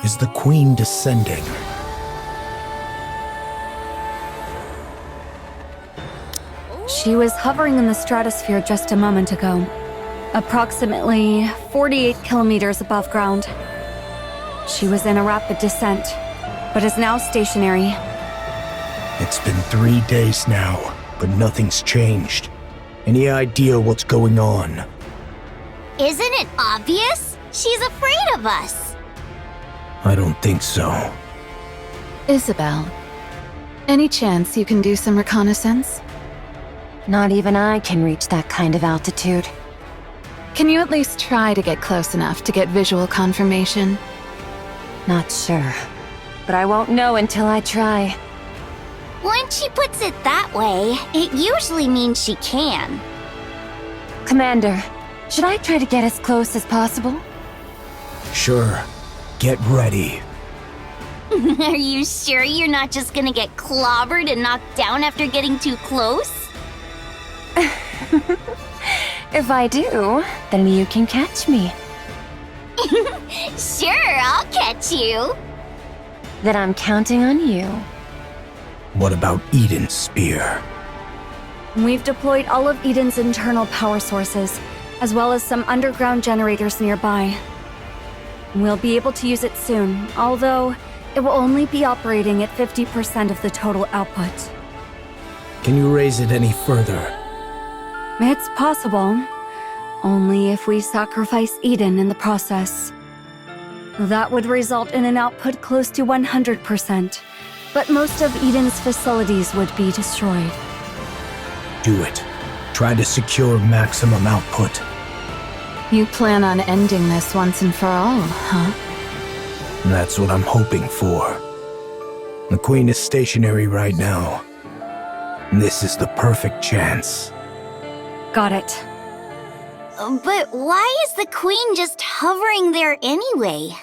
Is the Queen descending? She was hovering in the stratosphere just a moment ago, approximately 48 kilometers above ground. She was in a rapid descent, but is now stationary. It's been 3 days now, but nothing's changed. Any idea what's going on? Isn't it obvious? She's afraid of us. I don't think so. Isabel, any chance you can do some reconnaissance? Not even I can reach that kind of altitude. Can you at least try to get close enough to get visual confirmation? Not sure. But I won't know until I try. When she puts it that way, it usually means she can. Commander, should I try to get as close as possible? Sure. Get ready. Are you sure you're not just gonna get clobbered and knocked down after getting too close? If I do, then you can catch me. Sure, I'll catch you. Then I'm counting on you. What about Eden's spear? We've deployed all of Eden's internal power sources, as well as some underground generators nearby. We'll be able to use it soon, although it will only be operating at 50% of the total output. Can you raise it any further? It's possible, only if we sacrifice Eden in the process. That would result in an output close to 100%, but most of Eden's facilities would be destroyed. Do it. Try to secure maximum output. You plan on ending this once and for all, huh? That's what I'm hoping for. The Queen is stationary right now. This is the perfect chance. Got it. But why is the Queen just hovering there anyway?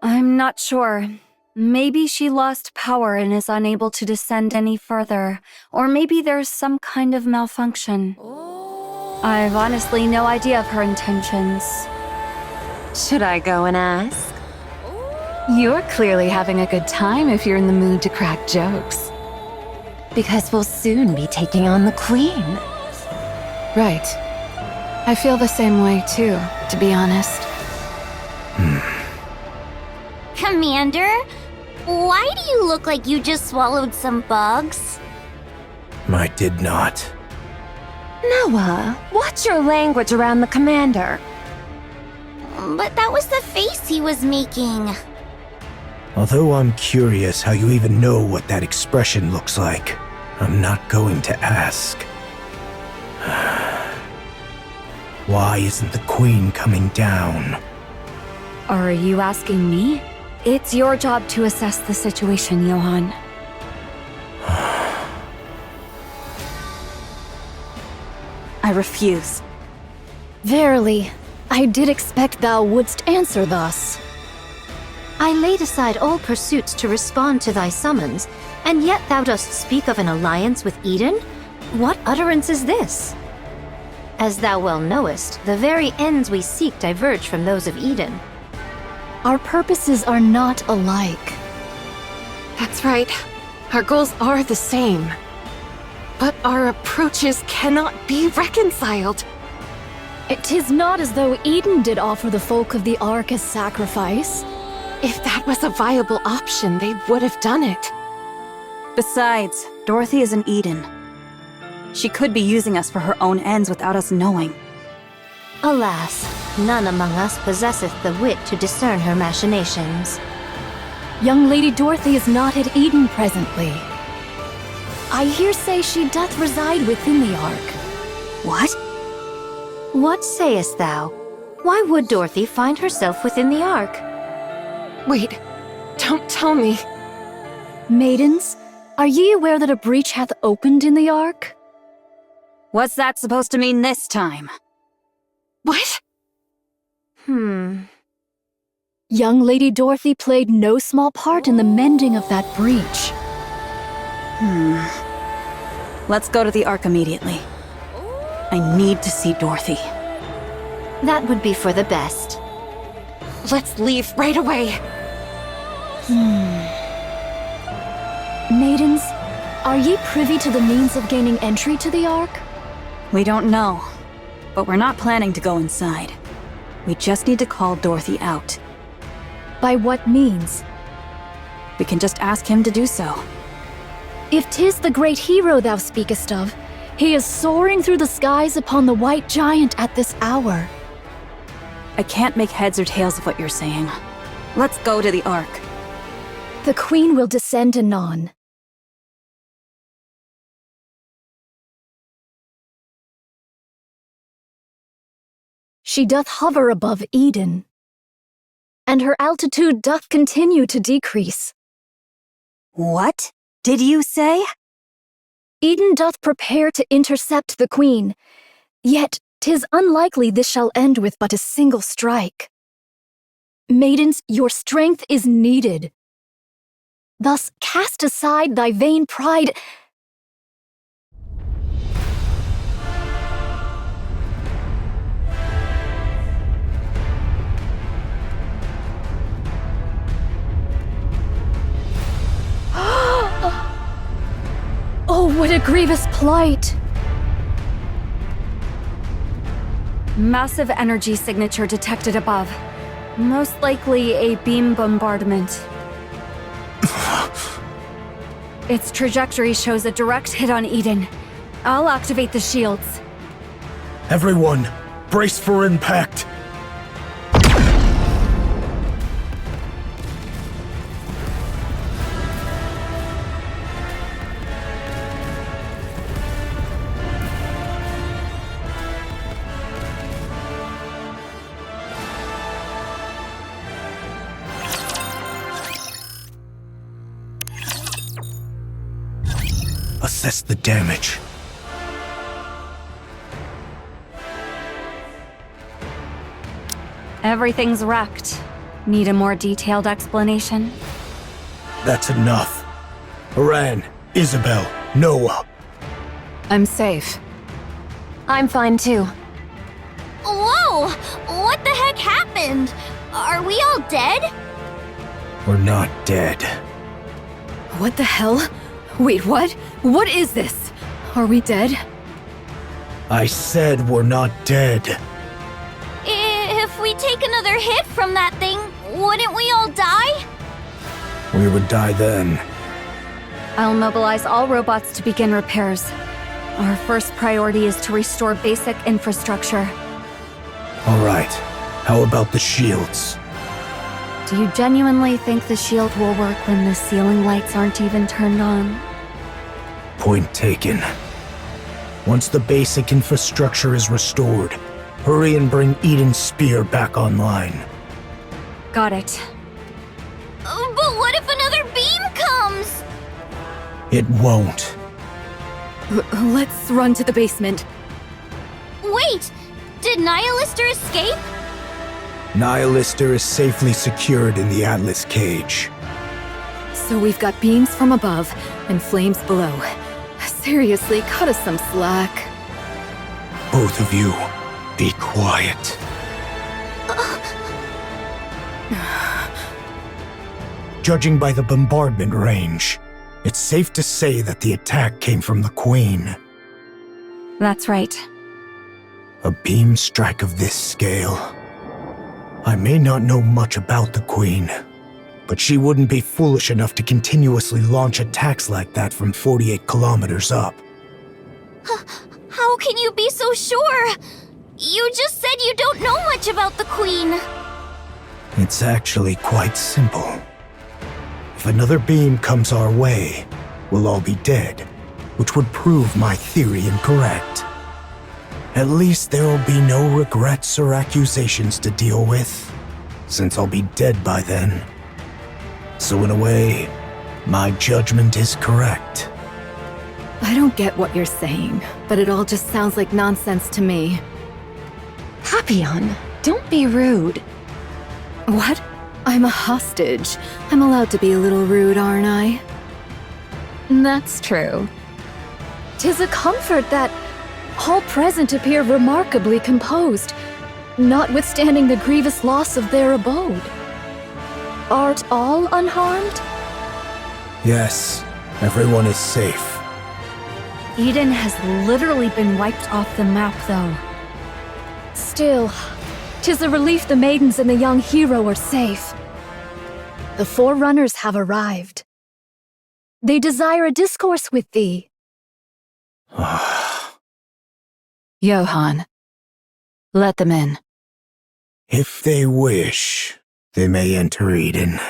I'm not sure. Maybe she lost power and is unable to descend any further, or maybe there's some kind of malfunction. I've honestly no idea of her intentions. Should I go and ask? You're clearly having a good time if you're in the mood to crack jokes. Because we'll soon be taking on the Queen. Right. I feel the same way too, to be honest. Commander, why do you look like you just swallowed some bugs? I did not. Noah, watch your language around the commander. But that was the face he was making. Although I'm curious how you even know what that expression looks like, I'm not going to ask. Why isn't the Queen coming down? Are you asking me? It's your job to assess the situation, Johann. I refuse. Verily, I did expect thou wouldst answer thus. I laid aside all pursuits to respond to thy summons, and yet thou dost speak of an alliance with Eden? What utterance is this? As thou well knowest, the very ends we seek diverge from those of Eden. Our purposes are not alike. That's right. Our goals are the same. But our approaches cannot be reconciled. It is not as though Eden did offer the folk of the Ark as sacrifice. If that was a viable option, they would have done it. Besides, Dorothy is an Eden. She could be using us for her own ends without us knowing. Alas, none among us possesseth the wit to discern her machinations. Young Lady Dorothy is not at Eden presently. I hear say she doth reside within the Ark. What? What sayest thou? Why would Dorothy find herself within the Ark? Wait, don't tell me. Maidens, are ye aware that a breach hath opened in the Ark? What's that supposed to mean this time? What? Young Lady Dorothy played no small part in the mending of that breach. Let's go to the Ark immediately. I need to see Dorothy. That would be for the best. Let's leave right away. Maidens, are ye privy to the means of gaining entry to the Ark? We don't know, but we're not planning to go inside. We just need to call Dorothy out. By what means? We can just ask him to do so. If 'tis the great hero thou speakest of, he is soaring through the skies upon the white giant at this hour. I can't make heads or tails of what you're saying. Let's go to the Ark. The Queen will descend anon. She doth hover above Eden, and her altitude doth continue to decrease. What did you say? Eden doth prepare to intercept the Queen, yet 'tis unlikely this shall end with but a single strike. Maidens, your strength is needed. Thus cast aside thy vain pride. Oh, what a grievous plight! Massive energy signature detected above. Most likely a beam bombardment. Its trajectory shows a direct hit on Eden. I'll activate the shields. Everyone, brace for impact. Assess the damage. Everything's wrecked. Need a more detailed explanation? That's enough. Haran, Isabel, Noah. I'm safe. I'm fine too. Whoa! What the heck happened? Are we all dead? We're not dead. What the hell? Wait, what? What is this? Are we dead? I said we're not dead. If we take another hit from that thing, wouldn't we all die? We would die then. I'll mobilize all robots to begin repairs. Our first priority is to restore basic infrastructure. All right. How about the shields? Do you genuinely think the shield will work when the ceiling lights aren't even turned on? Point taken. Once the basic infrastructure is restored, hurry and bring Eden's spear back online. Got it. But what if another beam comes? It won't. Let's run to the basement. Wait! Did Nihilister escape? Nihilister is safely secured in the Atlas cage. So we've got beams from above and flames below. Seriously, cut us some slack. Both of you, be quiet. Judging by the bombardment range, it's safe to say that the attack came from the Queen. That's right. A beam strike of this scale. I may not know much about the Queen, but she wouldn't be foolish enough to continuously launch attacks like that from 48 kilometers up. How can you be so sure? You just said you don't know much about the Queen. It's actually quite simple. If another beam comes our way, we'll all be dead, which would prove my theory incorrect. At least there will be no regrets or accusations to deal with, since I'll be dead by then. So in a way, my judgment is correct. I don't get what you're saying, but it all just sounds like nonsense to me. Papillon, don't be rude. What? I'm a hostage. I'm allowed to be a little rude, aren't I? That's true. 'Tis a comfort that all present appear remarkably composed, notwithstanding the grievous loss of their abode. art all unharmed? Yes, everyone is safe. Eden has literally been wiped off the map, though. Still, 'tis a relief the maidens and the young hero are safe. The Forerunners have arrived. They desire a discourse with thee. Johann, let them in. If they wish, they may enter Eden.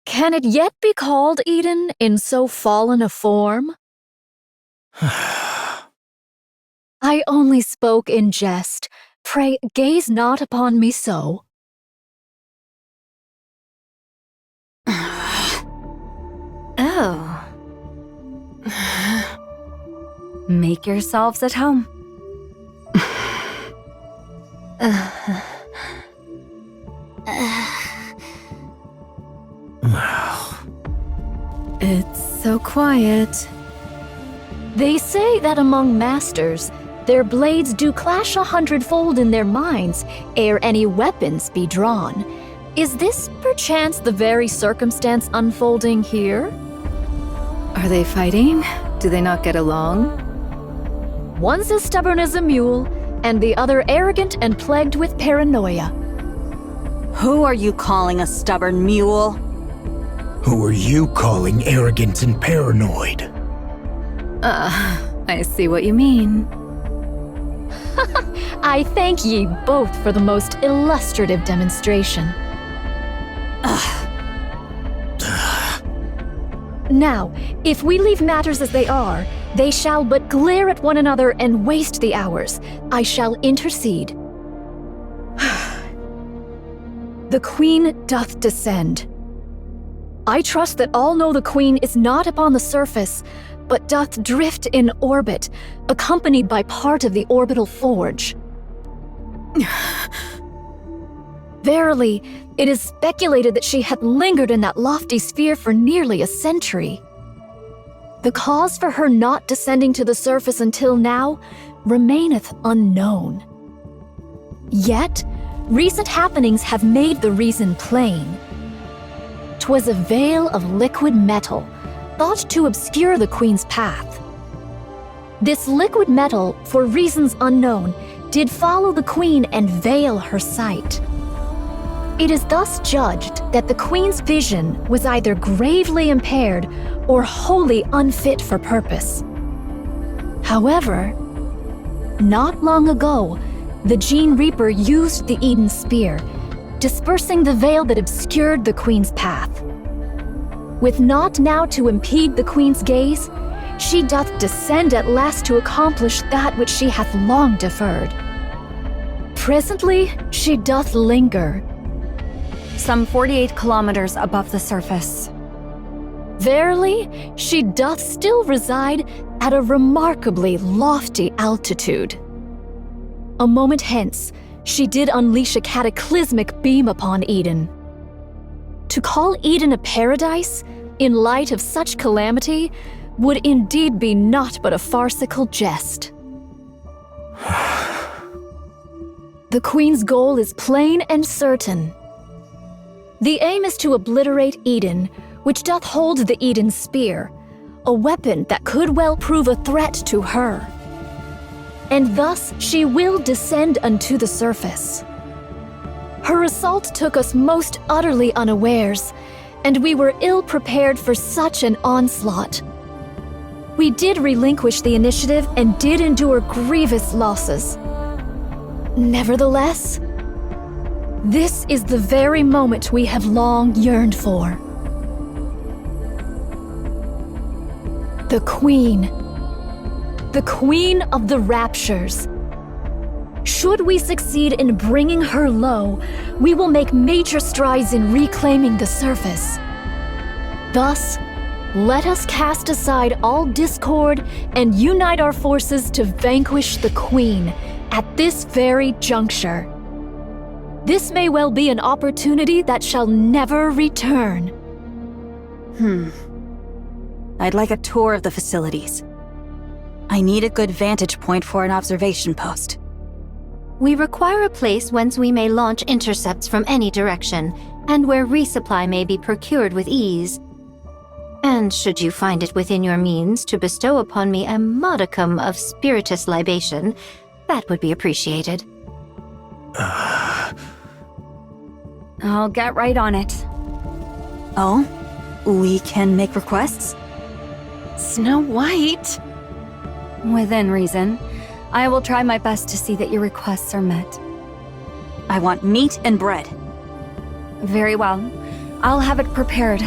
Can it yet be called Eden in so fallen a form? I only spoke in jest. Pray, gaze not upon me so. Oh. Make yourselves at home. It's so quiet. They say that among masters, their blades do clash 100-fold in their minds ere any weapons be drawn. Is this perchance the very circumstance unfolding here? Are they fighting? Do they not get along? One's as stubborn as a mule, and the other arrogant and plagued with paranoia. Who are you calling a stubborn mule? Who are you calling arrogant and paranoid? I see what you mean. I thank ye both for the most illustrative demonstration. Now, if we leave matters as they are, they shall but glare at one another and waste the hours. I shall intercede. The Queen doth descend. I trust that all know the Queen is not upon the surface, but doth drift in orbit, accompanied by part of the orbital forge. Verily, it is speculated that she had lingered in that lofty sphere for nearly a century. The cause for her not descending to the surface until now remaineth unknown. Yet, recent happenings have made the reason plain. 'Twas a veil of liquid metal, thought to obscure the Queen's path. This liquid metal, for reasons unknown, did follow the Queen and veil her sight. It is thus judged that the Queen's vision was either gravely impaired or wholly unfit for purpose. However, not long ago, the Gene Reaper used the Eden Spear, dispersing the veil that obscured the Queen's path. With naught now to impede the Queen's gaze, she doth descend at last to accomplish that which she hath long deferred. Presently, she doth linger, Some 48 kilometers above the surface. verily, she doth still reside at a remarkably lofty altitude. A moment hence, she did unleash a cataclysmic beam upon Eden. To call Eden a paradise, in light of such calamity, would indeed be naught but a farcical jest. The Queen's goal is plain and certain. The aim is to obliterate Eden, which doth hold the Eden Spear, a weapon that could well prove a threat to her. And thus she will descend unto the surface. Her assault took us most utterly unawares, and we were ill prepared for such an onslaught. We did relinquish the initiative and did endure grievous losses. Nevertheless, this is the very moment we have long yearned for. The Queen. The Queen of the Raptures. Should we succeed in bringing her low, we will make major strides in reclaiming the surface. Thus, let us cast aside all discord and unite our forces to vanquish the Queen at this very juncture. This may well be an opportunity that shall never return. I'd like a tour of the facilities. I need a good vantage point for an observation post. We require a place whence we may launch intercepts from any direction, and where resupply may be procured with ease. And should you find it within your means to bestow upon me a modicum of spiritus libation, that would be appreciated. I'll get right on it. Oh? We can make requests? Snow White? Within reason, I will try my best to see that your requests are met. I want meat and bread. Very well. I'll have it prepared.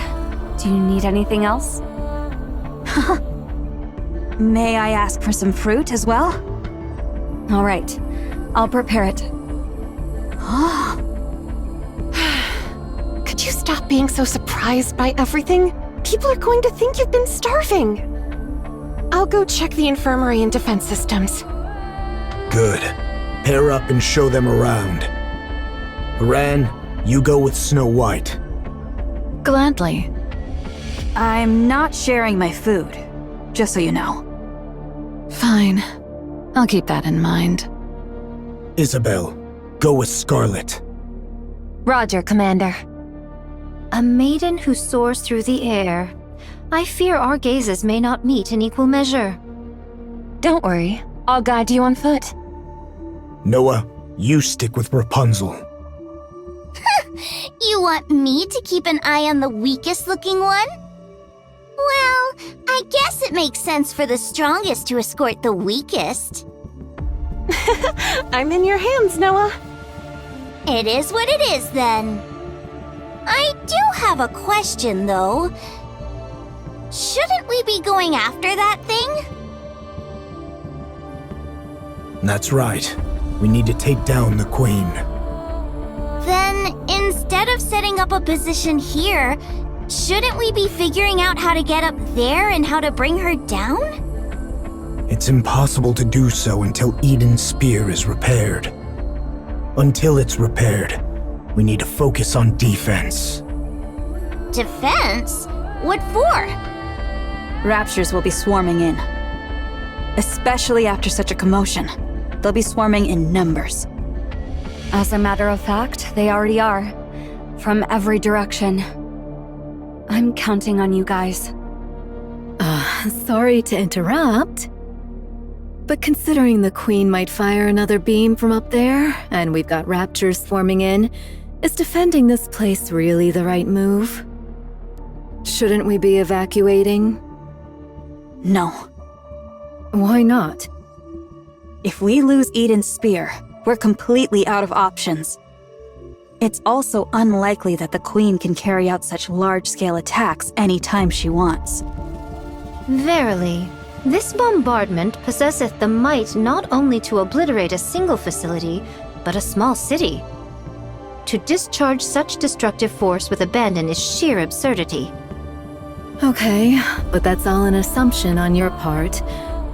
Do you need anything else? May I ask for some fruit as well? All right. I'll prepare it. Could you stop being so surprised by everything? People are going to think you've been starving. I'll go check the infirmary and defense systems. Good. Pair up and show them around. Haran, you go with Snow White. Gladly. I'm not sharing my food, just so you know. Fine. I'll keep that in mind. Isabel, go with Scarlet. Roger, Commander. A maiden who soars through the air. I fear our gazes may not meet in equal measure. Don't worry. I'll guide you on foot. Noah, you stick with Rapunzel. You want me to keep an eye on the weakest looking one? Well, I guess it makes sense for the strongest to escort the weakest. I'm in your hands, Noah. It is what it is, then. I do have a question, though. Shouldn't we be going after that thing? That's right. We need to take down the Queen. Then, instead of setting up a position here, shouldn't we be figuring out how to get up there and how to bring her down? It's impossible to do so until Eden's spear is repaired. Until it's repaired, we need to focus on defense. Defense? What for? Raptures will be swarming in. Especially after such a commotion. They'll be swarming in numbers. As a matter of fact, they already are. From every direction. I'm counting on you guys. Sorry to interrupt. But considering the Queen might fire another beam from up there, and we've got raptors swarming in, is defending this place really the right move? Shouldn't we be evacuating? No. Why not? If we lose Eden's spear, we're completely out of options. It's also unlikely that the Queen can carry out such large-scale attacks anytime she wants. Verily, this bombardment possesseth the might not only to obliterate a single facility, but a small city. To discharge such destructive force with abandon is sheer absurdity. Okay, but that's all an assumption on your part.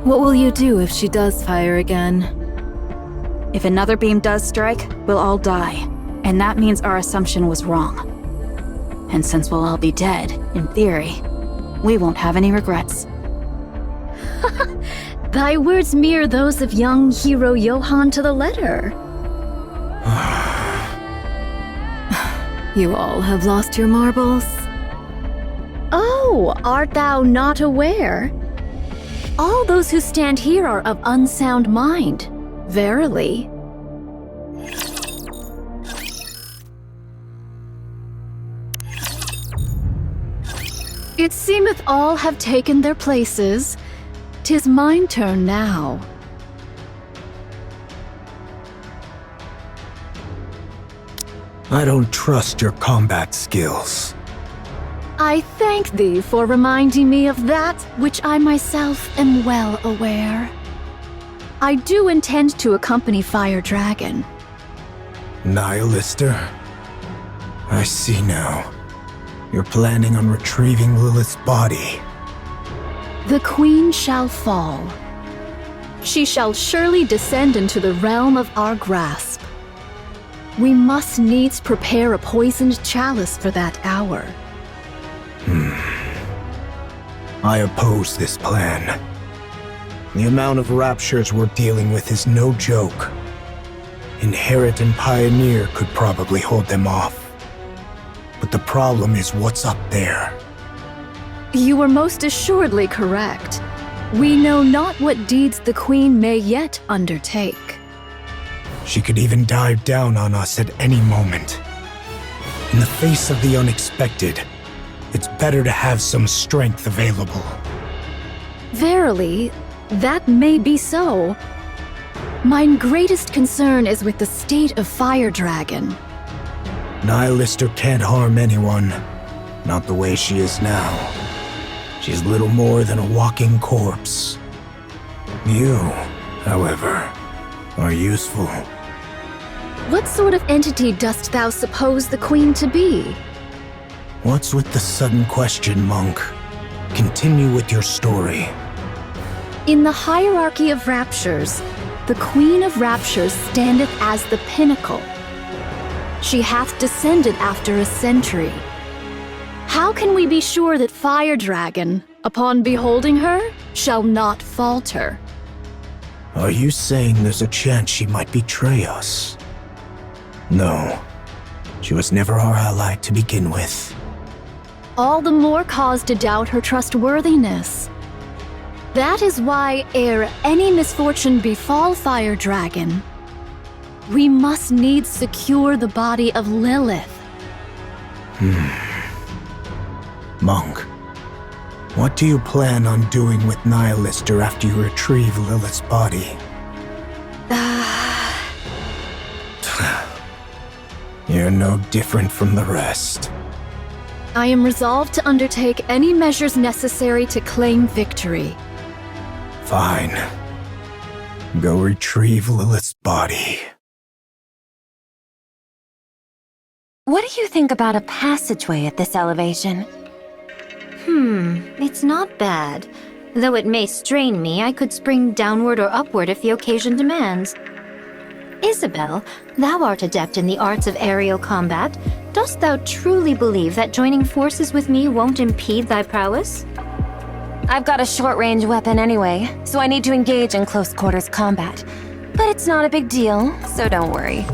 What will you do if she does fire again? If another beam does strike, we'll all die. And that means our assumption was wrong. And since we'll all be dead, in theory, we won't have any regrets. Thy words mirror those of young hero Johann to the letter. You all have lost your marbles? Oh, art thou not aware? All those who stand here are of unsound mind. Verily. It seemeth all have taken their places. 'Tis mine turn now. I don't trust your combat skills. I thank thee for reminding me of that which I myself am well aware. I do intend to accompany Fire Dragon. Nihilister? I see now. You're planning on retrieving Lilith's body. The Queen shall fall. She shall surely descend into the realm of our grasp. We must needs prepare a poisoned chalice for that hour. I oppose this plan. The amount of raptures we're dealing with is no joke. Inherit and Pioneer could probably hold them off. But the problem is what's up there. You are most assuredly correct. We know not what deeds the Queen may yet undertake. She could even dive down on us at any moment. In the face of the unexpected, it's better to have some strength available. Verily, that may be so. Mine greatest concern is with the state of Fire Dragon. Nihilister can't harm anyone. Not the way she is now. She's little more than a walking corpse. You, however, are useful. What sort of entity dost thou suppose the Queen to be? What's with the sudden question, monk? Continue with your story. In the hierarchy of raptures, the Queen of Raptures standeth as the pinnacle. She hath descended after a century. How can we be sure that Fire Dragon, upon beholding her, shall not falter? Are you saying there's a chance she might betray us? No. She was never our ally to begin with. All the more cause to doubt her trustworthiness. That is why, ere any misfortune befall Fire Dragon, we must needs secure the body of Lilith. Monk, what do you plan on doing with Nihilister after you retrieve Lilith's body? You're no different from the rest. I am resolved to undertake any measures necessary to claim victory. Fine. Go retrieve Lilith's body. What do you think about a passageway at this elevation? It's not bad. Though it may strain me, I could spring downward or upward if the occasion demands. Isabel, thou art adept in the arts of aerial combat. Dost thou truly believe that joining forces with me won't impede thy prowess? I've got a short-range weapon anyway, so I need to engage in close-quarters combat. But it's not a big deal, so don't worry.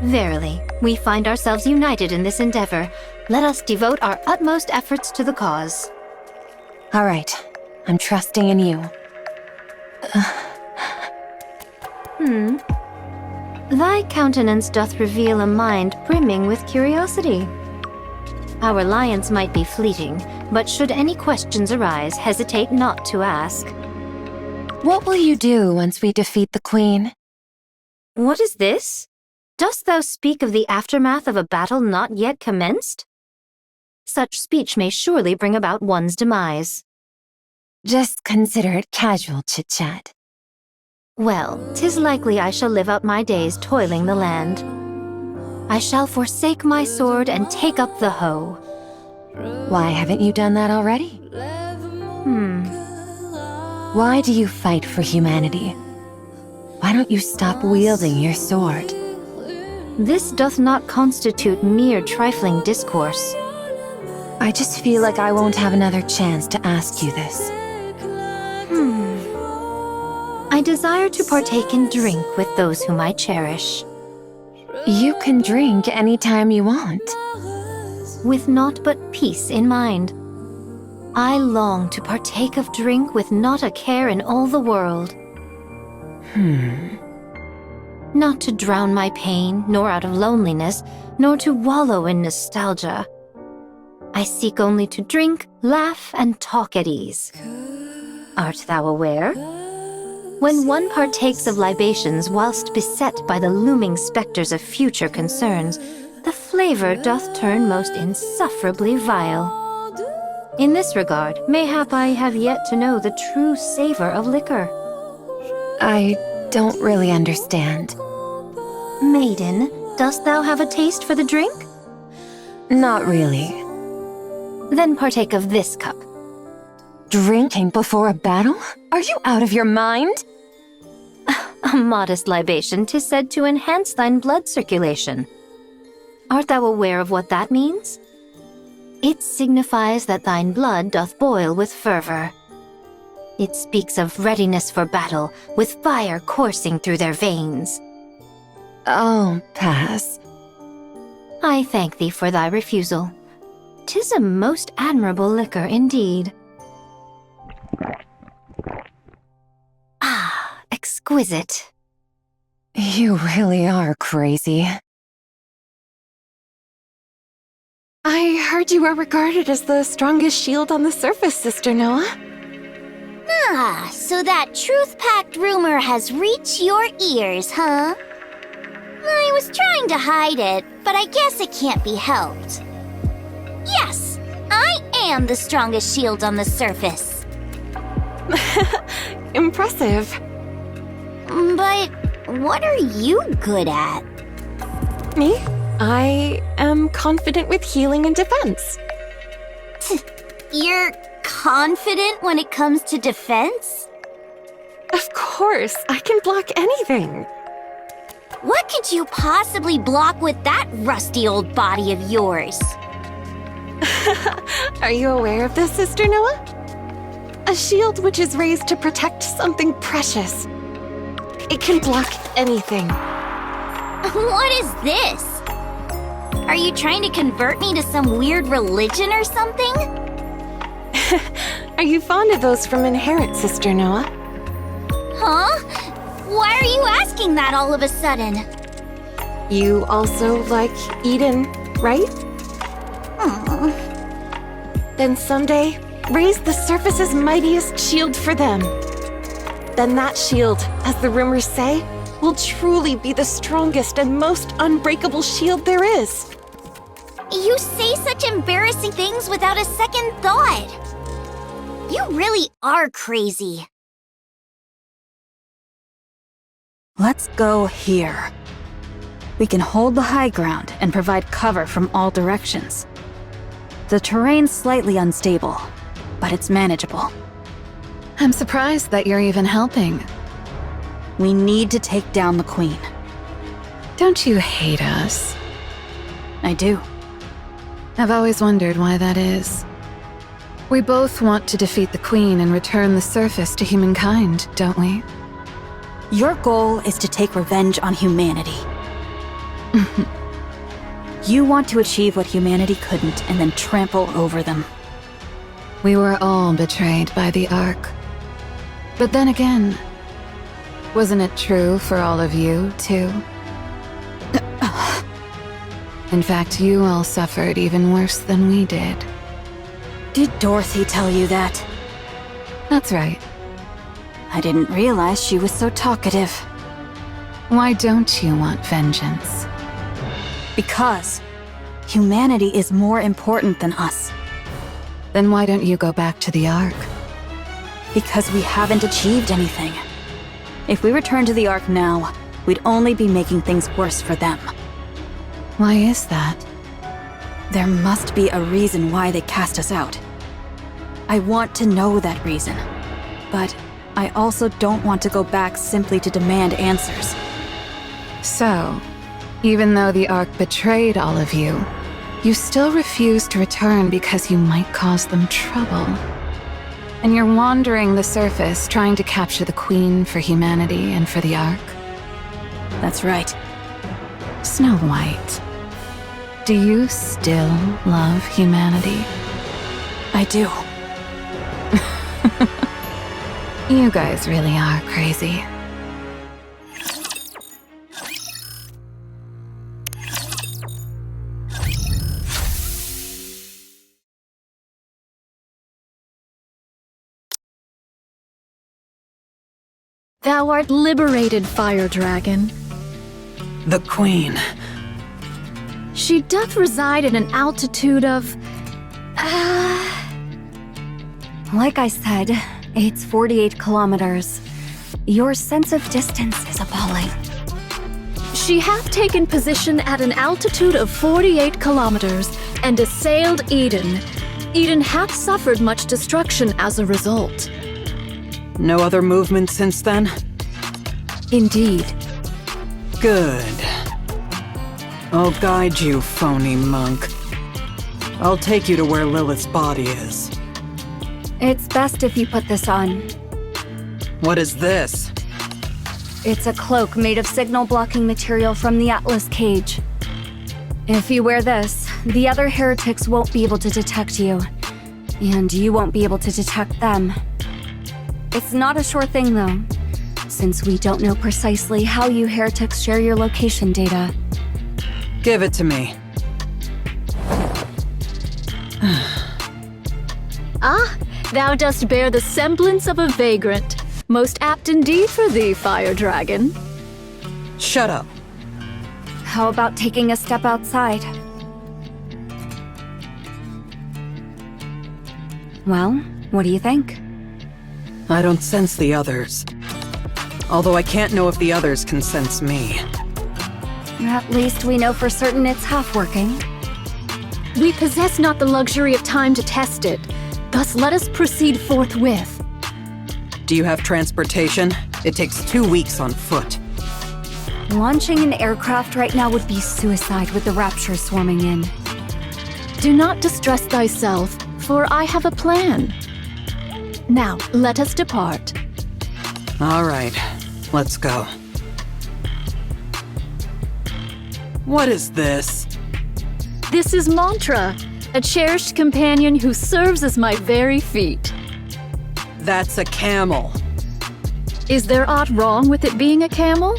Verily, we find ourselves united in this endeavor. Let us devote our utmost efforts to the cause. All right, I'm trusting in you. Thy countenance doth reveal a mind brimming with curiosity. Our alliance might be fleeting, but should any questions arise, hesitate not to ask. What will you do once we defeat the Queen? What is this? Dost thou speak of the aftermath of a battle not yet commenced? Such speech may surely bring about one's demise. Just consider it casual chit-chat. Well, 'tis likely I shall live out my days toiling the land. I shall forsake my sword and take up the hoe. Why haven't you done that already? Why do you fight for humanity? Why don't you stop wielding your sword? This doth not constitute mere trifling discourse. I just feel like I won't have another chance to ask you this. I desire to partake in drink with those whom I cherish. You can drink anytime you want. With naught but peace in mind. I long to partake of drink with not a care in all the world. Not to drown my pain, nor out of loneliness, nor to wallow in nostalgia. I seek only to drink, laugh, and talk at ease. Art thou aware? When one partakes of libations whilst beset by the looming specters of future concerns, the flavor doth turn most insufferably vile. In this regard, mayhap I have yet to know the true savor of liquor. I don't really understand. Maiden, dost thou have a taste for the drink? Not really. Then partake of this cup. Drinking before a battle? Are you out of your mind? A modest libation 'tis said to enhance thine blood circulation. Art thou aware of what that means? It signifies that thine blood doth boil with fervor. It speaks of readiness for battle, with fire coursing through their veins. I'll pass. I thank thee for thy refusal. 'Tis a most admirable liquor indeed. Ah, exquisite. You really are crazy. I heard you were regarded as the strongest shield on the surface, Sister Noah. Ah, so that truth-packed rumor has reached your ears, huh? I was trying to hide it, but I guess it can't be helped. Yes, I am the strongest shield on the surface. Impressive. But what are you good at? Me? I am confident with healing and defense. You're confident when it comes to defense? Of course, I can block anything. What could you possibly block with that rusty old body of yours? Are you aware of this, Sister Noah? A shield which is raised to protect something precious. It can block anything. What is this? Are you trying to convert me to some weird religion or something? Are you fond of those from Inherit, Sister Noah? Huh? Why are you asking that all of a sudden? You also like Eden, right? Then someday, raise the surface's mightiest shield for them. Then that shield, as the rumors say, will truly be the strongest and most unbreakable shield there is. You say such embarrassing things without a second thought. You really are crazy. Let's go here. We can hold the high ground and provide cover from all directions. The terrain's slightly unstable, but it's manageable. I'm surprised that you're even helping. We need to take down the Queen. Don't you hate us? I do. I've always wondered why that is. We both want to defeat the Queen and return the surface to humankind, don't we? Your goal is to take revenge on humanity. You want to achieve what humanity couldn't and then trample over them. We were all betrayed by the Ark. But then again, wasn't it true for all of you, too? In fact, you all suffered even worse than we did. Did Dorothy tell you that? That's right. I didn't realize she was so talkative. Why don't you want vengeance? Because humanity is more important than us. Then why don't you go back to the Ark? Because we haven't achieved anything. If we return to the Ark now, we'd only be making things worse for them. Why is that? There must be a reason why they cast us out. I want to know that reason. But I also don't want to go back simply to demand answers. So, even though the Ark betrayed all of you, you still refuse to return because you might cause them trouble. And you're wandering the surface trying to capture the Queen for humanity and for the Ark. That's right. Snow White, do you still love humanity? I do. You guys really are crazy. Thou art liberated, Fire Dragon. The Queen. She doth reside at an altitude of... Like I said, it's 48 kilometers. Your sense of distance is appalling. She hath taken position at an altitude of 48 kilometers and assailed Eden. Eden hath suffered much destruction as a result. No other movement since then? Indeed. Good. I'll guide you, phony monk. I'll take you to where Lilith's body is. It's best if you put this on. What is this? It's a cloak made of signal-blocking material from the Atlas cage. If you wear this, the other heretics won't be able to detect you. And you won't be able to detect them. It's not a sure thing, though, since we don't know precisely how you heretics share your location data. Give it to me. Ah, thou dost bear the semblance of a vagrant. Most apt indeed for thee, fire dragon. Shut up. How about taking a step outside? Well, what do you think? I don't sense the others. Although I can't know if the others can sense me. At least we know for certain it's half working. We possess not the luxury of time to test it. Thus let us proceed forthwith. Do you have transportation? It takes 2 weeks on foot. Launching an aircraft right now would be suicide with the Rapture swarming in. Do not distress thyself, for I have a plan. Now, let us depart. All right, let's go. What is this? This is Mantra, a cherished companion who serves as my very feet. That's a camel. Is there aught wrong with it being a camel?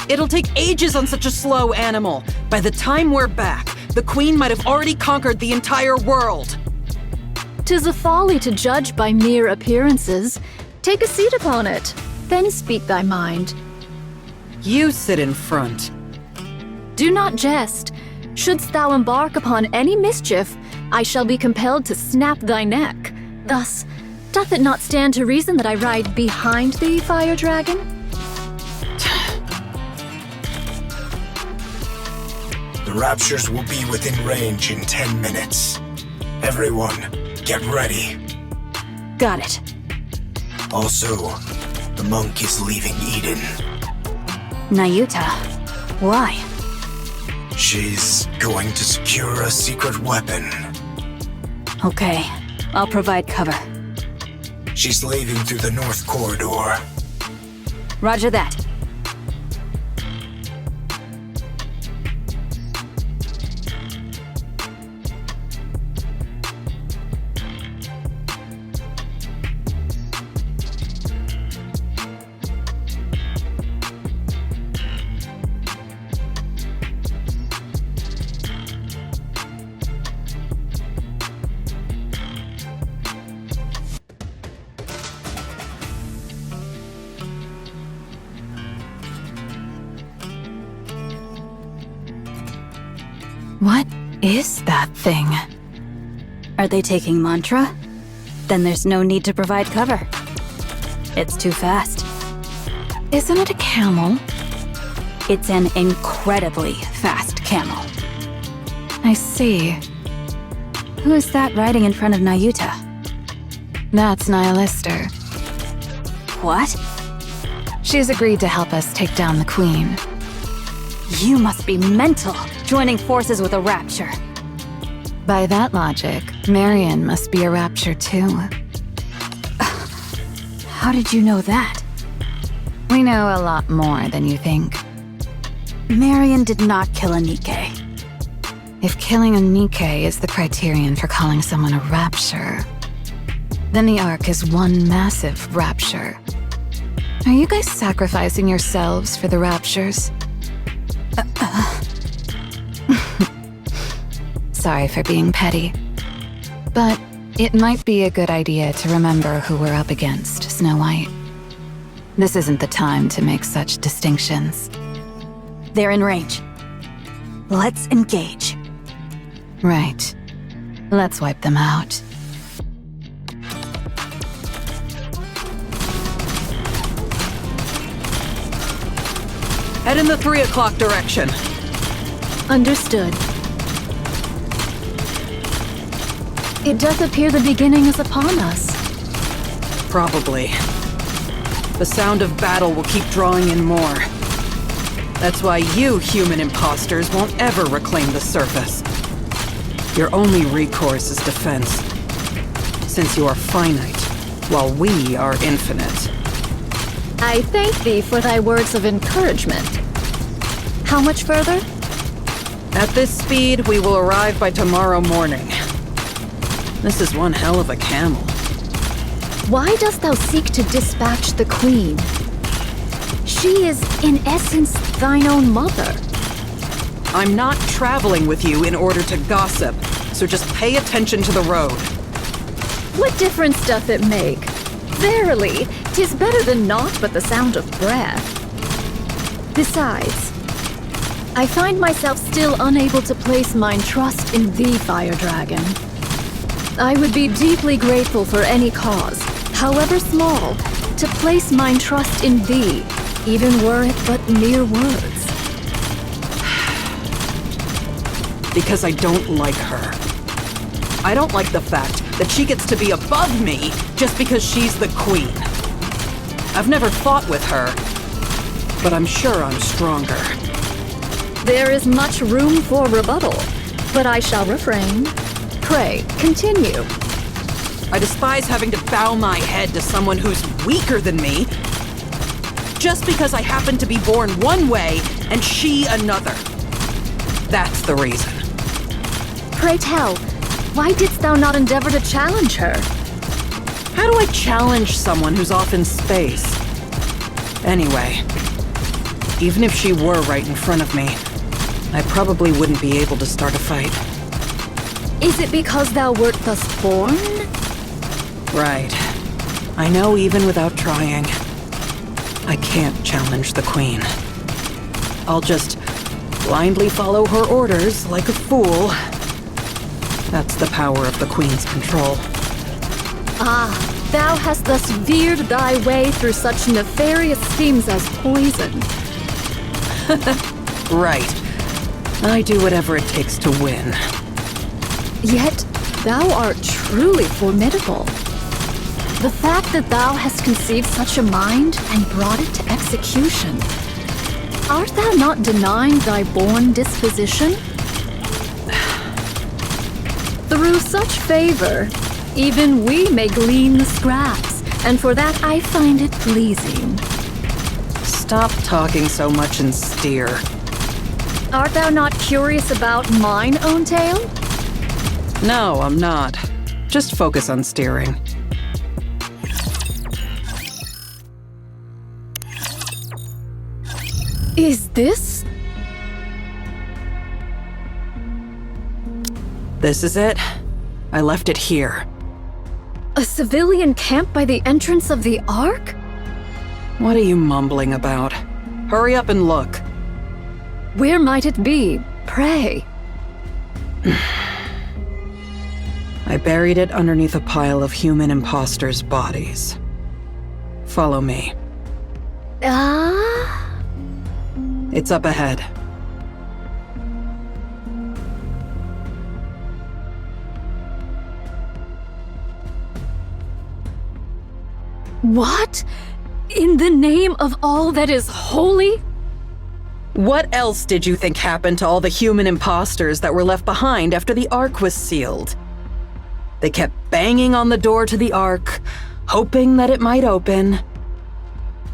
It'll take ages on such a slow animal. By the time we're back, the Queen might have already conquered the entire world. 'Tis a folly to judge by mere appearances. Take a seat upon it, then speak thy mind. You sit in front. Do not jest. Shouldst thou embark upon any mischief, I shall be compelled to snap thy neck. Thus, doth it not stand to reason that I ride behind thee, fire dragon? The Raptures will be within range in 10 minutes. Everyone, get ready. Got it. Also, the monk is leaving Eden. Nayuta, why? She's going to secure a secret weapon. Okay, I'll provide cover. She's leaving through the north corridor. Roger that. What is that thing? Are they taking Mantra? Then there's no need to provide cover. It's too fast. Isn't it a camel? It's an incredibly fast camel. I see. Who is that riding in front of Nayuta? That's Nihilister. What? She's agreed to help us take down the Queen. You must be mental, joining forces with a Rapture. By that logic, Marion must be a Rapture too. How did you know that? We know a lot more than you think. Marion did not kill a Nikke. If killing a Nikke is the criterion for calling someone a Rapture, then the Ark is one massive Rapture. Are you guys sacrificing yourselves for the Raptures? Sorry for being petty. But it might be a good idea to remember who we're up against, Snow White. This isn't the time to make such distinctions. They're in range. Let's engage. Right. Let's wipe them out. Head in the 3 o'clock direction. Understood. It does appear the beginning is upon us. Probably. The sound of battle will keep drawing in more. That's why you human imposters won't ever reclaim the surface. Your only recourse is defense, since you are finite, while we are infinite. I thank thee for thy words of encouragement. How much further? At this speed, we will arrive by tomorrow morning. This is one hell of a camel. Why dost thou seek to dispatch the queen? She is, in essence, thine own mother. I'm not traveling with you in order to gossip, so just pay attention to the road. What difference doth it make? Verily, 'tis better than naught but the sound of breath. Besides, I find myself still unable to place mine trust in thee, Fire Dragon. I would be deeply grateful for any cause, however small, to place mine trust in thee, even were it but mere words. Because I don't like her. I don't like the fact that she gets to be above me just because she's the queen. I've never fought with her, but I'm sure I'm stronger. There is much room for rebuttal, but I shall refrain. Pray, continue. I despise having to bow my head to someone who's weaker than me, just because I happen to be born one way and she another. That's the reason. Pray tell, why didst thou not endeavor to challenge her? How do I challenge someone who's off in space? Anyway, even if she were right in front of me, I probably wouldn't be able to start a fight. Is it because thou wert thus born? Right. I know even without trying, I can't challenge the queen. I'll just blindly follow her orders like a fool. That's the power of the queen's control. Ah, thou hast thus veered thy way through such nefarious schemes as poison. Right. I do whatever it takes to win. Yet, thou art truly formidable. The fact that thou hast conceived such a mind and brought it to execution. Art thou not denying thy born disposition? Through such favor, even we may glean the scraps, and for that I find it pleasing. Stop talking so much and steer. Art thou not curious about mine own tale? No, I'm not. Just focus on steering. Is this? This is it. I left it here. A civilian camp by the entrance of the Ark? What are you mumbling about? Hurry up and look. Where might it be, pray? I buried it underneath a pile of human imposters' bodies. Follow me. Ah? It's up ahead. What? In the name of all that is holy? What else did you think happened to all the human imposters that were left behind after the Ark was sealed? They kept banging on the door to the Ark, hoping that it might open.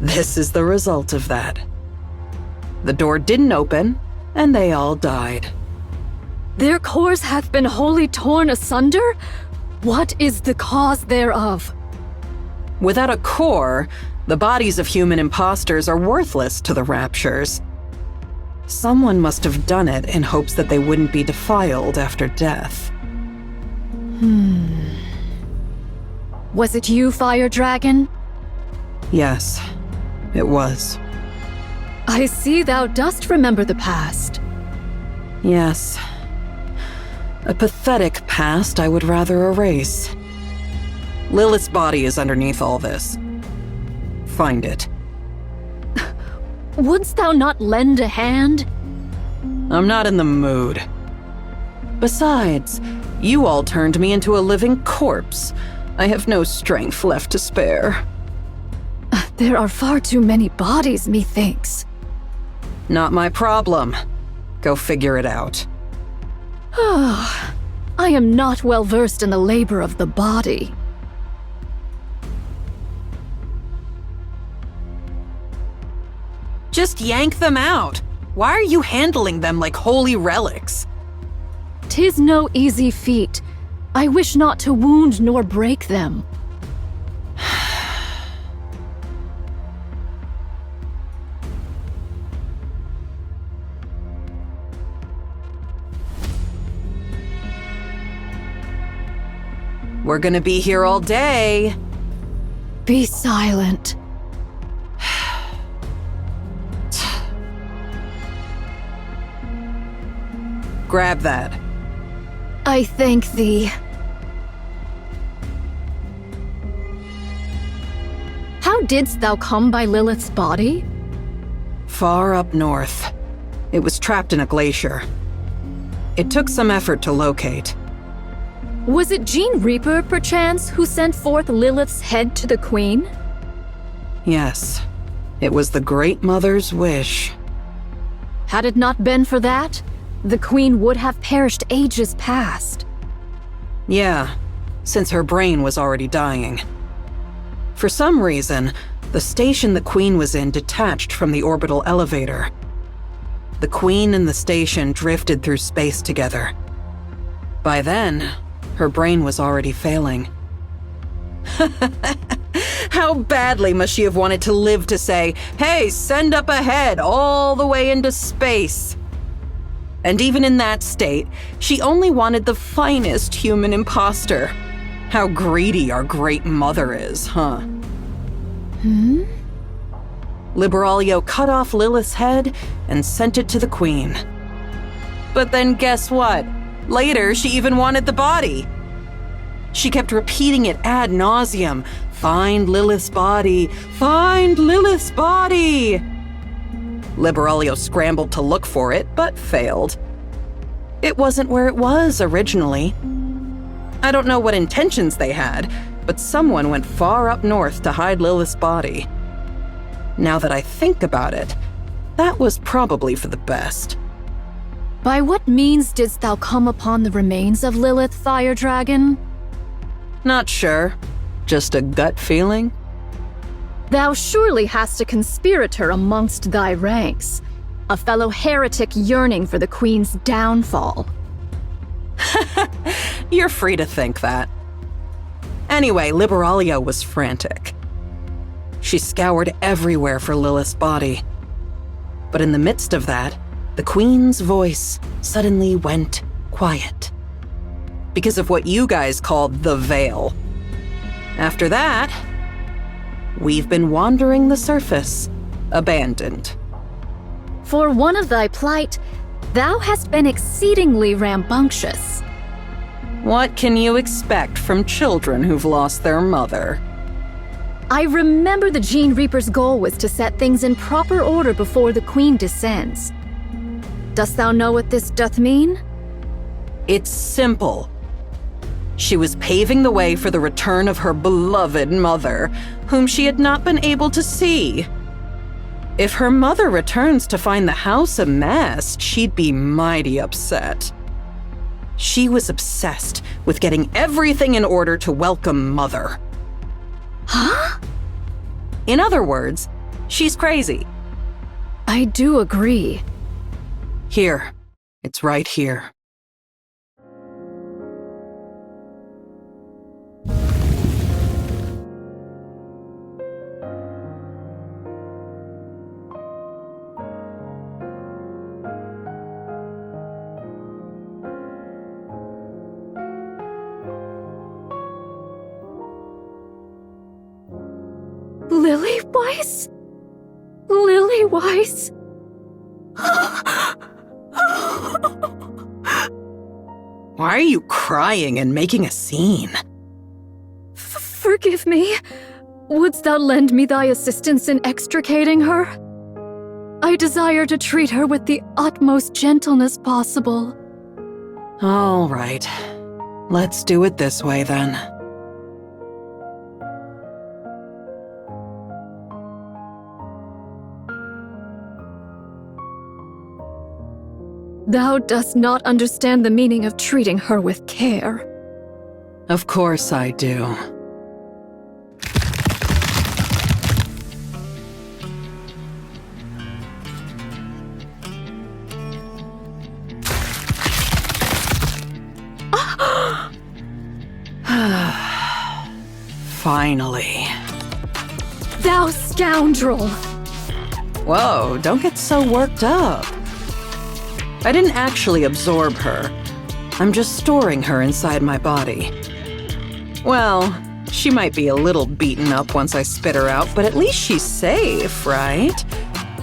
This is the result of that. The door didn't open, and they all died. Their cores hath been wholly torn asunder? What is the cause thereof? Without a core, the bodies of human imposters are worthless to the Raptures. Someone must have done it in hopes that they wouldn't be defiled after death. Was it you, Fire Dragon? Yes, it was. I see thou dost remember the past. Yes. A pathetic past I would rather erase. Lilith's body is underneath all this. Find it. Wouldst thou not lend a hand? I'm not in the mood. Besides, you all turned me into a living corpse. I have no strength left to spare. There are far too many bodies, methinks. Not my problem. Go figure it out. I am not well versed in the labor of the body. Just yank them out. Why are you handling them like holy relics? 'Tis no easy feat. I wish not to wound nor break them. We're gonna be here all day. Be silent. Grab that. I thank thee. How didst thou come by Lilith's body? Far up north. It was trapped in a glacier. It took some effort to locate. Was it Gene Reaper, perchance, who sent forth Lilith's head to the Queen? Yes, it was the Great Mother's wish. Had it not been for that, the Queen would have perished ages past. Yeah, since her brain was already dying. For some reason, the station the Queen was in detached from the orbital elevator. The Queen and the station drifted through space together. By then, her brain was already failing. How badly must she have wanted to live to say, "Hey, send up ahead, all the way into space"? And even in that state, she only wanted the finest human imposter. How greedy our Great Mother is, huh? Liberaglio cut off Lilith's head and sent it to the Queen. But then guess what? Later, she even wanted the body. She kept repeating it ad nauseum. Find Lilith's body. Find Lilith's body. Liberaglio scrambled to look for it, but failed. It wasn't where it was originally. I don't know what intentions they had, but someone went far up north to hide Lilith's body. Now that I think about it, that was probably for the best. By what means didst thou come upon the remains of Lilith, Fire Dragon? Not sure. Just a gut feeling? Thou surely hast a conspirator amongst thy ranks, a fellow heretic yearning for the Queen's downfall. You're free to think that. Anyway, Liberaglio was frantic. She scoured everywhere for Lilith's body. But in the midst of that, the Queen's voice suddenly went quiet. Because of what you guys called the Veil. After that, we've been wandering the surface, abandoned. For one of thy plight, thou hast been exceedingly rambunctious. What can you expect from children who've lost their mother? I remember the Gene Reaper's goal was to set things in proper order before the Queen descends. Dost thou know what this doth mean? It's simple. She was paving the way for the return of her beloved mother, whom she had not been able to see. If her mother returns to find the house a mess, she'd be mighty upset. She was obsessed with getting everything in order to welcome Mother. Huh? In other words, she's crazy. I do agree. Here. It's right here. Lily Weiss? Lily Weiss? Why are you crying and making a scene? Forgive me. Wouldst thou lend me thy assistance in extricating her? I desire to treat her with the utmost gentleness possible. All right. Let's do it this way then. Thou dost not understand the meaning of treating her with care. Of course I do. Finally. Thou scoundrel! Whoa, don't get so worked up. I didn't actually absorb her. I'm just storing her inside my body. Well, she might be a little beaten up once I spit her out, but at least she's safe, right?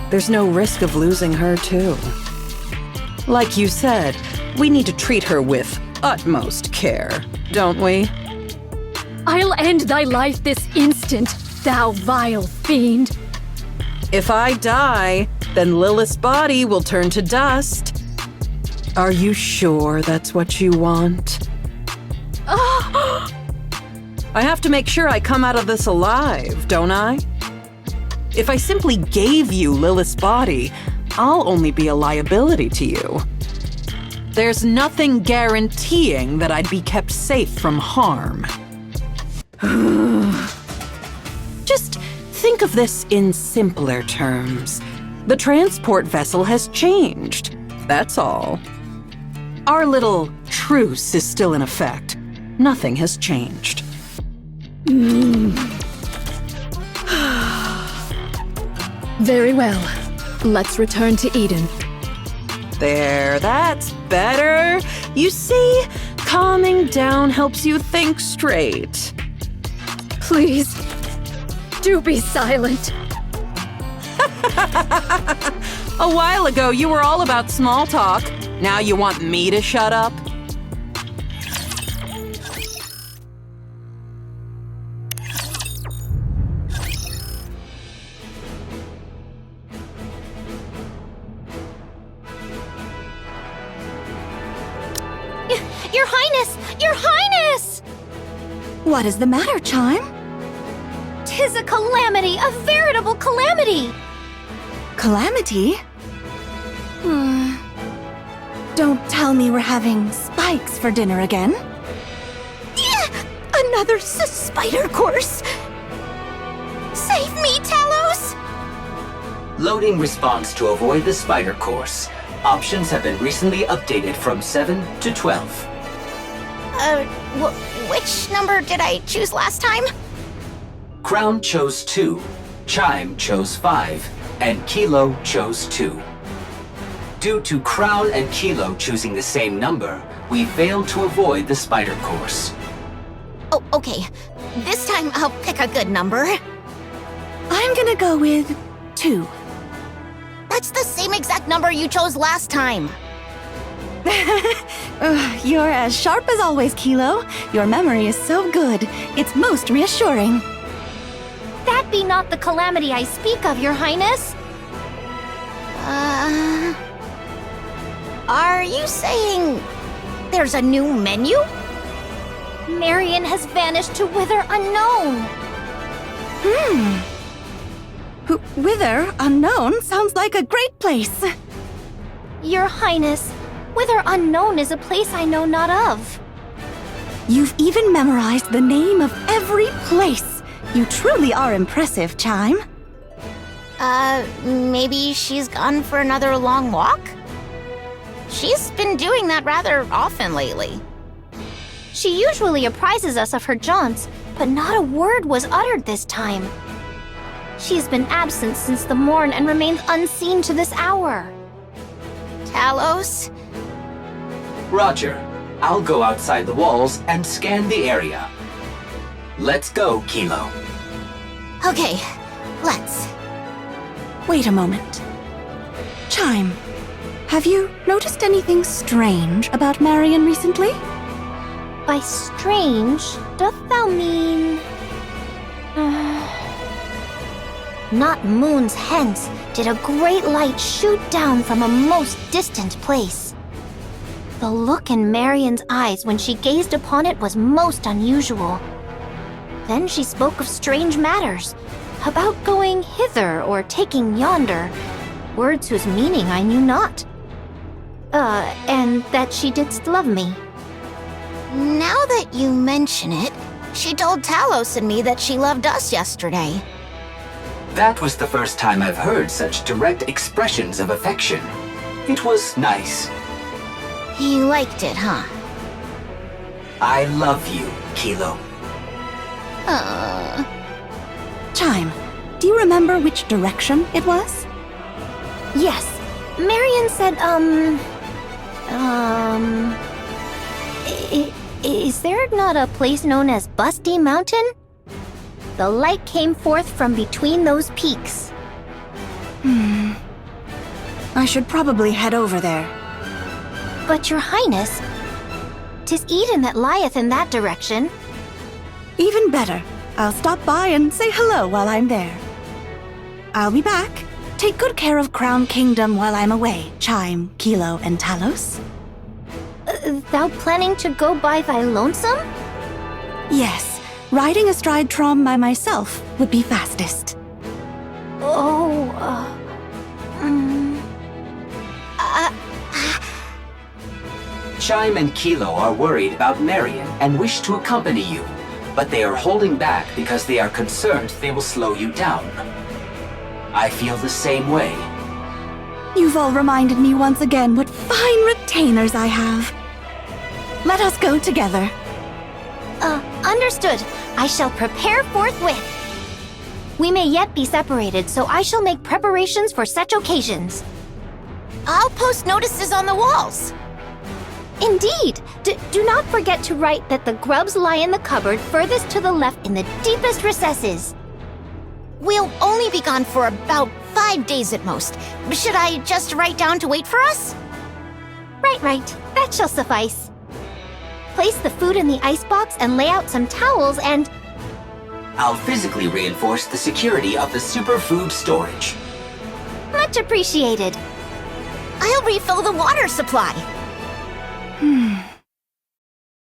There's no risk of losing her, too. Like you said, we need to treat her with utmost care, don't we? I'll end thy life this instant, thou vile fiend! If I die, then Lilith's body will turn to dust. Are you sure that's what you want? I have to make sure I come out of this alive, don't I? If I simply gave you Lilith's body, I'll only be a liability to you. There's nothing guaranteeing that I'd be kept safe from harm. Just think of this in simpler terms. The transport vessel has changed. That's all. Our little truce is still in effect. Nothing has changed. Very well. Let's return to Eden. There, that's better. You see, calming down helps you think straight. Please, do be silent. A while ago, you were all about small talk. Now you want me to shut up? Your Highness! Your Highness! What is the matter, Chime? 'Tis a calamity, a veritable calamity! Calamity? Don't tell me we're having spikes for dinner again. Another spider course! Save me, Talos! Loading response to avoid the spider course. Options have been recently updated from 7 to 12. Which number did I choose last time? Crown chose 2, Chime chose 5, and Kilo chose 2. Due to Crown and Kilo choosing the same number, we failed to avoid the spider course. Oh, okay. This time I'll pick a good number. I'm gonna go with 2. That's the same exact number you chose last time. You're as sharp as always, Kilo. Your memory is so good. It's most reassuring. That be not the calamity I speak of, Your Highness. Are you saying there's a new menu? Marion has vanished to Whither Unknown. Whither Unknown sounds like a great place. Your Highness, Whither Unknown is a place I know not of. You've even memorized the name of every place. You truly are impressive, Chime. Maybe she's gone for another long walk? She's been doing that rather often lately. She usually apprises us of her jaunts, but not a word was uttered this time. She's been absent since the morn and remains unseen to this hour. Talos? Roger. I'll go outside the walls and scan the area. Let's go, Kilo. Okay, let's. Wait a moment. Chime, have you noticed anything strange about Marion recently? By strange, doth thou mean... Not moons hence did a great light shoot down from a most distant place. The look in Marion's eyes when she gazed upon it was most unusual. Then she spoke of strange matters, about going hither or taking yonder, words whose meaning I knew not. And that she didst love me. Now that you mention it, she told Talos and me that she loved us yesterday. That was the first time I've heard such direct expressions of affection. It was nice. He liked it, huh? I love you, Kilo. Chime, do you remember which direction it was? Yes. Marion said, is there not a place known as Busty Mountain? The light came forth from between those peaks. I should probably head over there. But your highness, 'tis Eden that lieth in that direction. Even better. I'll stop by and say hello while I'm there. I'll be back. Take good care of Crown Kingdom while I'm away, Chime, Kilo, and Talos. Thou planning to go by thy lonesome? Yes, riding astride Trom by myself would be fastest. Chime and Kilo are worried about Marion and wish to accompany you, but they are holding back because they are concerned they will slow you down. I feel the same way. You've all reminded me once again what fine retainers I have. Let us go together. Understood. I shall prepare forthwith. We may yet be separated, so I shall make preparations for such occasions. I'll post notices on the walls. Indeed. Do not forget to write that the grubs lie in the cupboard furthest to the left in the deepest recesses. We'll only be gone for about 5 days at most. Should I just write down to wait for us? Right. That shall suffice. Place the food in the icebox and lay out some towels and... I'll physically reinforce the security of the superfood storage. Much appreciated. I'll refill the water supply.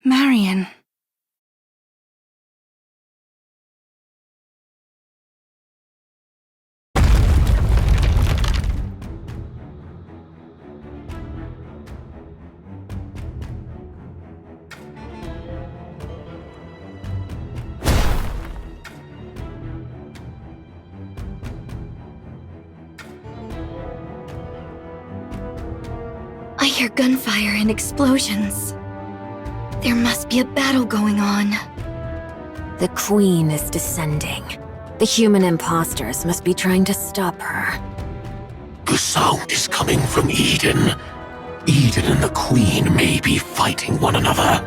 Marion. I hear gunfire and explosions. There must be a battle going on. The Queen is descending. The human imposters must be trying to stop her. The sound is coming from Eden. Eden and the Queen may be fighting one another.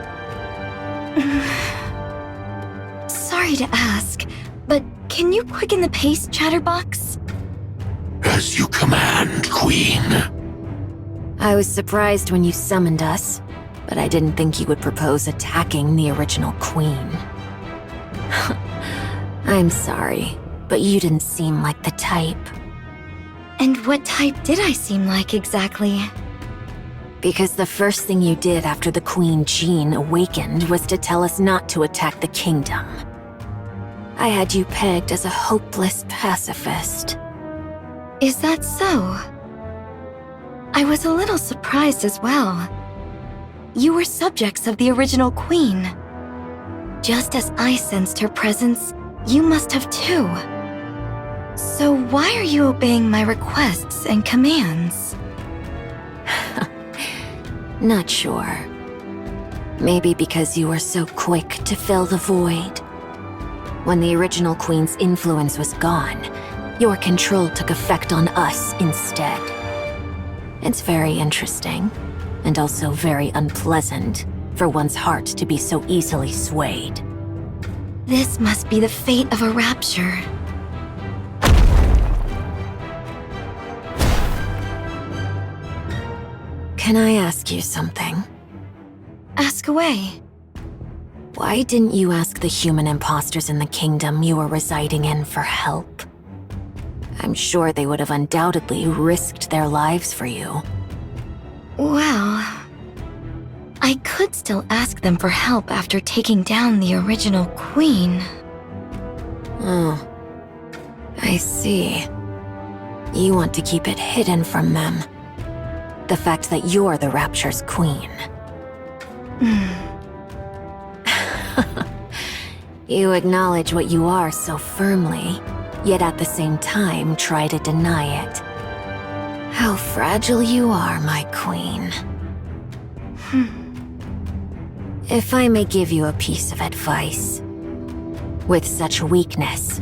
Sorry to ask, but can you quicken the pace, Chatterbox? As you command, Queen. I was surprised when you summoned us, but I didn't think you would propose attacking the original Queen. I'm sorry, but you didn't seem like the type. And what type did I seem like exactly? Because the first thing you did after the Queen Jean awakened was to tell us not to attack the kingdom. I had you pegged as a hopeless pacifist. Is that so? I was a little surprised as well. You were subjects of the original Queen. Just as I sensed her presence, you must have too. So why are you obeying my requests and commands? Not sure. Maybe because you were so quick to fill the void. When the original Queen's influence was gone, your control took effect on us instead. It's very interesting, and also very unpleasant for one's heart to be so easily swayed. This must be the fate of a rapture. Can I ask you something? Ask away. Why didn't you ask the human imposters in the kingdom you were residing in for help? I'm sure they would have undoubtedly risked their lives for you. Well, I could still ask them for help after taking down the original Queen. Oh, I see. You want to keep it hidden from them. The fact that you're the Rapture's queen. You acknowledge what you are so firmly, yet at the same time try to deny it. How fragile you are, my queen. If I may give you a piece of advice, With such weakness,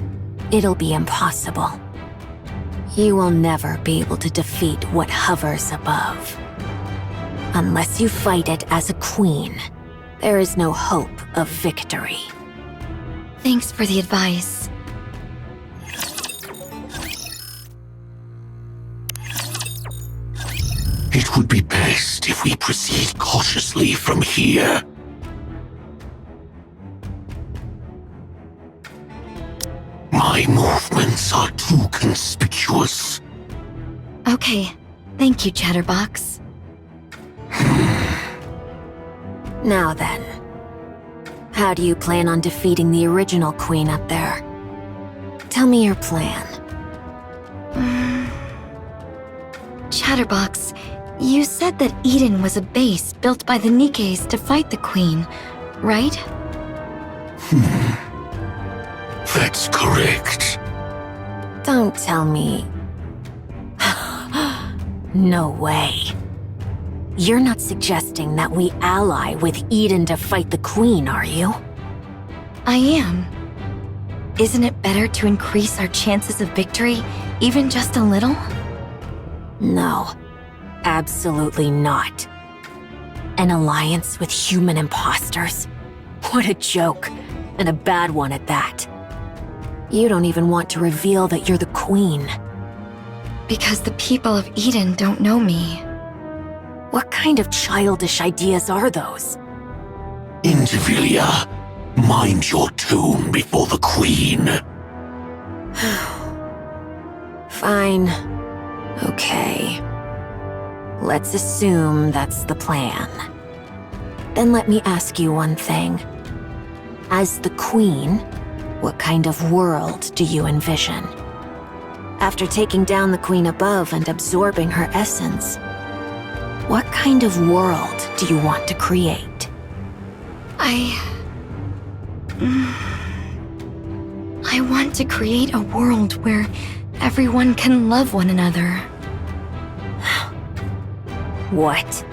it'll be impossible. You will never be able to defeat what hovers above. Unless you fight it as a queen, there is no hope of victory. Thanks for the advice. It would be best if we proceed cautiously from here. My movements are too conspicuous. Okay, thank you, Chatterbox. Now then, how do you plan on defeating the original queen up there? Tell me your plan. Chatterbox, you said that Eden was a base built by the Nikkes to fight the queen, right? That's correct. Don't tell me. No way. You're not suggesting that we ally with Eden to fight the queen, are you? I am. Isn't it better to increase our chances of victory, even just a little? No, absolutely not. An alliance with human imposters? What a joke, and a bad one at that. You don't even want to reveal that you're the queen. Because the people of Eden don't know me. What kind of childish ideas are those? Indivilia, mind your tune before the queen. Fine. Okay. Let's assume that's the plan. Then let me ask you one thing. As the queen, what kind of world do you envision? After taking down the queen above and absorbing her essence, what kind of world do you want to create? I want to create a world where everyone can love one another. What?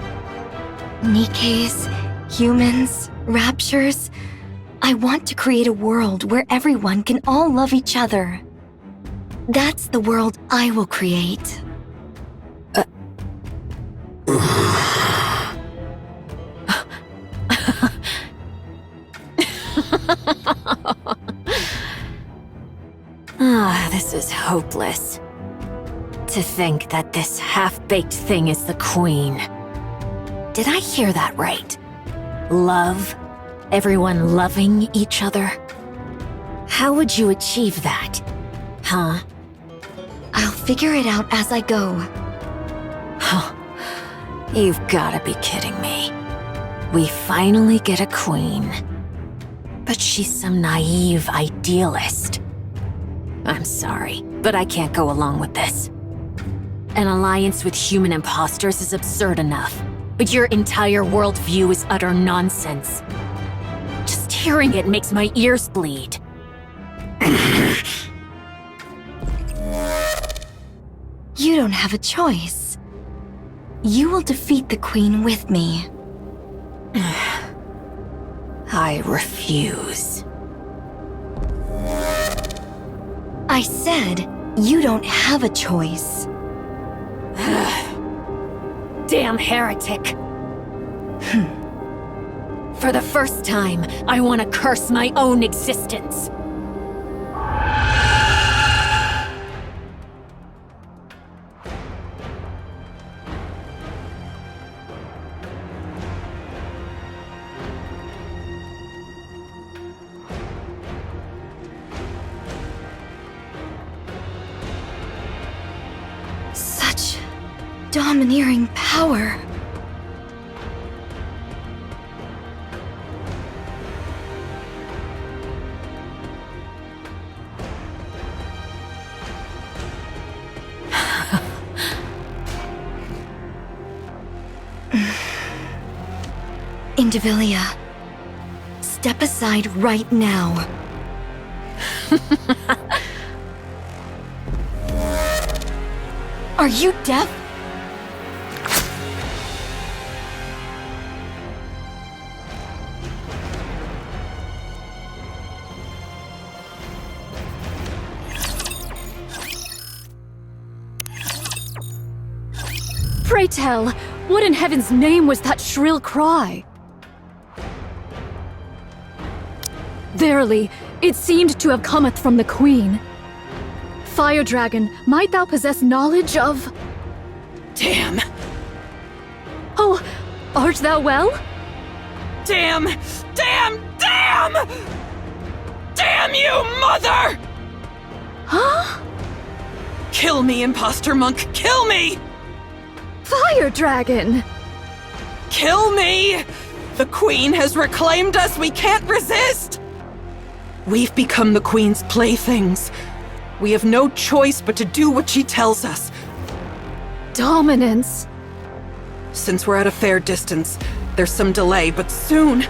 Nikkes, humans, raptures. I want to create a world where everyone can all love each other. That's the world I will create. This is hopeless. To think that this half-baked thing is the queen. Did I hear that right? Love? Everyone loving each other? How would you achieve that? Huh? I'll figure it out as I go. You've gotta be kidding me. We finally get a queen. But she's some naive idealist. I'm sorry, but I can't go along with this. An alliance with human imposters is absurd enough, but your entire worldview is utter nonsense. Just hearing it makes my ears bleed. You don't have a choice. You will defeat the queen with me. I refuse. I said, you don't have a choice. Damn heretic! For the first time, I want to curse my own existence. Such domineering power. Indivilia, step aside right now. Are you deaf? Pray tell, what in heaven's name was that shrill cry? Verily, it seemed to have cometh from the Queen. Fire Dragon, might thou possess knowledge of... Damn! Oh, art thou well? Damn! Damn! Damn! Damn you, mother! Huh? Kill me, imposter monk! Kill me! Fire Dragon! Kill me! The Queen has reclaimed us! We can't resist! We've become the Queen's playthings. We have no choice but to do what she tells us. Dominance. Since we're at a fair distance, there's some delay, but soon...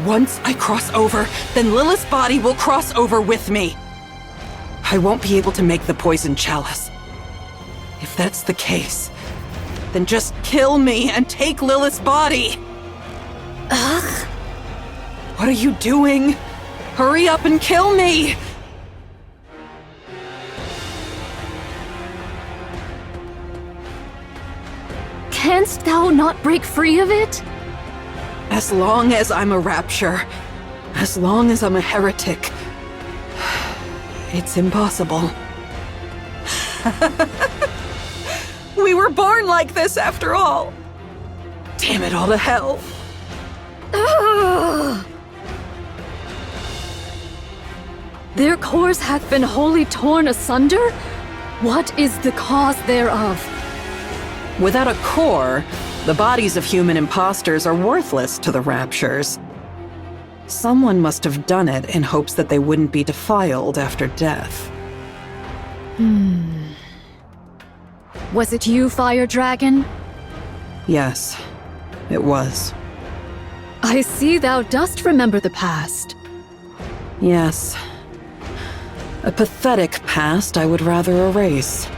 Once I cross over, then Lilith's body will cross over with me. I won't be able to make the poison chalice. If that's the case, then just kill me and take Lilith's body. Ugh. What are you doing? Hurry up and kill me! Canst thou not break free of it? As long as I'm a rapture, as long as I'm a heretic, it's impossible. We were born like this after all. Damn it all to hell. Ugh. Their cores hath been wholly torn asunder? What is the cause thereof? Without a core, the bodies of human imposters are worthless to the Raptures. Someone must have done it in hopes that they wouldn't be defiled after death. Was it you, Fire Dragon? Yes, it was. I see thou dost remember the past. Yes. A pathetic past I would rather erase.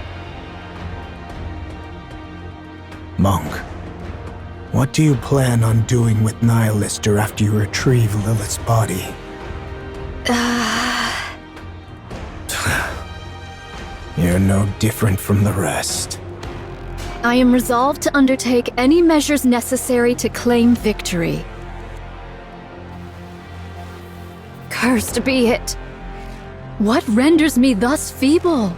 Monk, what do you plan on doing with Nihilister after you retrieve Lilith's body? You're no different from the rest. I am resolved to undertake any measures necessary to claim victory. Cursed be it! What renders me thus feeble?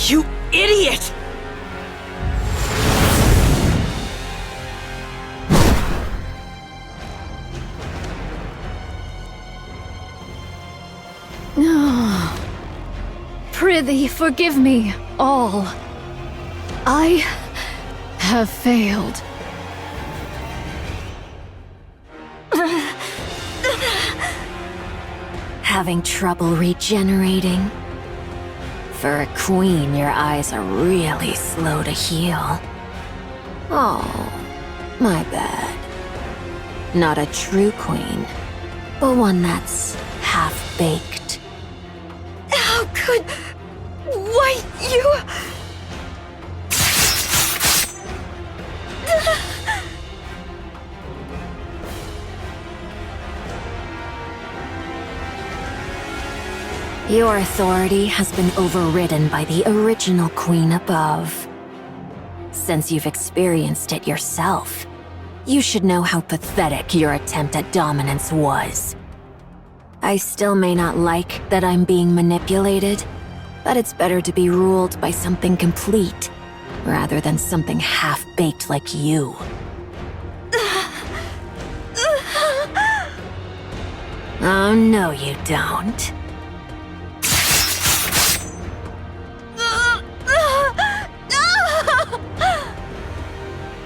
You idiot! Prithee, forgive me, all. I have failed. Having trouble regenerating? For a queen, your eyes are really slow to heal. Oh, my bad. Not a true queen, but one that's half-baked. How could... Why, you... Your authority has been overridden by the original queen above. Since you've experienced it yourself, you should know how pathetic your attempt at dominance was. I still may not like that I'm being manipulated, but it's better to be ruled by something complete, rather than something half-baked like you. Oh, no you don't.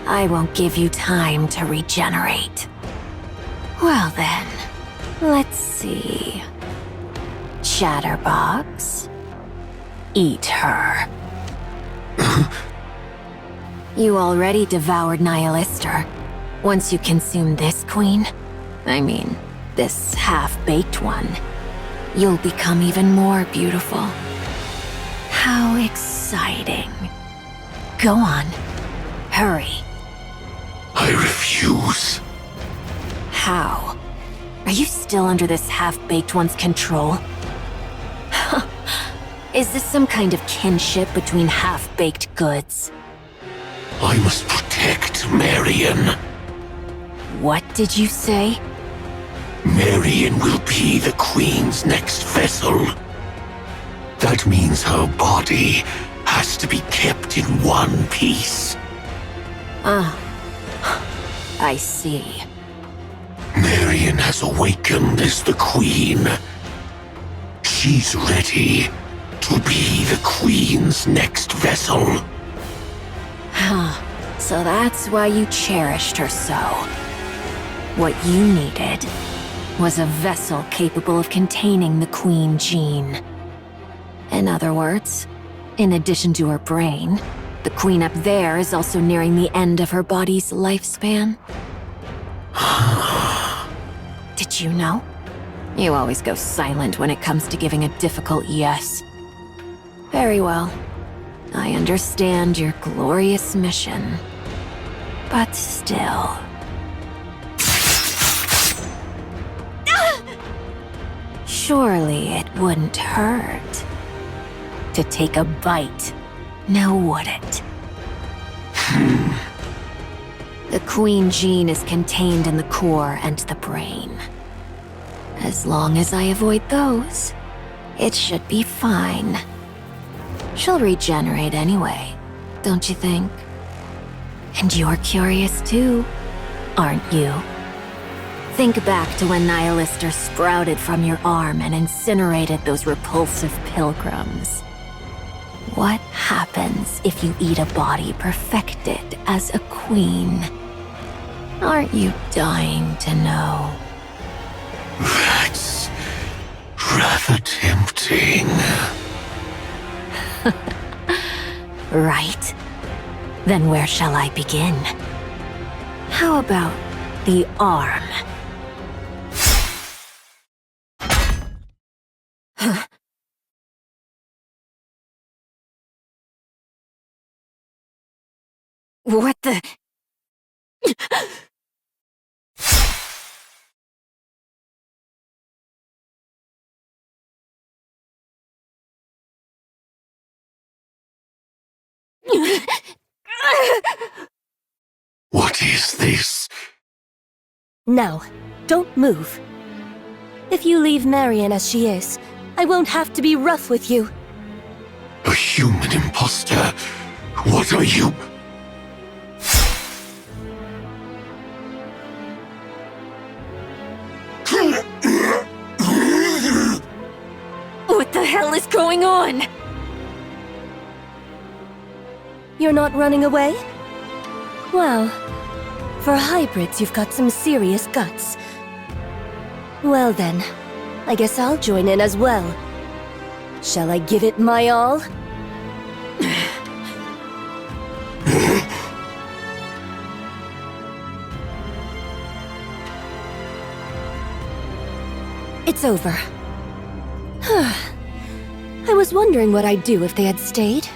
I won't give you time to regenerate. Well then, let's see. Chatterbox? Eat her. You already devoured Nihilister. Once you consume this queen, I mean, this half-baked one, you'll become even more beautiful. How exciting. Go on. Hurry. I refuse. How? Are you still under this half-baked one's control? Is this some kind of kinship between half-baked goods? I must protect Marion. What did you say? Marion will be the Queen's next vessel. That means her body has to be kept in one piece. I see. Marion has awakened as the Queen. She's ready to be the Queen's next vessel. So that's why you cherished her so. What you needed was a vessel capable of containing the Queen gene. In other words, in addition to her brain, the Queen up there is also nearing the end of her body's lifespan. Did you know? You always go silent when it comes to giving a difficult yes. Very well. I understand your glorious mission. But still... Surely it wouldn't hurt to take a bite, now would it? The Queen gene is contained in the core and the brain. As long as I avoid those, it should be fine. She'll regenerate anyway, don't you think? And you're curious too, aren't you? Think back to when Nihilister sprouted from your arm and incinerated those repulsive pilgrims. What happens if you eat a body perfected as a queen? Aren't you dying to know? That's rather tempting. Right. Then where shall I begin? How about the arm? What the... What is this? Now, don't move. If you leave Marion as she is, I won't have to be rough with you. A human imposter? What are you? What the hell is going on? You're not running away? Well, for hybrids, you've got some serious guts. Well then, I guess I'll join in as well. Shall I give it my all? It's over. I was wondering what I'd do if they had stayed.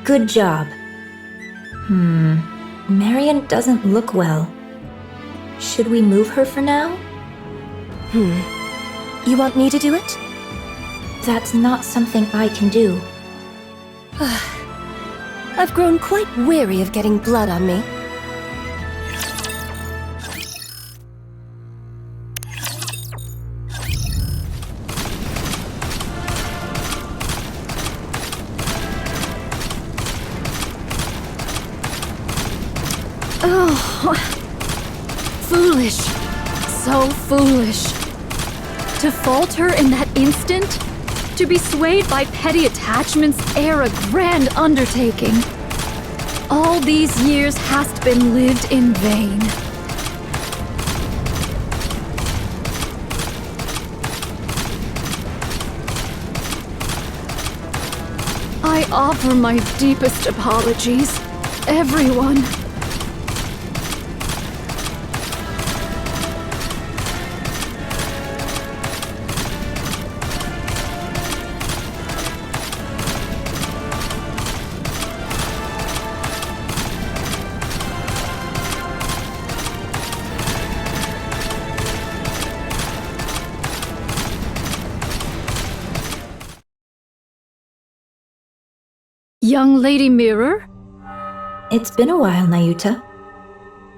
Good job. Marion doesn't look well. Should we move her for now? You want me to do it? That's not something I can do. I've grown quite weary of getting blood on me. Oh, foolish. So foolish. To falter in that instant? To be swayed by petty attachments ere a grand undertaking. All these years hast been lived in vain. I offer my deepest apologies, everyone. Young Lady Mirror? It's been a while, Nayuta.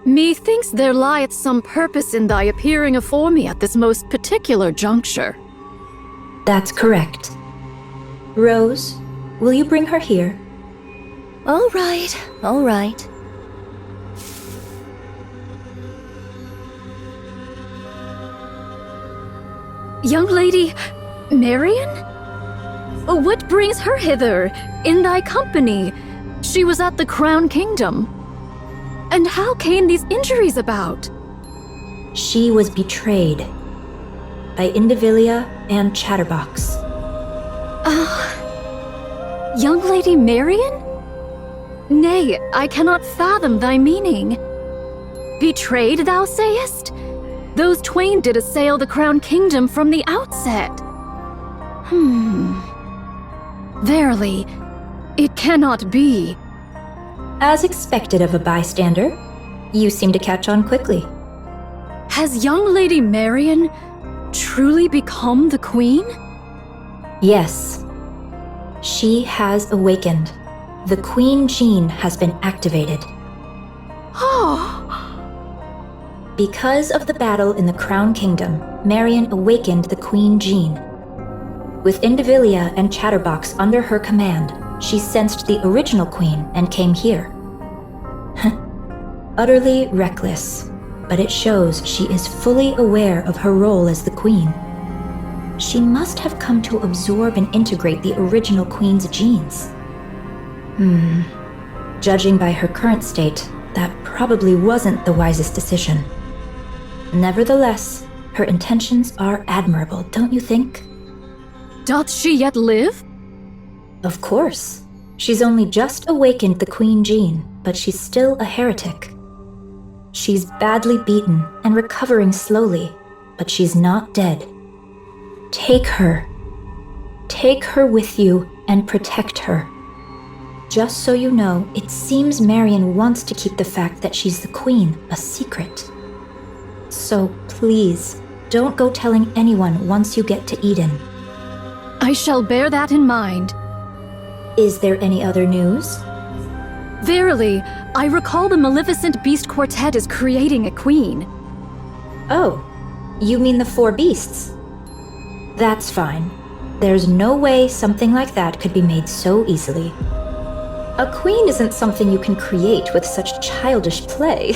Methinks there lieth some purpose in thy appearing afore me at this most particular juncture. That's correct. Rose, will you bring her here? All right, all right. Young lady, Marion? What brings her hither, in thy company? She was at the Crown Kingdom. And how came these injuries about? She was betrayed by Indivilia and Chatterbox. Young lady Marion? Nay, I cannot fathom thy meaning. Betrayed, thou sayest? Those twain did assail the Crown Kingdom from the outset. Verily, it cannot be. As expected of a bystander, you seem to catch on quickly. Has young lady Marion truly become the queen? Yes. She has awakened. The Queen Gene has been activated. Oh. Because of the battle in the Crown Kingdom, Marion awakened the Queen Gene. With Indivilia and Chatterbox under her command, she sensed the original queen and came here. Utterly reckless, but it shows she is fully aware of her role as the queen. She must have come to absorb and integrate the original queen's genes. Judging by her current state, that probably wasn't the wisest decision. Nevertheless, her intentions are admirable, don't you think? Doth she yet live? Of course. She's only just awakened the Queen Gene, but she's still a heretic. She's badly beaten and recovering slowly, but she's not dead. Take her. Take her with you and protect her. Just so you know, it seems Marion wants to keep the fact that she's the queen a secret. So please, don't go telling anyone once you get to Eden. I shall bear that in mind. Is there any other news? Verily, I recall the Maleficent Beast Quartet is creating a queen. Oh, you mean the 4 beasts? That's fine. There's no way something like that could be made so easily. A queen isn't something you can create with such childish play.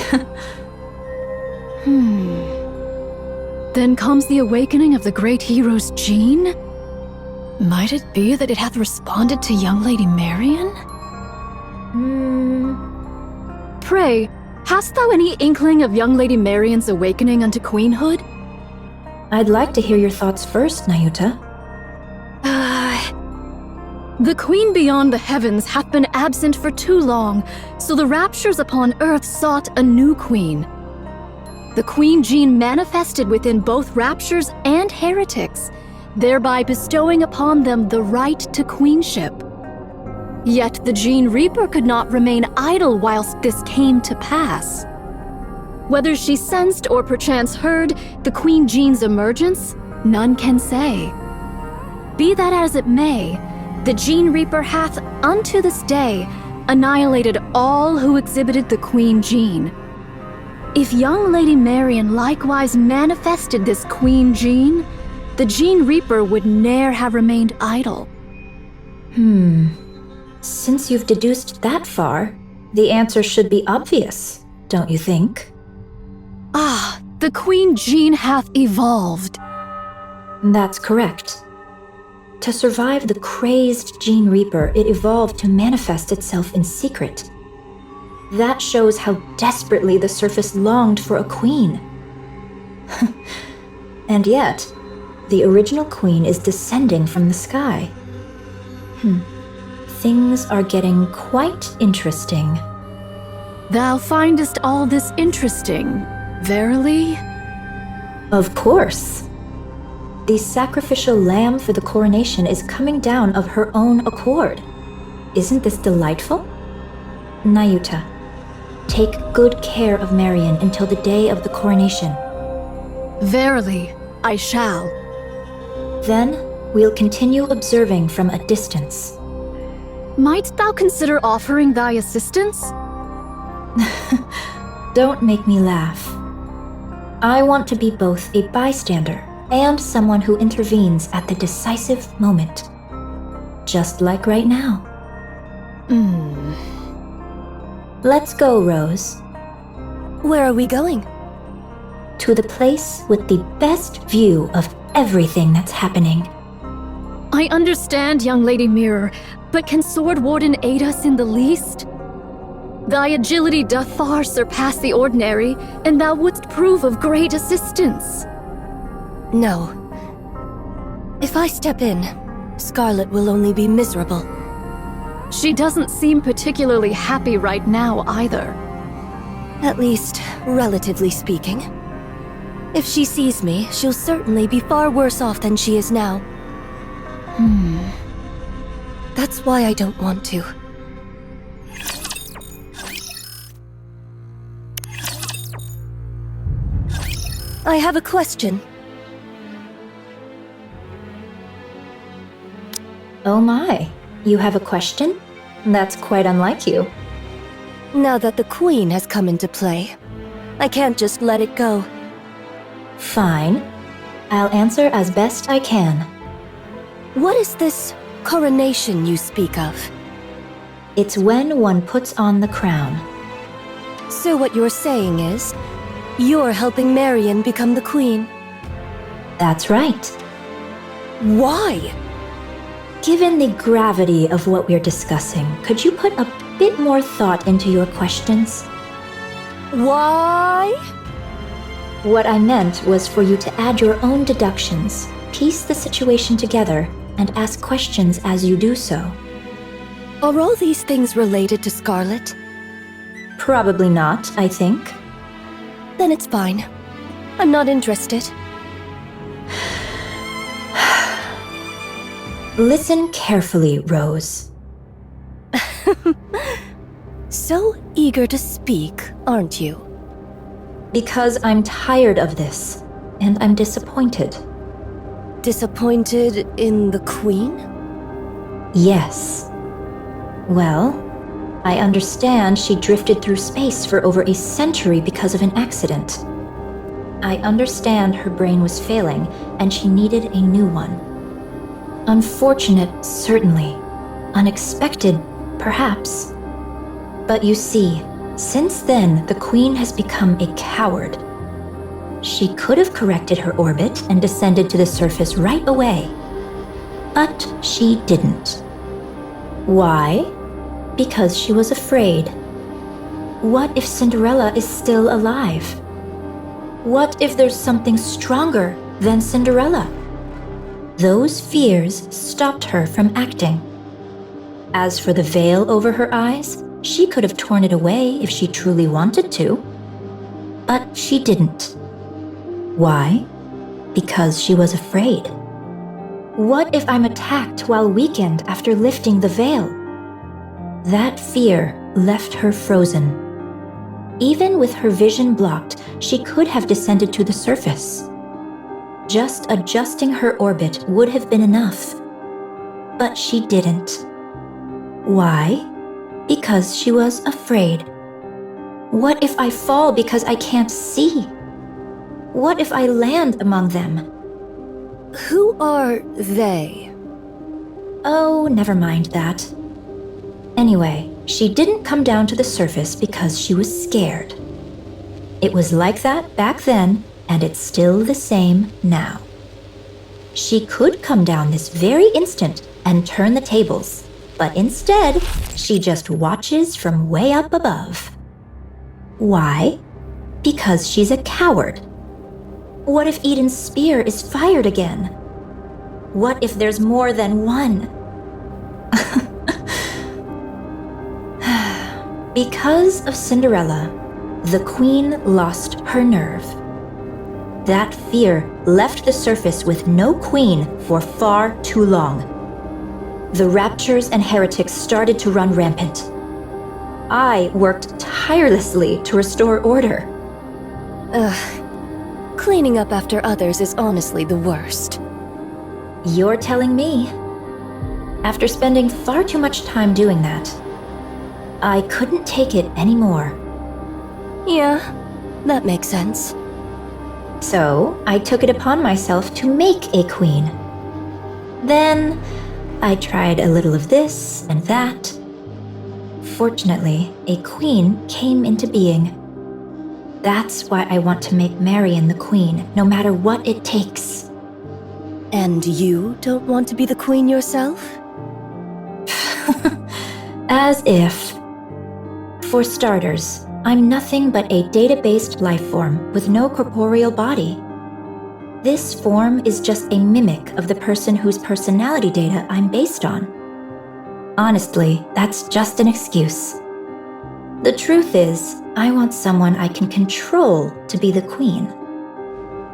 Then comes the awakening of the great hero's gene? Might it be that it hath responded to young lady Marion? Pray, hast thou any inkling of young lady Marion's awakening unto queenhood? I'd like to hear your thoughts first, Nayuta. The queen beyond the heavens hath been absent for too long, so the raptures upon earth sought a new queen. The queen gene manifested within both raptures and heretics, thereby bestowing upon them the right to queenship. Yet the Gene Reaper could not remain idle whilst this came to pass. Whether she sensed or perchance heard the Queen Gene's emergence, none can say. Be that as it may, the Gene Reaper hath, unto this day, annihilated all who exhibited the Queen Gene. If young Lady Marion likewise manifested this Queen Gene, the Gene Reaper would ne'er have remained idle. Since you've deduced that far, the answer should be obvious, don't you think? The Queen Gene hath evolved. That's correct. To survive the crazed Gene Reaper, it evolved to manifest itself in secret. That shows how desperately the surface longed for a queen. And yet, the original queen is descending from the sky. Things are getting quite interesting. Thou findest all this interesting, verily? Of course. The sacrificial lamb for the coronation is coming down of her own accord. Isn't this delightful? Nayuta, take good care of Marion until the day of the coronation. Verily, I shall. Then, we'll continue observing from a distance. Might thou consider offering thy assistance? Don't make me laugh. I want to be both a bystander and someone who intervenes at the decisive moment. Just like right now. Let's go, Rose. Where are we going? To the place with the best view of everything that's happening. I understand, young Lady Mirror, but can Sword Warden aid us in the least? Thy agility doth far surpass the ordinary, and thou wouldst prove of great assistance. No. If I step in, Scarlet will only be miserable. She doesn't seem particularly happy right now either. At least, relatively speaking. If she sees me, she'll certainly be far worse off than she is now. That's why I don't want to. I have a question. Oh my, you have a question? That's quite unlike you. Now that the Queen has come into play, I can't just let it go. Fine. I'll answer as best I can. What is this coronation you speak of? It's when one puts on the crown. So what you're saying is, you're helping Marion become the Queen? That's right. Why? Given the gravity of what we're discussing, could you put a bit more thought into your questions? Why? What I meant was for you to add your own deductions, piece the situation together, and ask questions as you do so. Are all these things related to Scarlet? Probably not, I think. Then it's fine. I'm not interested. Listen carefully, Rose. So eager to speak, aren't you? Because I'm tired of this, and I'm disappointed. Disappointed in the Queen? Yes. Well, I understand she drifted through space for over a century because of an accident. I understand her brain was failing, and she needed a new one. Unfortunate, certainly. Unexpected, perhaps. But you see, since then, the Queen has become a coward. She could have corrected her orbit and descended to the surface right away. But she didn't. Why? Because she was afraid. What if Cinderella is still alive? What if there's something stronger than Cinderella? Those fears stopped her from acting. As for the veil over her eyes, she could have torn it away if she truly wanted to. But she didn't. Why? Because she was afraid. What if I'm attacked while weakened after lifting the veil? That fear left her frozen. Even with her vision blocked, she could have descended to the surface. Just adjusting her orbit would have been enough. But she didn't. Why? Because she was afraid. What if I fall because I can't see? What if I land among them? Who are they? Oh, never mind that. Anyway, she didn't come down to the surface because she was scared. It was like that back then, and it's still the same now. She could come down this very instant and turn the tables, but instead, she just watches from way up above. Why? Because she's a coward. What if Eden's spear is fired again? What if there's more than one? Because of Cinderella, the Queen lost her nerve. That fear left the surface with no queen for far too long. The Raptures and Heretics started to run rampant. I worked tirelessly to restore order. Cleaning up after others is honestly the worst. You're telling me. After spending far too much time doing that, I couldn't take it anymore. Yeah, that makes sense. So, I took it upon myself to make a queen. Then, I tried a little of this and that. Fortunately, a queen came into being. That's why I want to make Marion the queen, no matter what it takes. And you don't want to be the queen yourself? As if. For starters, I'm nothing but a data-based life form with no corporeal body. This form is just a mimic of the person whose personality data I'm based on. Honestly, that's just an excuse. The truth is, I want someone I can control to be the queen.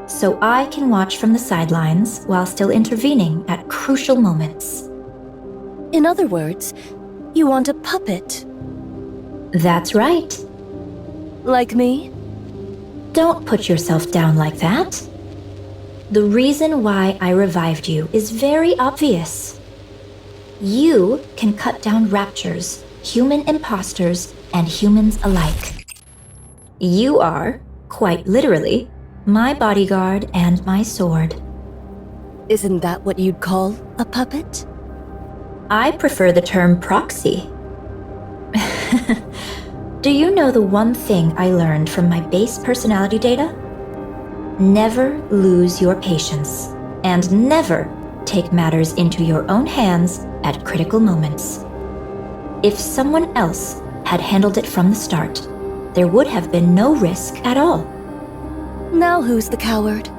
So I can watch from the sidelines while still intervening at crucial moments. In other words, you want a puppet. That's right. Like me? Don't put yourself down like that. The reason why I revived you is very obvious. You can cut down raptures, human imposters, and humans alike. You are, quite literally, my bodyguard and my sword. Isn't that what you'd call a puppet? I prefer the term proxy. Do you know the one thing I learned from my base personality data? Never lose your patience, and never take matters into your own hands at critical moments. If someone else had handled it from the start, there would have been no risk at all. Now who's the coward?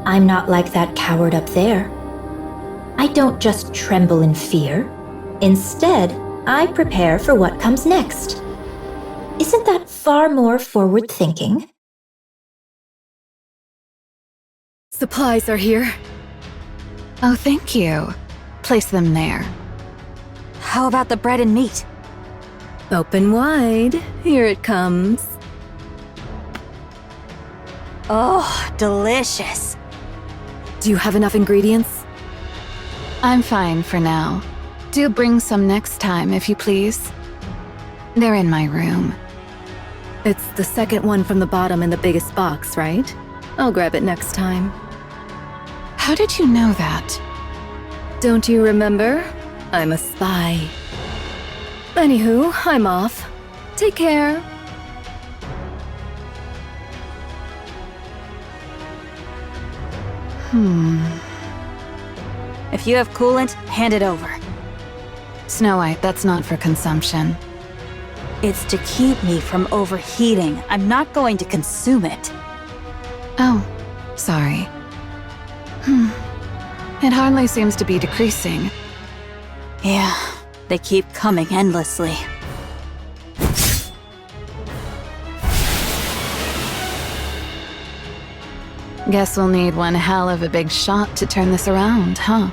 I'm not like that coward up there. I don't just tremble in fear. Instead, I prepare for what comes next. Isn't that far more forward-thinking? Supplies are here. Oh, thank you. Place them there. How about the bread and meat? Open wide. Here it comes. Oh, delicious. Do you have enough ingredients? I'm fine for now. Do bring some next time, if you please. They're in my room. It's the second one from the bottom in the biggest box, right? I'll grab it next time. How did you know that? Don't you remember? I'm a spy. Anywho, I'm off. Take care. If you have coolant, hand it over. Snow White, that's not for consumption. It's to keep me from overheating. I'm not going to consume it. Oh, sorry. It hardly seems to be decreasing. Yeah, they keep coming endlessly. Guess we'll need one hell of a big shot to turn this around, huh?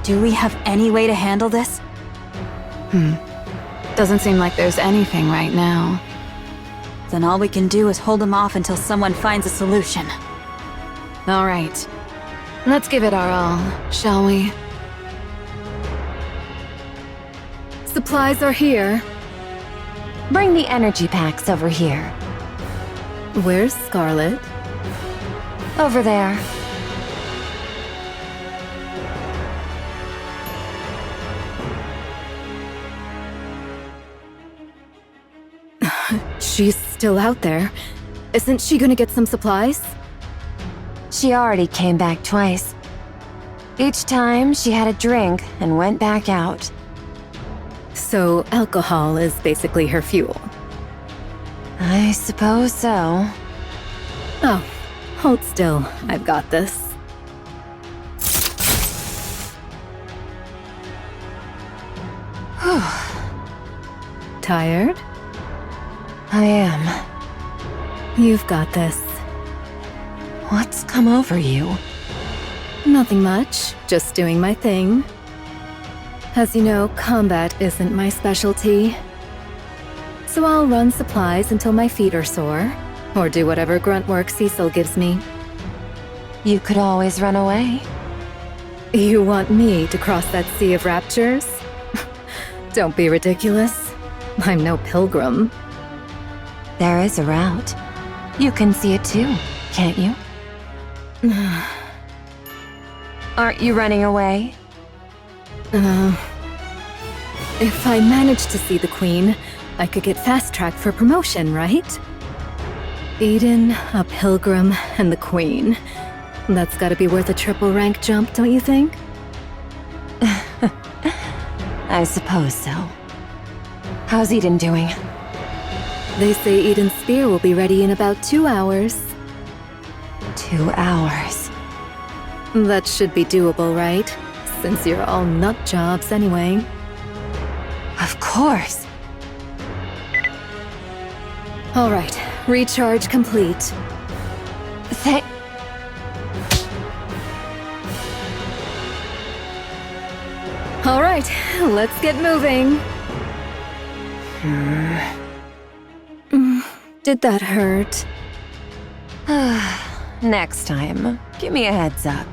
Do we have any way to handle this? Doesn't seem like there's anything right now. Then all we can do is hold them off until someone finds a solution. All right. Let's give it our all, shall we? Supplies are here. Bring the energy packs over here. Where's Scarlet? Over there. She's still out there. Isn't she gonna get some supplies? She already came back twice. Each time, she had a drink and went back out. So alcohol is basically her fuel. I suppose so. Oh, hold still. I've got this. Tired? I am. You've got this. What's come over you? Nothing much, just doing my thing. As you know, combat isn't my specialty. So I'll run supplies until my feet are sore, or do whatever grunt work Cecil gives me. You could always run away. You want me to cross that sea of raptures? Don't be ridiculous. I'm no pilgrim. There is a route. You can see it too, can't you? Aren't you running away? If I managed to see the Queen, I could get fast-tracked for promotion, right? Eden, a pilgrim, and the Queen. That's gotta be worth a triple rank jump, don't you think? I suppose so. How's Eden doing? They say Eden's spear will be ready in about 2 hours. 2 hours. That should be doable, right? Since you're all nut jobs anyway. Of course. Alright, recharge complete. Alright, let's get moving. Did that hurt? Next time, give me a heads up.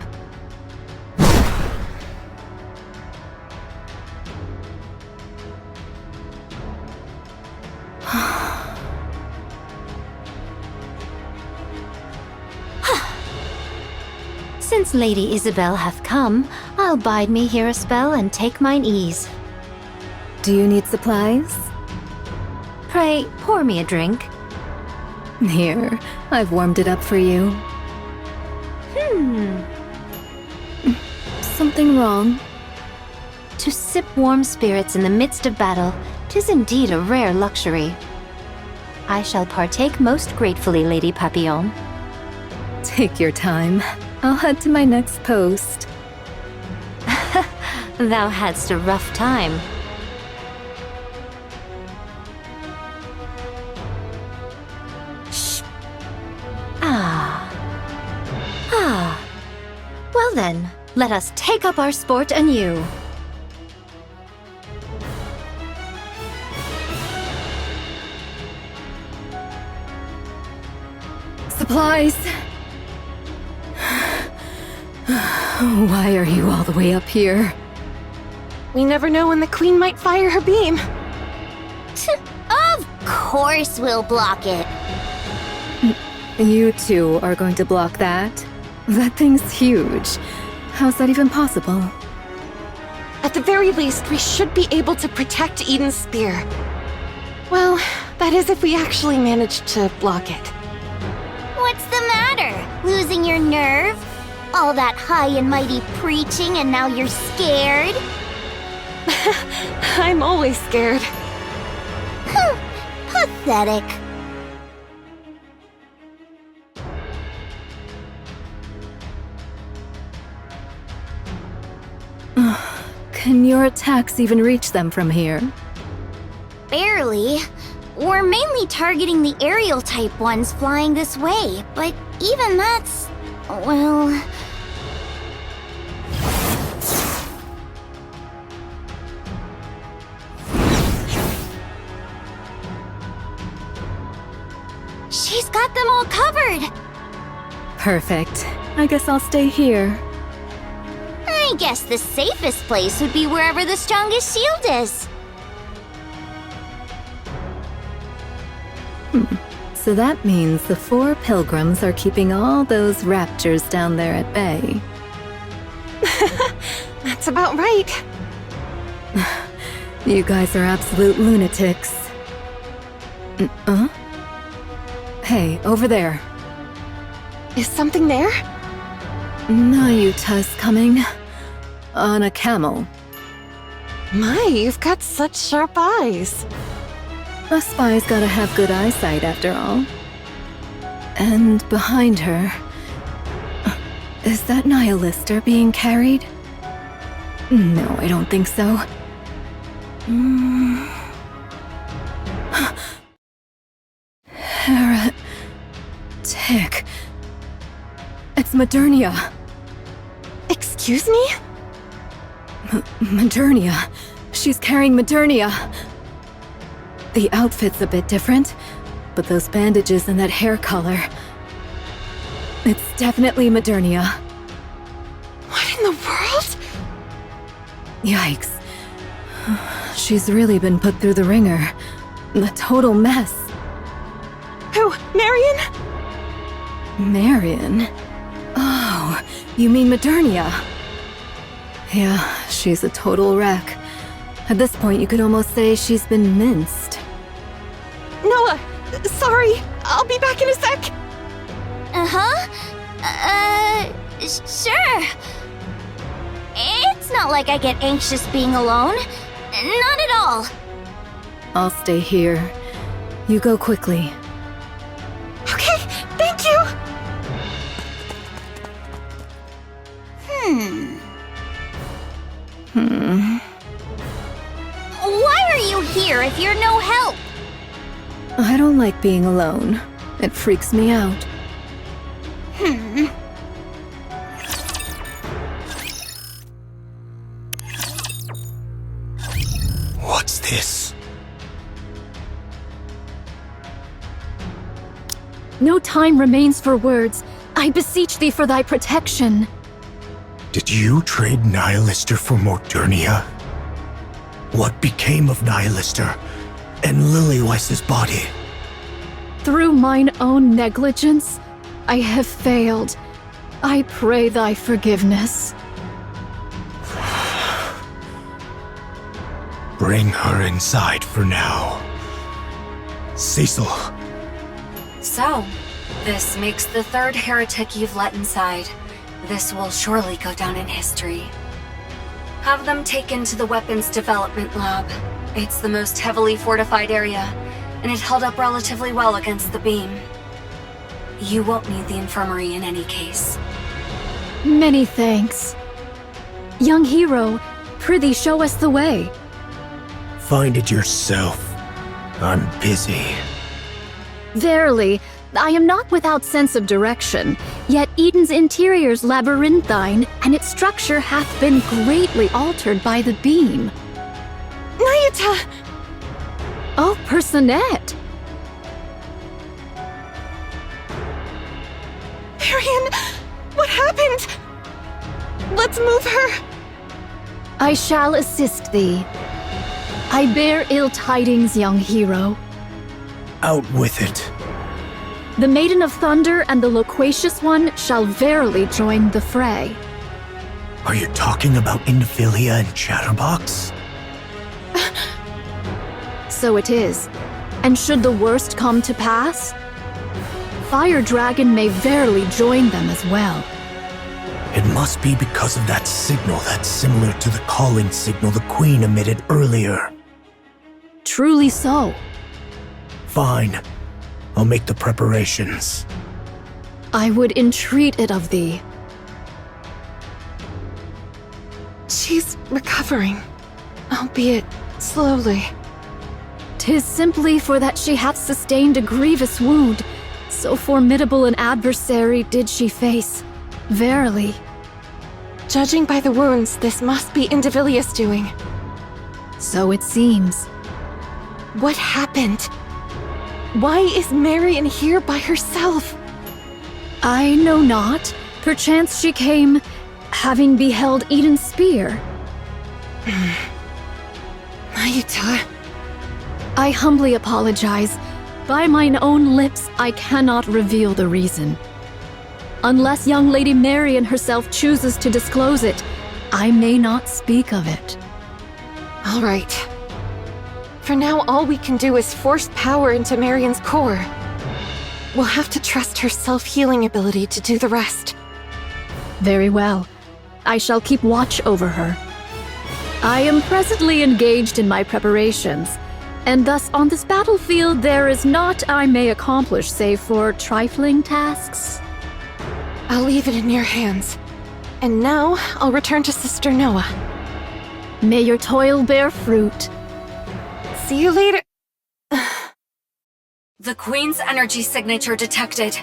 Since Lady Isabel hath come, I'll bide me here a spell and take mine ease. Do you need supplies? Pray, pour me a drink. Here, I've warmed it up for you. Something wrong? To sip warm spirits in the midst of battle, 'tis indeed a rare luxury. I shall partake most gratefully, Lady Papillon. Take your time. I'll head to my next post. Thou hadst a rough time. Shh. Well then, let us take up our sport anew. Supplies! Why are you all the way up here? We never know when the Queen might fire her beam. Of course we'll block it. You two are going to block that? That thing's huge. How's that even possible? At the very least, we should be able to protect Eden's spear. Well, that is if we actually manage to block it. What's the matter? Losing your nerve? All that high and mighty preaching and now you're scared? I'm always scared. Pathetic. Can your attacks even reach them from here? Barely. We're mainly targeting the aerial type ones flying this way, but even that's... well... She's got them all covered! Perfect. I guess I'll stay here. I guess the safest place would be wherever the strongest shield is. So that means the 4 pilgrims are keeping all those raptors down there at bay. That's about right. You guys are absolute lunatics. Hey, over there. Is something there? Nayuta's coming. On a camel. My, you've got such sharp eyes. A spy's gotta have good eyesight after all. And behind her... is that Nihilister being carried? No, I don't think so. Heretic. It's Modernia. Excuse me? Modernia. She's carrying Modernia. The outfit's a bit different, but those bandages and that hair color... it's definitely Modernia. What in the world? Yikes. She's really been put through the ringer. A total mess. Who? Marion? Marion? Oh, you mean Modernia? Yeah, she's a total wreck. At this point, you could almost say she's been minced. Noah! Sorry! I'll be back in a sec! Uh-huh. Sure. It's not like I get anxious being alone. Not at all. I'll stay here. You go quickly. Okay, thank you! Why are you here if you're no help? I don't like being alone. It freaks me out. What's this? No time remains for words. I beseech thee for thy protection. Did you trade Nihilister for Modernia? What became of Nihilister and Lilyweiss's body? Through mine own negligence, I have failed. I pray thy forgiveness. Bring her inside for now. Cecil. So, this makes the third heretic you've let inside. This will surely go down in history. Have them taken to the weapons development lab. It's the most heavily fortified area, and it held up relatively well against the beam. You won't need the infirmary in any case. Many thanks. Young hero, prithee show us the way. Find it yourself. I'm busy. Verily, I am not without sense of direction, yet Eden's interior's labyrinthine, and its structure hath been greatly altered by the beam. Nayuta! Oh, Personette! Marion! What happened? Let's move her! I shall assist thee. I bear ill tidings, young hero. Out with it. The Maiden of Thunder and the Loquacious One shall verily join the fray. Are you talking about Infilia and Chatterbox? So it is. And should the worst come to pass, Fire Dragon may verily join them as well. It must be because of that signal that's similar to the calling signal the Queen emitted earlier. Truly so. Fine. I'll make the preparations. I would entreat it of thee. She's recovering, albeit slowly. 'Tis simply for that she hath sustained a grievous wound. So formidable an adversary did she face. Verily. Judging by the wounds, this must be Indivilius' doing. So it seems. What happened? Why is Marion here by herself? I know not. Perchance she came, having beheld Eden's spear. Nayuta. I humbly apologize. By mine own lips, I cannot reveal the reason. Unless young Lady Marion herself chooses to disclose it, I may not speak of it. All right. For now, all we can do is force power into Marion's core. We'll have to trust her self-healing ability to do the rest. Very well. I shall keep watch over her. I am presently engaged in my preparations, and thus on this battlefield there is naught I may accomplish save for trifling tasks. I'll leave it in your hands. And now, I'll return to Sister Noah. May your toil bear fruit. See you later. The Queen's energy signature detected.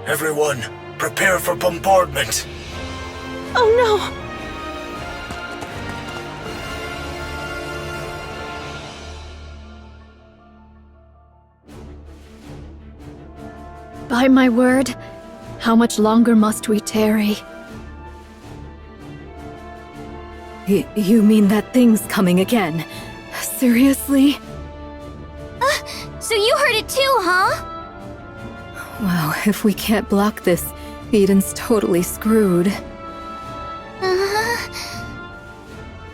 Everyone, prepare for bombardment. Oh no! By my word, how much longer must we tarry? You mean that thing's coming again? Seriously? So you heard it too, huh? Wow, if we can't block this, Eden's totally screwed.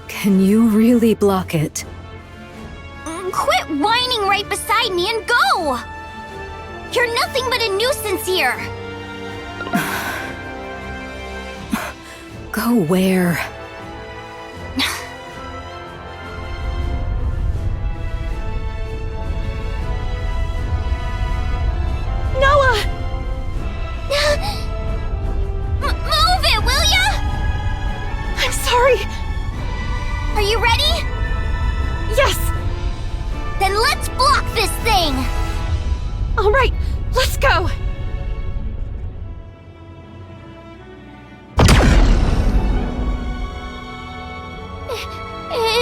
Can you really block it? Quit whining right beside me and go! You're nothing but a nuisance here! Go where? Noah! Move it, will ya? I'm sorry. Are you ready? Yes! Then let's block this thing! All right, let's go!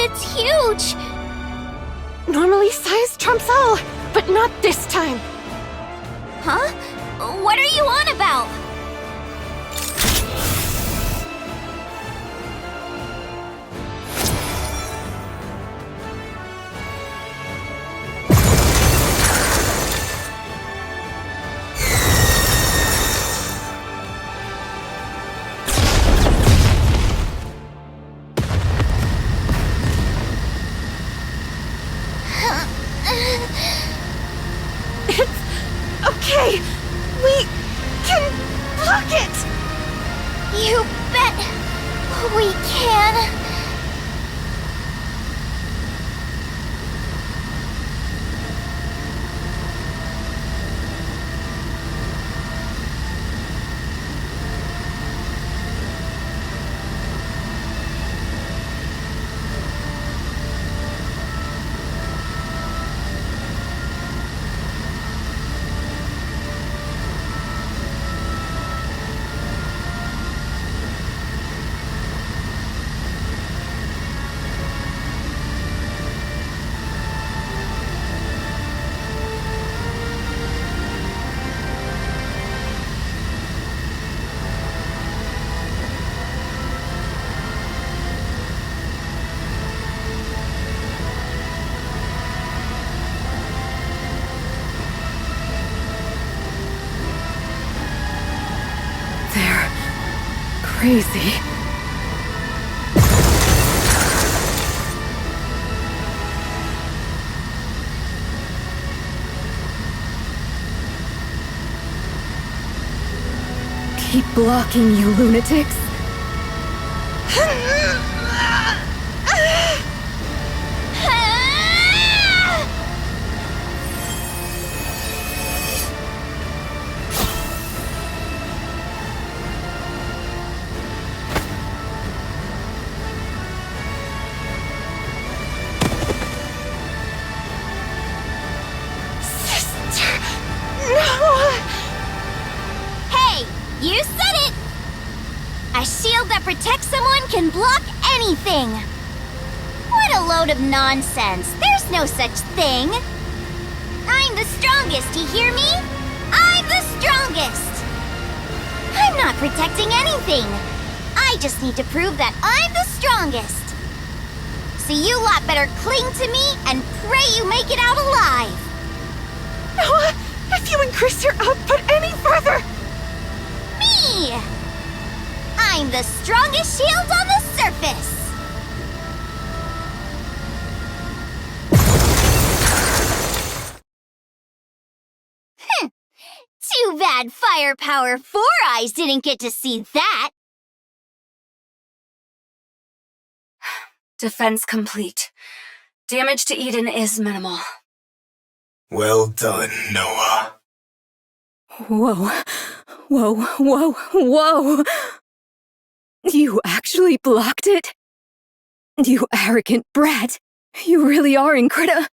It's huge! Normally size trumps all, but not this time. Huh? What are you on about? Okay, we can block it! You bet we can. They're crazy. Keep blocking, you lunatics. You said it! A shield that protects someone can block anything! What a load of nonsense! There's no such thing! I'm the strongest, you hear me? I'm the strongest! I'm not protecting anything! I just need to prove that I'm the strongest! So you lot better cling to me and pray you make it out alive! Noah, if you increase your output any further... Me! I'm the strongest shield on the surface! Too bad Firepower 4 Eyes didn't get to see that! Defense complete. Damage to Eden is minimal. Well done, Noah. Whoa. Whoa, whoa, whoa! You actually blocked it? You arrogant brat! You really are incredible.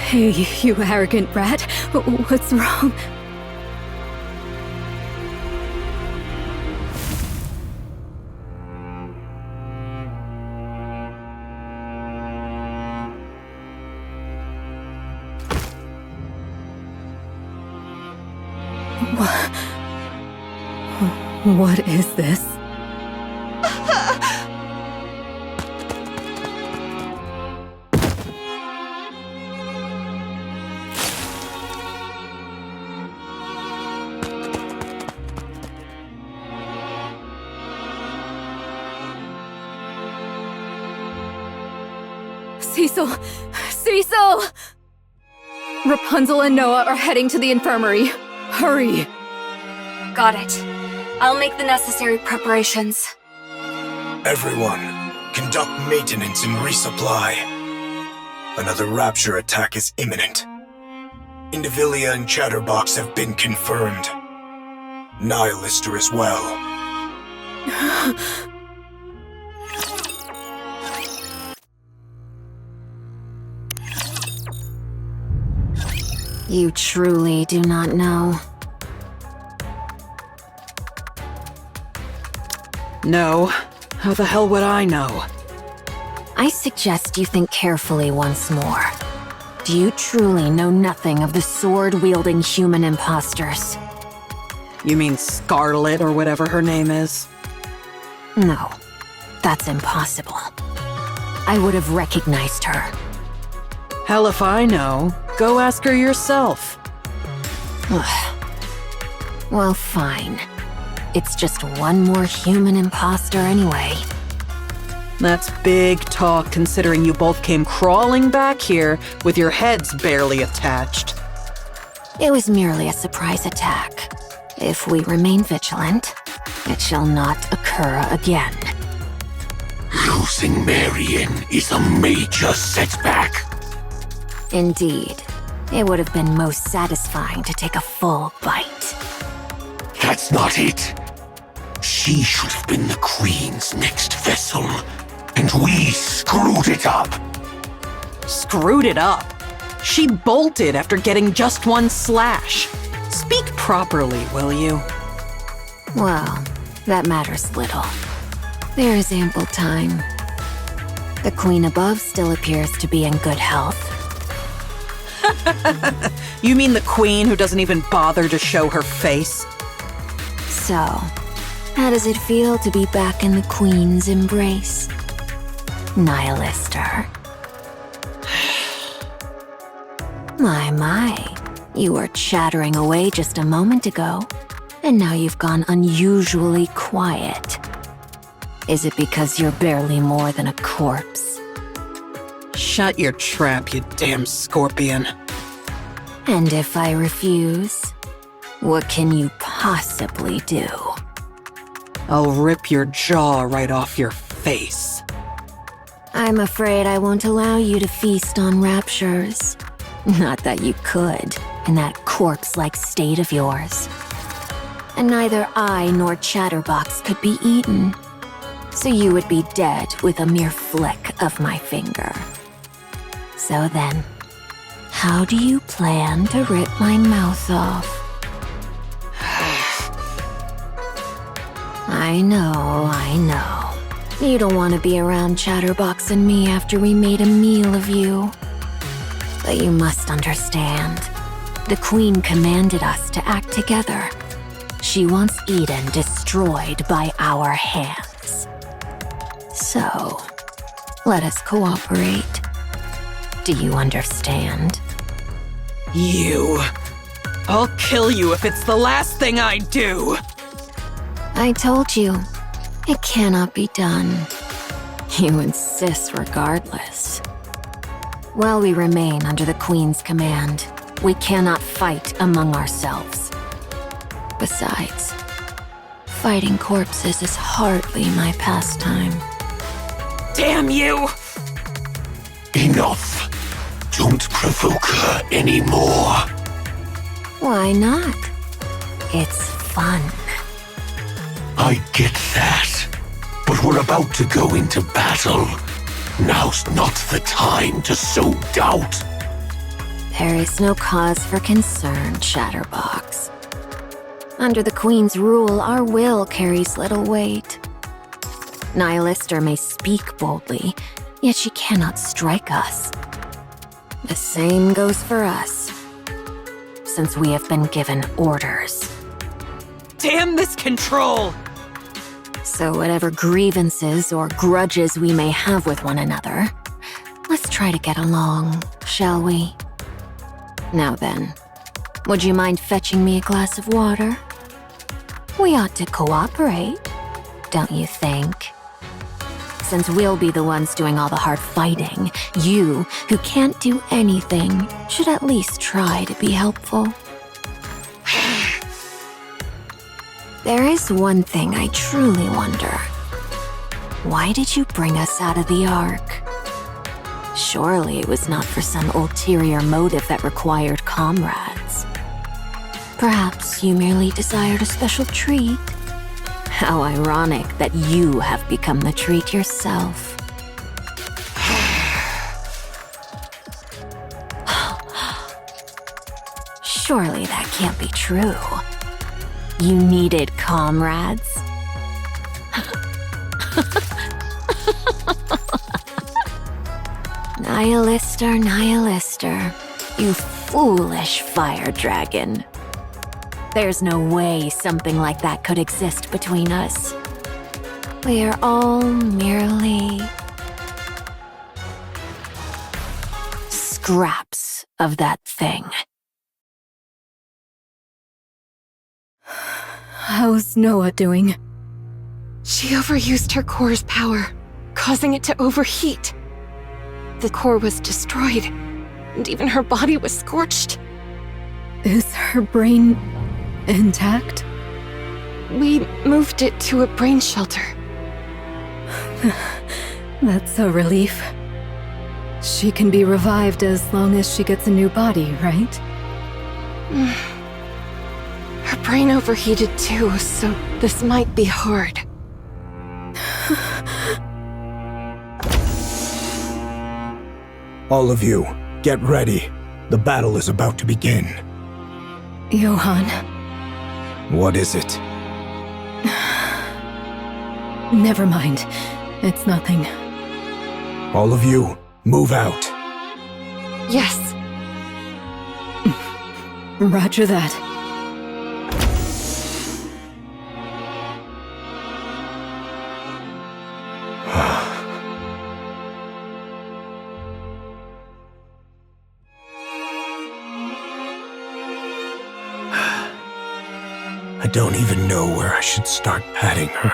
Hey, you arrogant brat. What's wrong? What is this? Cecil! Rapunzel and Noah are heading to the infirmary. Hurry! Got it. I'll make the necessary preparations. Everyone, conduct maintenance and resupply. Another rapture attack is imminent. Indivilia and Chatterbox have been confirmed. Nihilister as well. You truly do not know. No. How the hell would I know? I suggest you think carefully once more. Do you truly know nothing of the sword-wielding human imposters? You mean Scarlet or whatever her name is? No, that's impossible. I would have recognized her. Hell if I know. Go ask her yourself. Well, fine. It's just one more human imposter anyway. That's big talk considering you both came crawling back here with your heads barely attached. It was merely a surprise attack. If we remain vigilant, it shall not occur again. Losing Marion is a major setback. Indeed. It would have been most satisfying to take a full bite. That's not it. She should have been the Queen's next vessel, and we screwed it up. Screwed it up? She bolted after getting just one slash. Speak properly, will you? Well, that matters little. There is ample time. The Queen above still appears to be in good health. You mean the Queen who doesn't even bother to show her face? So, how does it feel to be back in the Queen's embrace? Nihilister. My, you were chattering away just a moment ago, and now you've gone unusually quiet. Is it because you're barely more than a corpse? Shut your trap, you damn scorpion. And if I refuse, what can you possibly do? I'll rip your jaw right off your face. I'm afraid I won't allow you to feast on raptures. Not that you could, in that corpse-like state of yours. And neither I nor Chatterbox could be eaten. So you would be dead with a mere flick of my finger. So then, how do you plan to rip my mouth off? I know. You don't want to be around Chatterbox and me after we made a meal of you. But you must understand, the Queen commanded us to act together. She wants Eden destroyed by our hands. So, let us cooperate. Do you understand? You. I'll kill you if it's the last thing I do! I told you, it cannot be done. You insist regardless. While we remain under the Queen's command, we cannot fight among ourselves. Besides, fighting corpses is hardly my pastime. Damn you! Enough. Don't provoke her anymore. Why not? It's fun. I get that. But we're about to go into battle. Now's not the time to sow doubt. There is no cause for concern, Chatterbox. Under the Queen's rule, our will carries little weight. Nihilister may speak boldly, yet she cannot strike us. The same goes for us, since we have been given orders. Damn this control! So whatever grievances or grudges we may have with one another, let's try to get along, shall we? Now then, would you mind fetching me a glass of water? We ought to cooperate, don't you think? Since we'll be the ones doing all the hard fighting, you, who can't do anything, should at least try to be helpful. There is one thing I truly wonder. Why did you bring us out of the Ark? Surely it was not for some ulterior motive that required comrades. Perhaps you merely desired a special treat. How ironic that you have become the treat yourself. Surely that can't be true. You needed comrades. Nihilister, Nihilister, you foolish fire dragon. There's no way something like that could exist between us. We are all merely scraps of that thing. How's Noah doing? She overused her core's power, causing it to overheat. The core was destroyed, and even her body was scorched. Is her brain intact? We moved it to a brain shelter. That's a relief. She can be revived as long as she gets a new body, right? Her brain overheated too, so this might be hard. All of you, get ready. The battle is about to begin. Johann. What is it? Never mind. It's nothing. All of you, move out. Yes. Roger that. I don't even know where I should start patting her.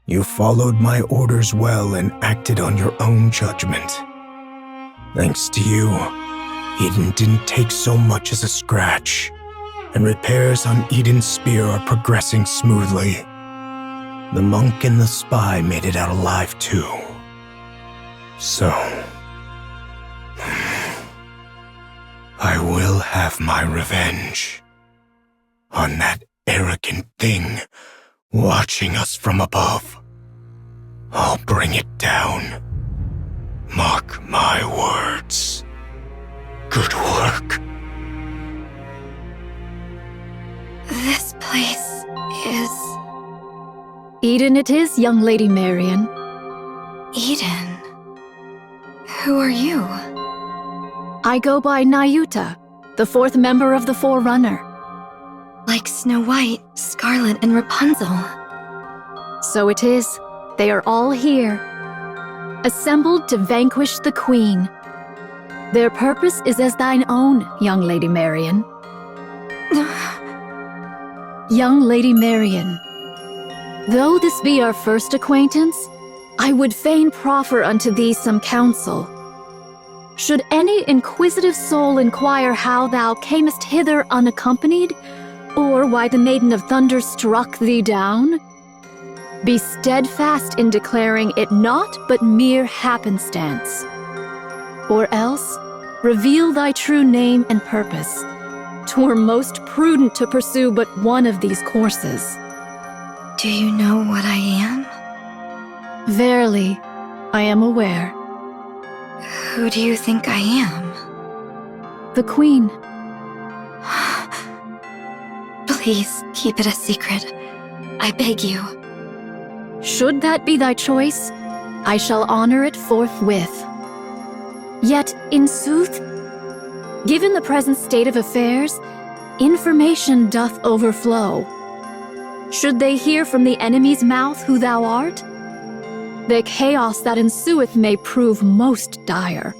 You followed my orders well and acted on your own judgment. Thanks to you, Eden didn't take so much as a scratch, and repairs on Eden's spear are progressing smoothly. The monk and the spy made it out alive too. So, I will have my revenge on that arrogant thing watching us from above. I'll bring it down. Mark my words. Good work. This place is... Eden it is, young Lady Marion. Eden. Who are you? I go by Nayuta, the fourth member of the Forerunner. Like Snow White, Scarlet, and Rapunzel. So it is. They are all here, assembled to vanquish the Queen. Their purpose is as thine own, young Lady Marion. Young Lady Marion, though this be our first acquaintance, I would fain proffer unto thee some counsel. Should any inquisitive soul inquire how thou camest hither unaccompanied, or why the Maiden of Thunder struck thee down, be steadfast in declaring it naught but mere happenstance. Or else, reveal thy true name and purpose. 'Twere most prudent to pursue but one of these courses. Do you know what I am? Verily, I am aware. Who do you think I am? The Queen. Please keep it a secret. I beg you. Should that be thy choice, I shall honor it forthwith. Yet, in sooth, given the present state of affairs, information doth overflow. Should they hear from the enemy's mouth who thou art, the chaos that ensueth may prove most dire.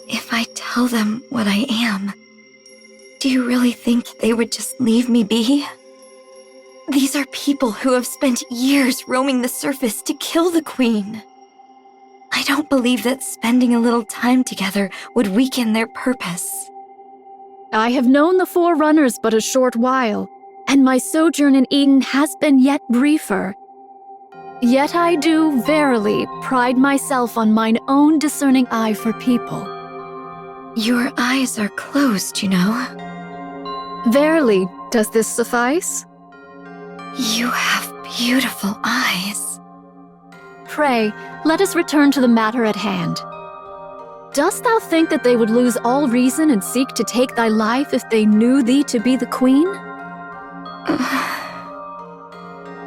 If I tell them what I am, do you really think they would just leave me be? These are people who have spent years roaming the surface to kill the Queen. I don't believe that spending a little time together would weaken their purpose. I have known the Forerunners but a short while, and my sojourn in Eden has been yet briefer. Yet I do, verily, pride myself on mine own discerning eye for people. Your eyes are closed, you know. Verily, does this suffice? You have beautiful eyes. Pray, let us return to the matter at hand. Dost thou think that they would lose all reason and seek to take thy life if they knew thee to be the Queen?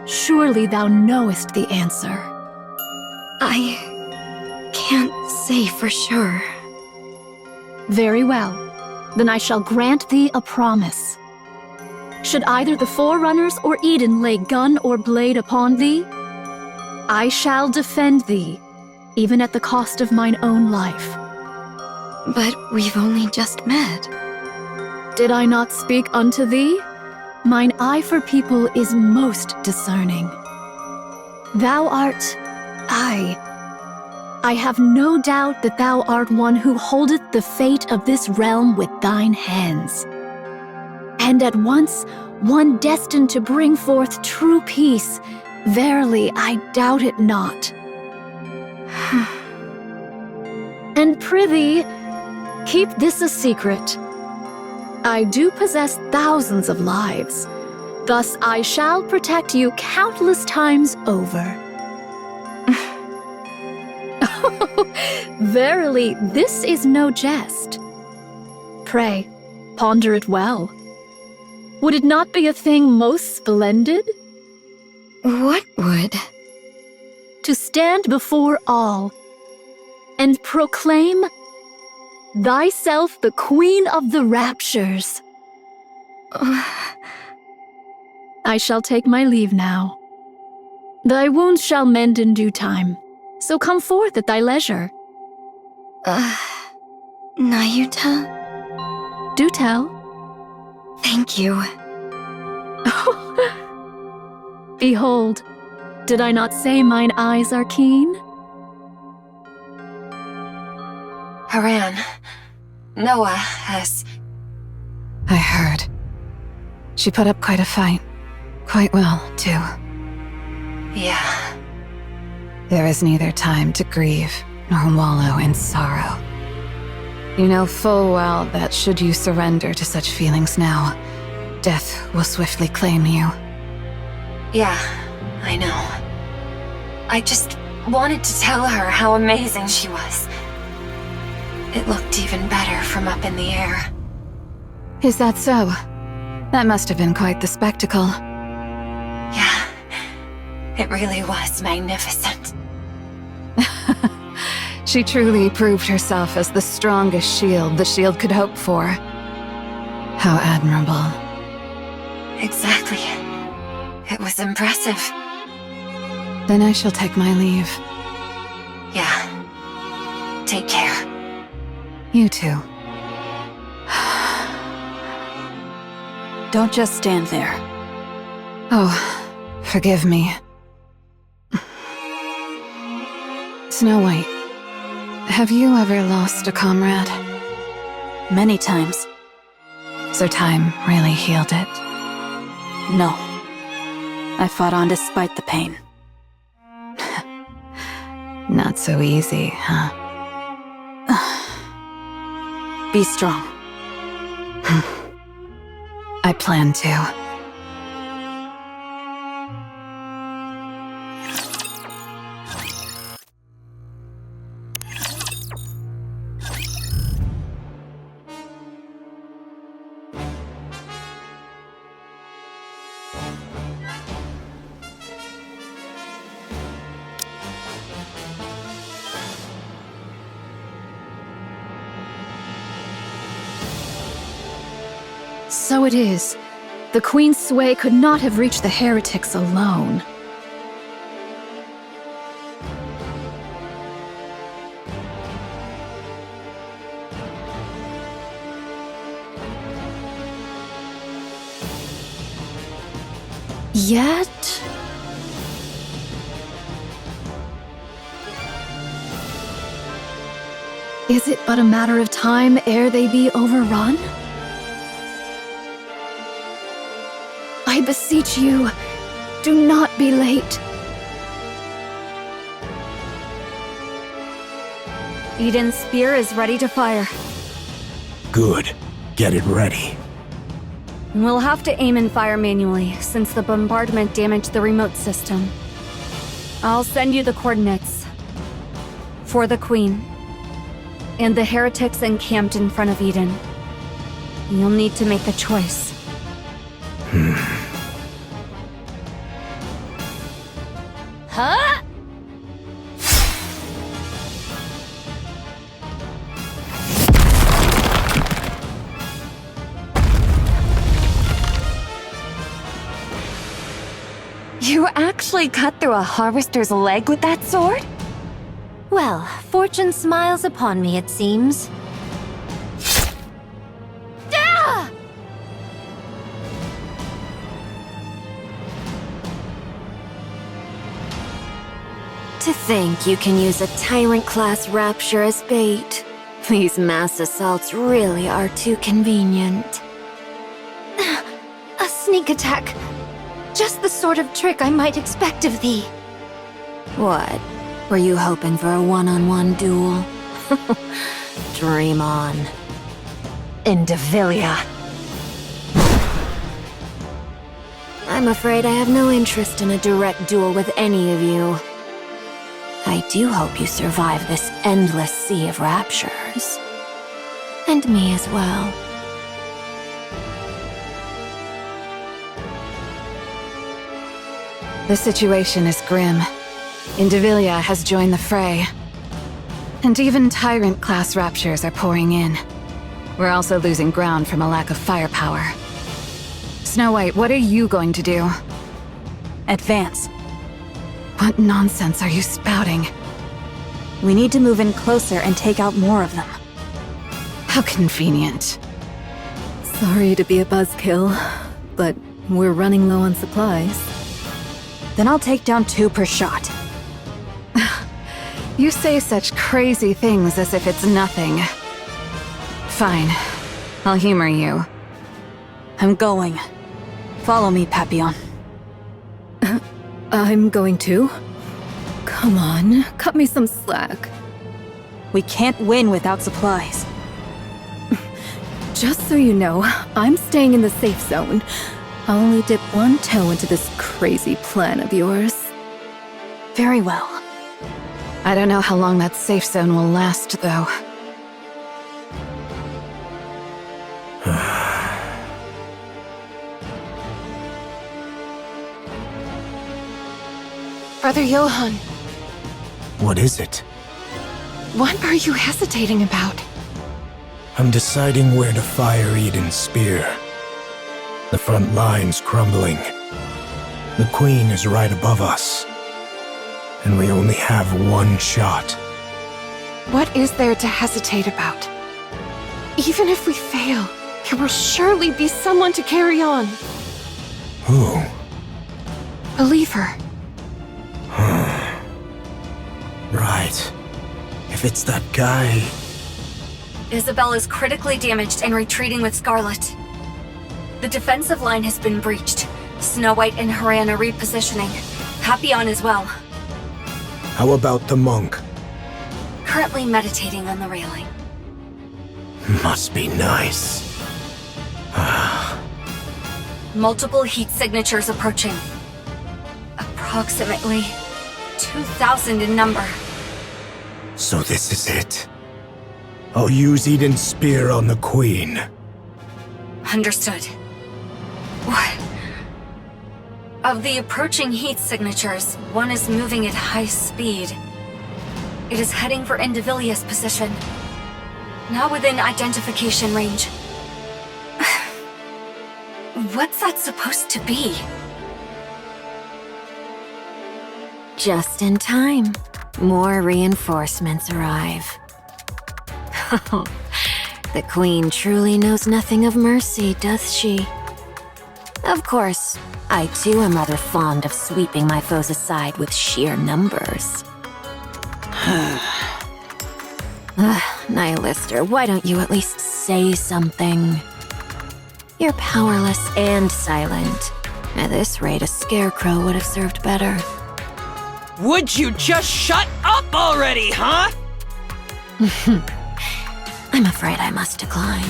Surely thou knowest the answer. I can't say for sure. Very well. Then I shall grant thee a promise. Should either the Forerunners or Eden lay gun or blade upon thee, I shall defend thee, even at the cost of mine own life. But we've only just met. Did I not speak unto thee? Mine eye for people is most discerning. Thou art I have no doubt that thou art one who holdeth the fate of this realm with thine hands. And at once, one destined to bring forth true peace. Verily, I doubt it not. And prithee, keep this a secret. I do possess thousands of lives. Thus I shall protect you countless times over. Verily, this is no jest. Pray, ponder it well. Would it not be a thing most splendid? What would? To stand before all and proclaim thyself the Queen of the Raptures. I shall take my leave now. Thy wounds shall mend in due time, so come forth at thy leisure. Nayuta? Do tell. Thank you. Behold, did I not say mine eyes are keen? Haran, Noah has... I heard. She put up quite a fight. Quite well, too. Yeah. There is neither time to grieve nor wallow in sorrow. You know full well that should you surrender to such feelings now, death will swiftly claim you. Yeah, I know. I just wanted to tell her how amazing she was. It looked even better from up in the air. Is that so? That must have been quite the spectacle. Yeah, it really was magnificent. She truly proved herself as the strongest shield the shield could hope for. How admirable. Exactly. It was impressive. Then I shall take my leave. Yeah. Take care. You too. Don't just stand there. Oh, forgive me. Snow White, have you ever lost a comrade? Many times. So time really healed it? No. I fought on despite the pain. Not so easy, huh? Be strong. I plan to. So it is. The Queen's sway could not have reached the heretics alone. Yet... is it but a matter of time ere they be overrun? I beseech you, do not be late. Eden's spear is ready to fire. Good. Get it ready. We'll have to aim and fire manually, since the bombardment damaged the remote system. I'll send you the coordinates. For the Queen. And the heretics encamped in front of Eden. You'll need to make a choice. Huh? You actually cut through a harvester's leg with that sword? Well, fortune smiles upon me, it seems. Ah! To think you can use a Tyrant-class Rapture as bait. These mass assaults really are too convenient. A sneak attack. Just the sort of trick I might expect of thee. What? Were you hoping for a one-on-one duel? Dream on. Indivilia. I'm afraid I have no interest in a direct duel with any of you. I do hope you survive this endless sea of raptures. And me as well. The situation is grim. Indivilia has joined the fray. And even Tyrant-class raptures are pouring in. We're also losing ground from a lack of firepower. Snow White, what are you going to do? Advance. What nonsense are you spouting? We need to move in closer and take out more of them. How convenient. Sorry to be a buzzkill, but we're running low on supplies. Then I'll take down 2 per shot. You say such crazy things as if it's nothing. Fine. I'll humor you. I'm going. Follow me, Papillon. I'm going to. Come on, cut me some slack. We can't win without supplies. Just so you know, I'm staying in the safe zone. I'll only dip one toe into this crazy plan of yours. Very well. I don't know how long that safe zone will last, though. Brother Johann, What is it? what are you hesitating about? I'm deciding where to fire Eden's spear. The front line's crumbling. The Queen is right above us. And we only have one shot. What is there to hesitate about? Even if we fail, there will surely be someone to carry on. Who? Believe her. Right. If it's that guy... Isabel is critically damaged and retreating with Scarlet. The defensive line has been breached. Snow White and Haran are repositioning. Papillon as well. How about the monk? Currently meditating on the railing. Must be nice. Multiple heat signatures approaching. Approximately 2,000 in number. So this is it. I'll use Eden's spear on the Queen. Understood. What? Of the approaching heat signatures, one is moving at high speed. It is heading for Indivilia's position. Not within identification range. What's that supposed to be? Just in time. More reinforcements arrive. The Queen truly knows nothing of mercy, does she? Of course, I too am rather fond of sweeping my foes aside with sheer numbers. Nihilister, why don't you at least say something? You're powerless and silent. At this rate, a scarecrow would have served better. Would you just shut up already, huh? I'm afraid I must decline.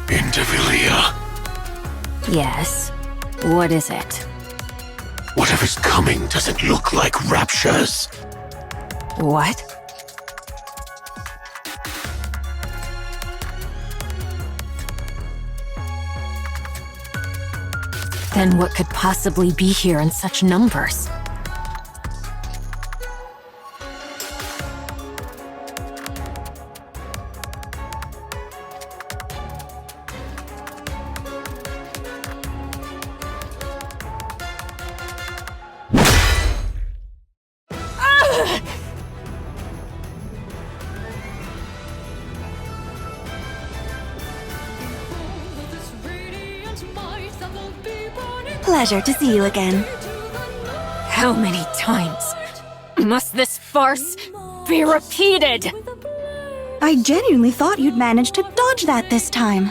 Intervillia, Yes? What is it? whatever's coming doesn't look like raptures. What? Then what could possibly be here in such numbers? Pleasure to see you again. How many times must this farce be repeated? I genuinely thought you'd managed to dodge that this time.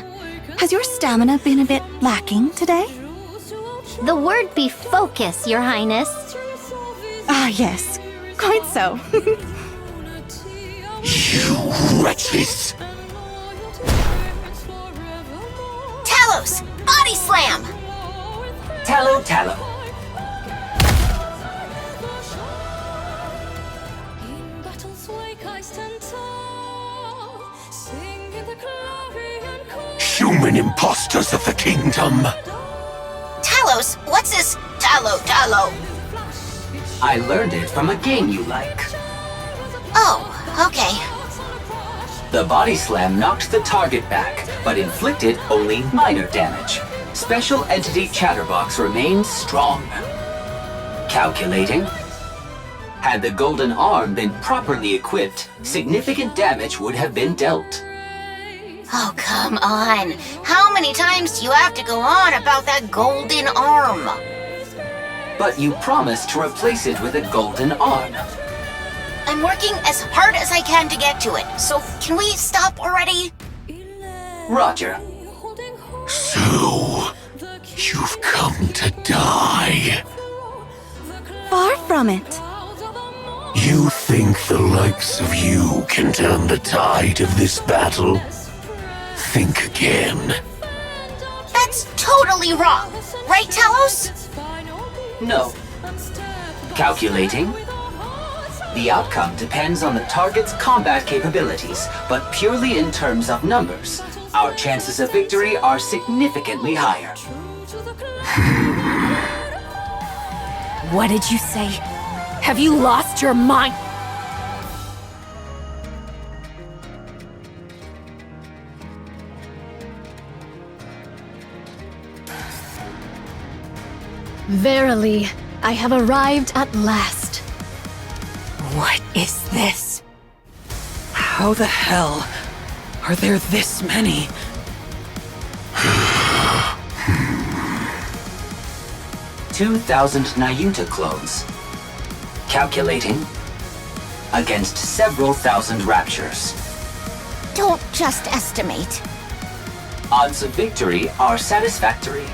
Has your stamina been a bit lacking today? The word be focus, Your Highness. Ah, yes. Quite so. You wretches! Talos! Body slam! Tallow, tallow. Human imposters of the kingdom! Talos, what's this Tallow? I learned it from a game you like. Oh, okay. The body slam knocked the target back, but inflicted only minor damage. Special Entity Chatterbox remains strong. Calculating. Had the golden arm been properly equipped, significant damage would have been dealt. Oh, come on. How many times do you have to go on about that golden arm? But you promised to replace it with a golden arm. I'm working as hard as I can to get to it, so can we stop already? Roger. So, you've come to die. Far from it. You think the likes of you can turn the tide of this battle? Think again. That's totally wrong. Right, Talos? No. Calculating. The outcome depends on the target's combat capabilities, but purely in terms of numbers. Our chances of victory are significantly higher. What did you say? Have you lost your mind? Verily, I have arrived at last. What is this? How the hell are there this many? 2,000 Nayuta clones. Calculating. Against several thousand raptures. Don't just estimate. Odds of victory are satisfactory.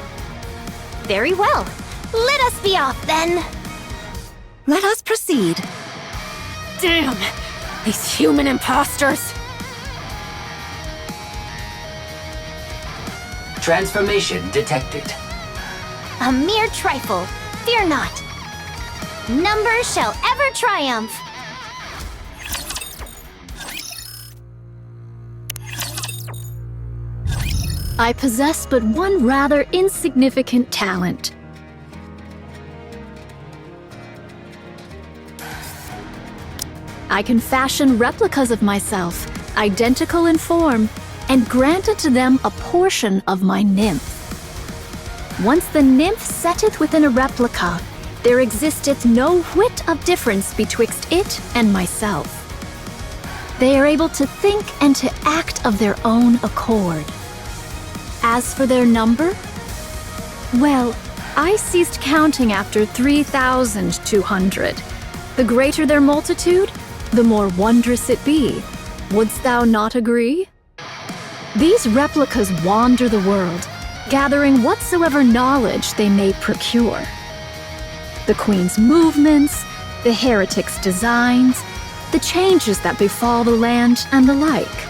Very well. Let us be off then. Let us proceed. Damn! These human imposters! Transformation detected. A mere trifle. Fear not. Numbers shall ever triumph. I possess but one rather insignificant talent. I can fashion replicas of myself, identical in form, and grant to them a portion of my nymph. Once the nymph setteth within a replica, there existeth no whit of difference betwixt it and myself. They are able to think and to act of their own accord. As for their number, well, I ceased counting after 3,200. The greater their multitude, the more wondrous it be. Wouldst thou not agree? These replicas wander the world, gathering whatsoever knowledge they may procure. The Queen's movements, the heretic's designs, the changes that befall the land, and the like.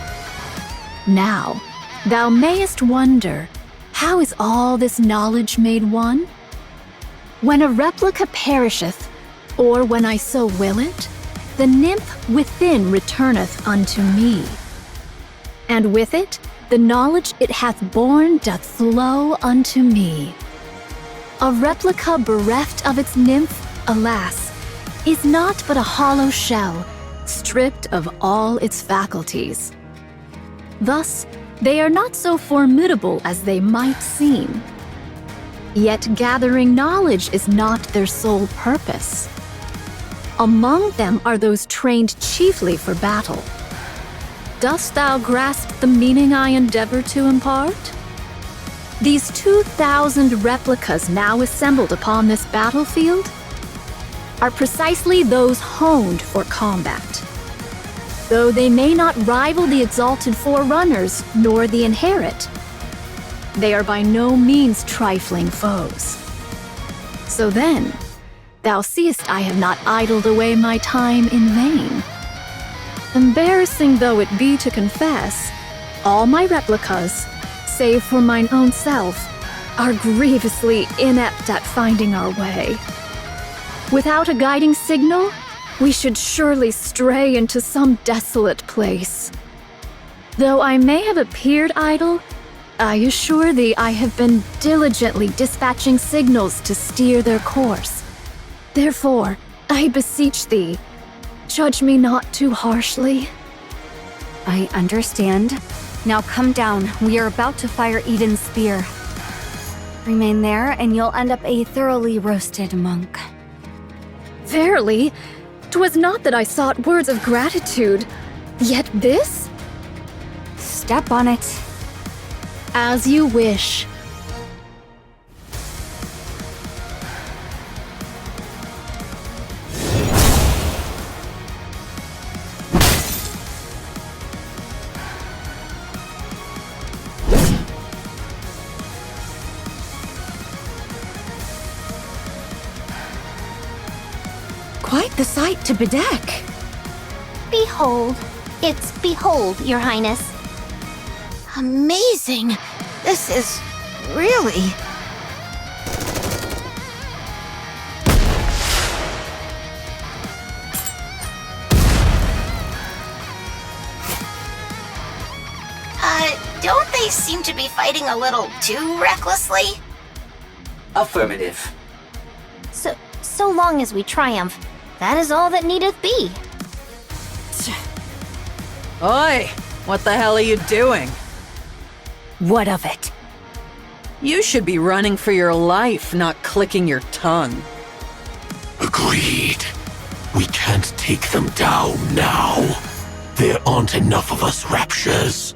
Now, thou mayest wonder, how is all this knowledge made one? When a replica perisheth, or when I so will it, the nymph within returneth unto me. And with it, the knowledge it hath borne doth flow unto me. A replica bereft of its nymph, alas, is not but a hollow shell, stripped of all its faculties. Thus, they are not so formidable as they might seem. Yet gathering knowledge is not their sole purpose. Among them are those trained chiefly for battle. Dost thou grasp the meaning I endeavor to impart? These 2,000 replicas now assembled upon this battlefield are precisely those honed for combat. Though they may not rival the exalted forerunners nor the inherit, they are by no means trifling foes. So then, thou seest I have not idled away my time in vain. Embarrassing though it be to confess, all my replicas, save for mine own self, are grievously inept at finding our way. Without a guiding signal, we should surely stray into some desolate place. Though I may have appeared idle, I assure thee I have been diligently dispatching signals to steer their course. Therefore, I beseech thee, judge me not too harshly. I understand. Now come down. We are about to fire Eden's spear. Remain there, and you'll end up a thoroughly roasted monk. Verily, 'twas not that I sought words of gratitude, yet this? Step on it. As you wish. Quite the sight to bedeck. Behold. It's behold, Your Highness. Amazing. This is really... Don't they seem to be fighting a little too recklessly? Affirmative. So long as we triumph, that is all that needeth be. Oi! What the hell are you doing? What of it? You should be running for your life, not clicking your tongue. Agreed. We can't take them down now. There aren't enough of us Raptures.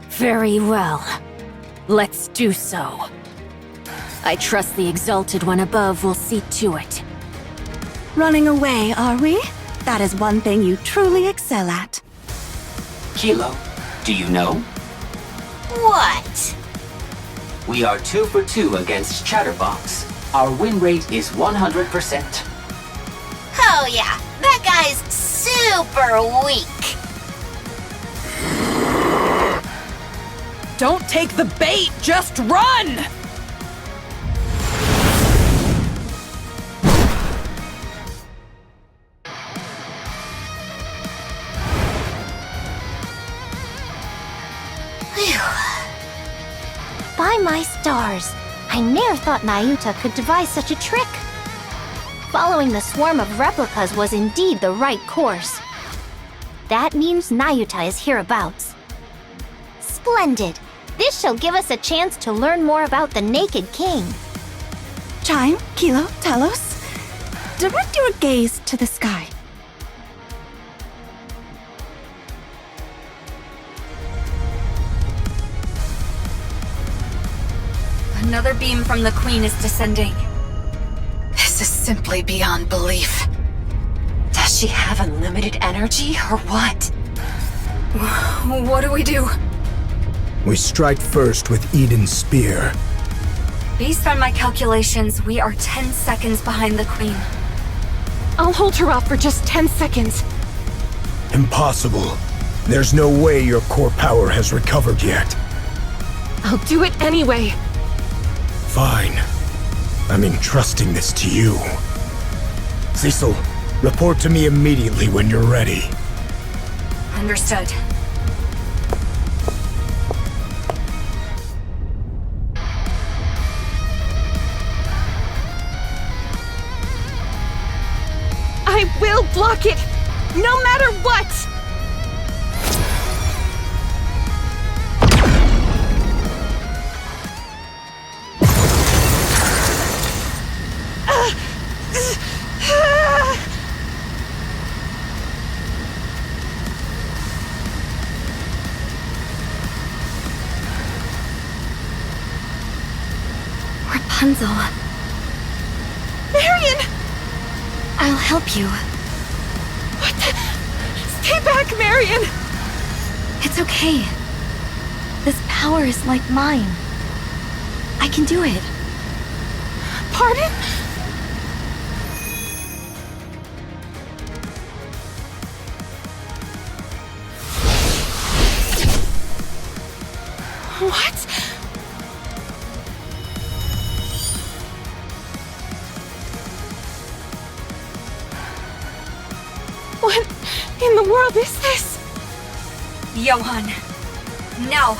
Very well. Let's do so. I trust the Exalted One above will see to it. Running away, are we? That is one thing you truly excel at. Kilo, do you know? What? We are 2 for 2 against Chatterbox. Our win rate is 100%. Oh yeah, that guy's super weak. Don't take the bait, just run! By my stars, I ne'er thought Nayuta could devise such a trick. Following the swarm of replicas was indeed the right course. That means Nayuta is hereabouts. Splendid! This shall give us a chance to learn more about the Naked King. Chime, Kilo, Talos, direct your gaze to the sky. Another beam from the Queen is descending. This is simply beyond belief. Does she have unlimited energy or what? What do we do? We strike first with Eden's spear. Based on my calculations, we are 10 seconds behind the Queen. I'll hold her off for just 10 seconds. Impossible. There's no way your core power has recovered yet. I'll do it anyway. Fine. I'm entrusting this to you. Cecil, report to me immediately when you're ready. Understood. I will block it, no matter what! Rapunzel. Marion! I'll help you. What the? Stay back, Marion! It's okay. This power is like mine. I can do it. Pardon? What? What in the world is this? Johan. Now.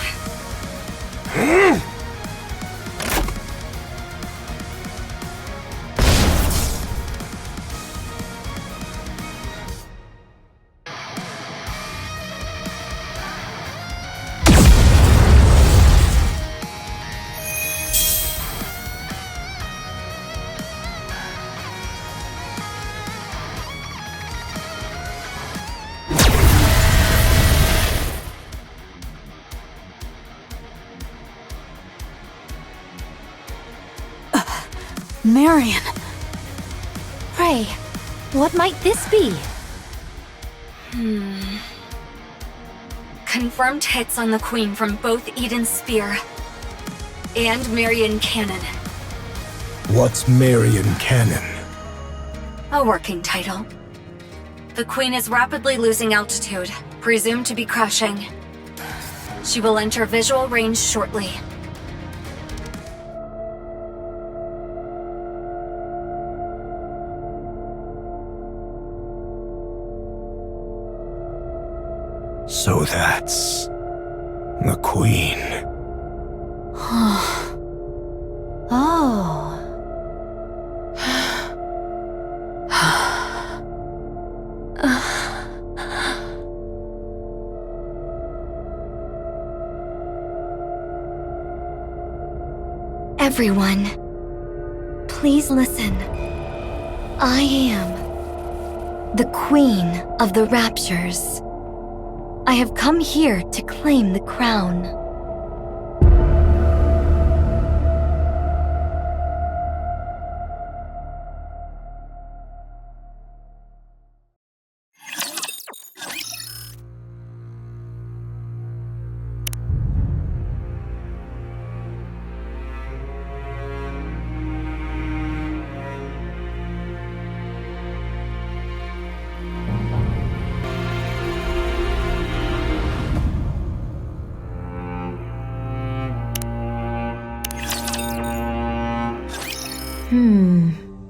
Marion. Pray, what might this be? Confirmed hits on the Queen from both Eden's spear and Marion Cannon. What's Marion Cannon? A working title. The Queen is rapidly losing altitude, presumed to be crashing. She will enter visual range shortly. So that's the Queen. Oh. Everyone, please listen. I am the Queen of the Raptures. I have come here to claim the crown.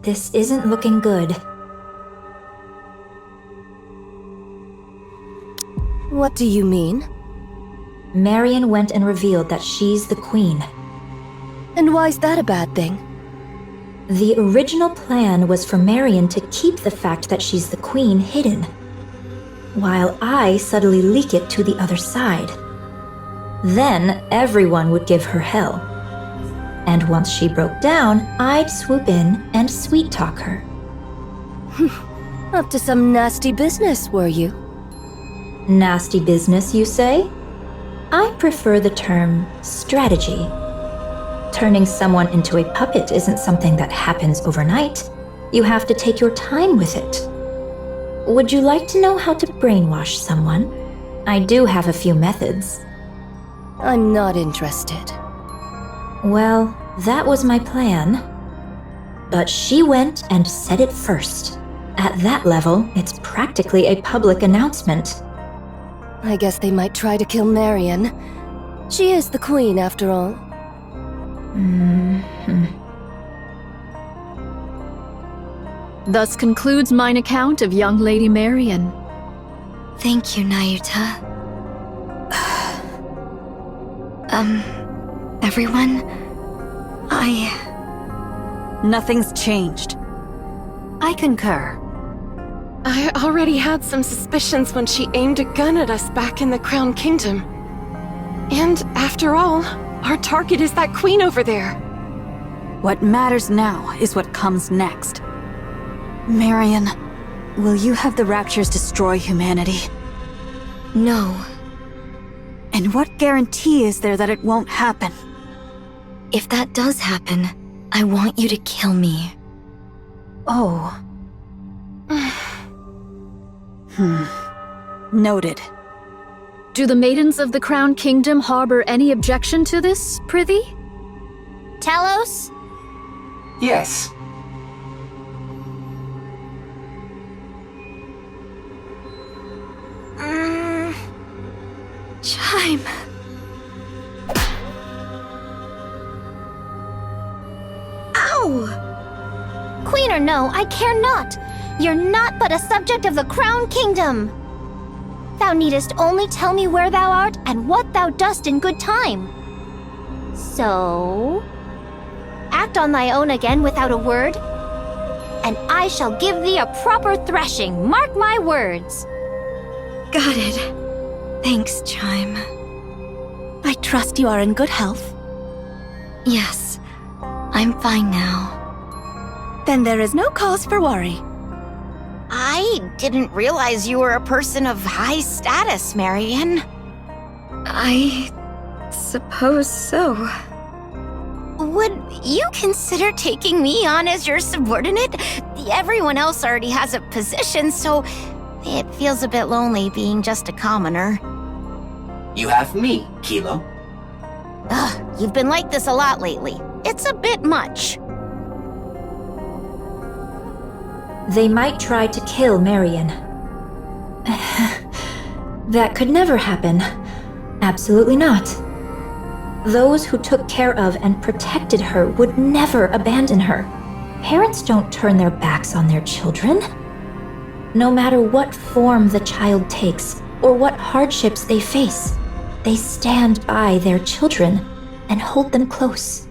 This isn't looking good. What do you mean? Marion went and revealed that she's the Queen. And why's that a bad thing? The original plan was for Marion to keep the fact that she's the Queen hidden, while I subtly leak it to the other side. Then everyone would give her hell. And once she broke down, I'd swoop in and sweet-talk her. Up to some nasty business, were you? Nasty business, you say? I prefer the term strategy. Turning someone into a puppet isn't something that happens overnight. You have to take your time with it. Would you like to know how to brainwash someone? I do have a few methods. I'm not interested. Well, that was my plan. But she went and said it first. At that level, it's practically a public announcement. I guess they might try to kill Marion. She is the queen, after all. Thus concludes mine account of young Lady Marion. Thank you, Nayuta. Everyone? Nothing's changed. I concur. I already had some suspicions when she aimed a gun at us back in the Crown Kingdom. And after all, our target is that queen over there. What matters now is what comes next. Marion, will you have the Raptures destroy humanity? No. And what guarantee is there that it won't happen? If that does happen, I want you to kill me. Oh. Noted. Do the maidens of the Crown Kingdom harbor any objection to this, prithee? Talos? Yes. Chime. Ow! Queen or no, I care not. You're not but a subject of the Crown Kingdom. Thou needest only tell me where thou art and what thou dost in good time. So, act on thy own again without a word, and I shall give thee a proper threshing, mark my words. Got it. Thanks, Chime. I trust you are in good health. Yes, I'm fine now. Then there is no cause for worry. I didn't realize you were a person of high status, Marion. I suppose so. Would you consider taking me on as your subordinate? Everyone else already has a position, so it feels a bit lonely being just a commoner. You have me, Kilo. Ugh, you've been like this a lot lately. It's a bit much. They might try to kill Marion. That could never happen. Absolutely not. Those who took care of and protected her would never abandon her. Parents don't turn their backs on their children. No matter what form the child takes or what hardships they face, they stand by their children and hold them close.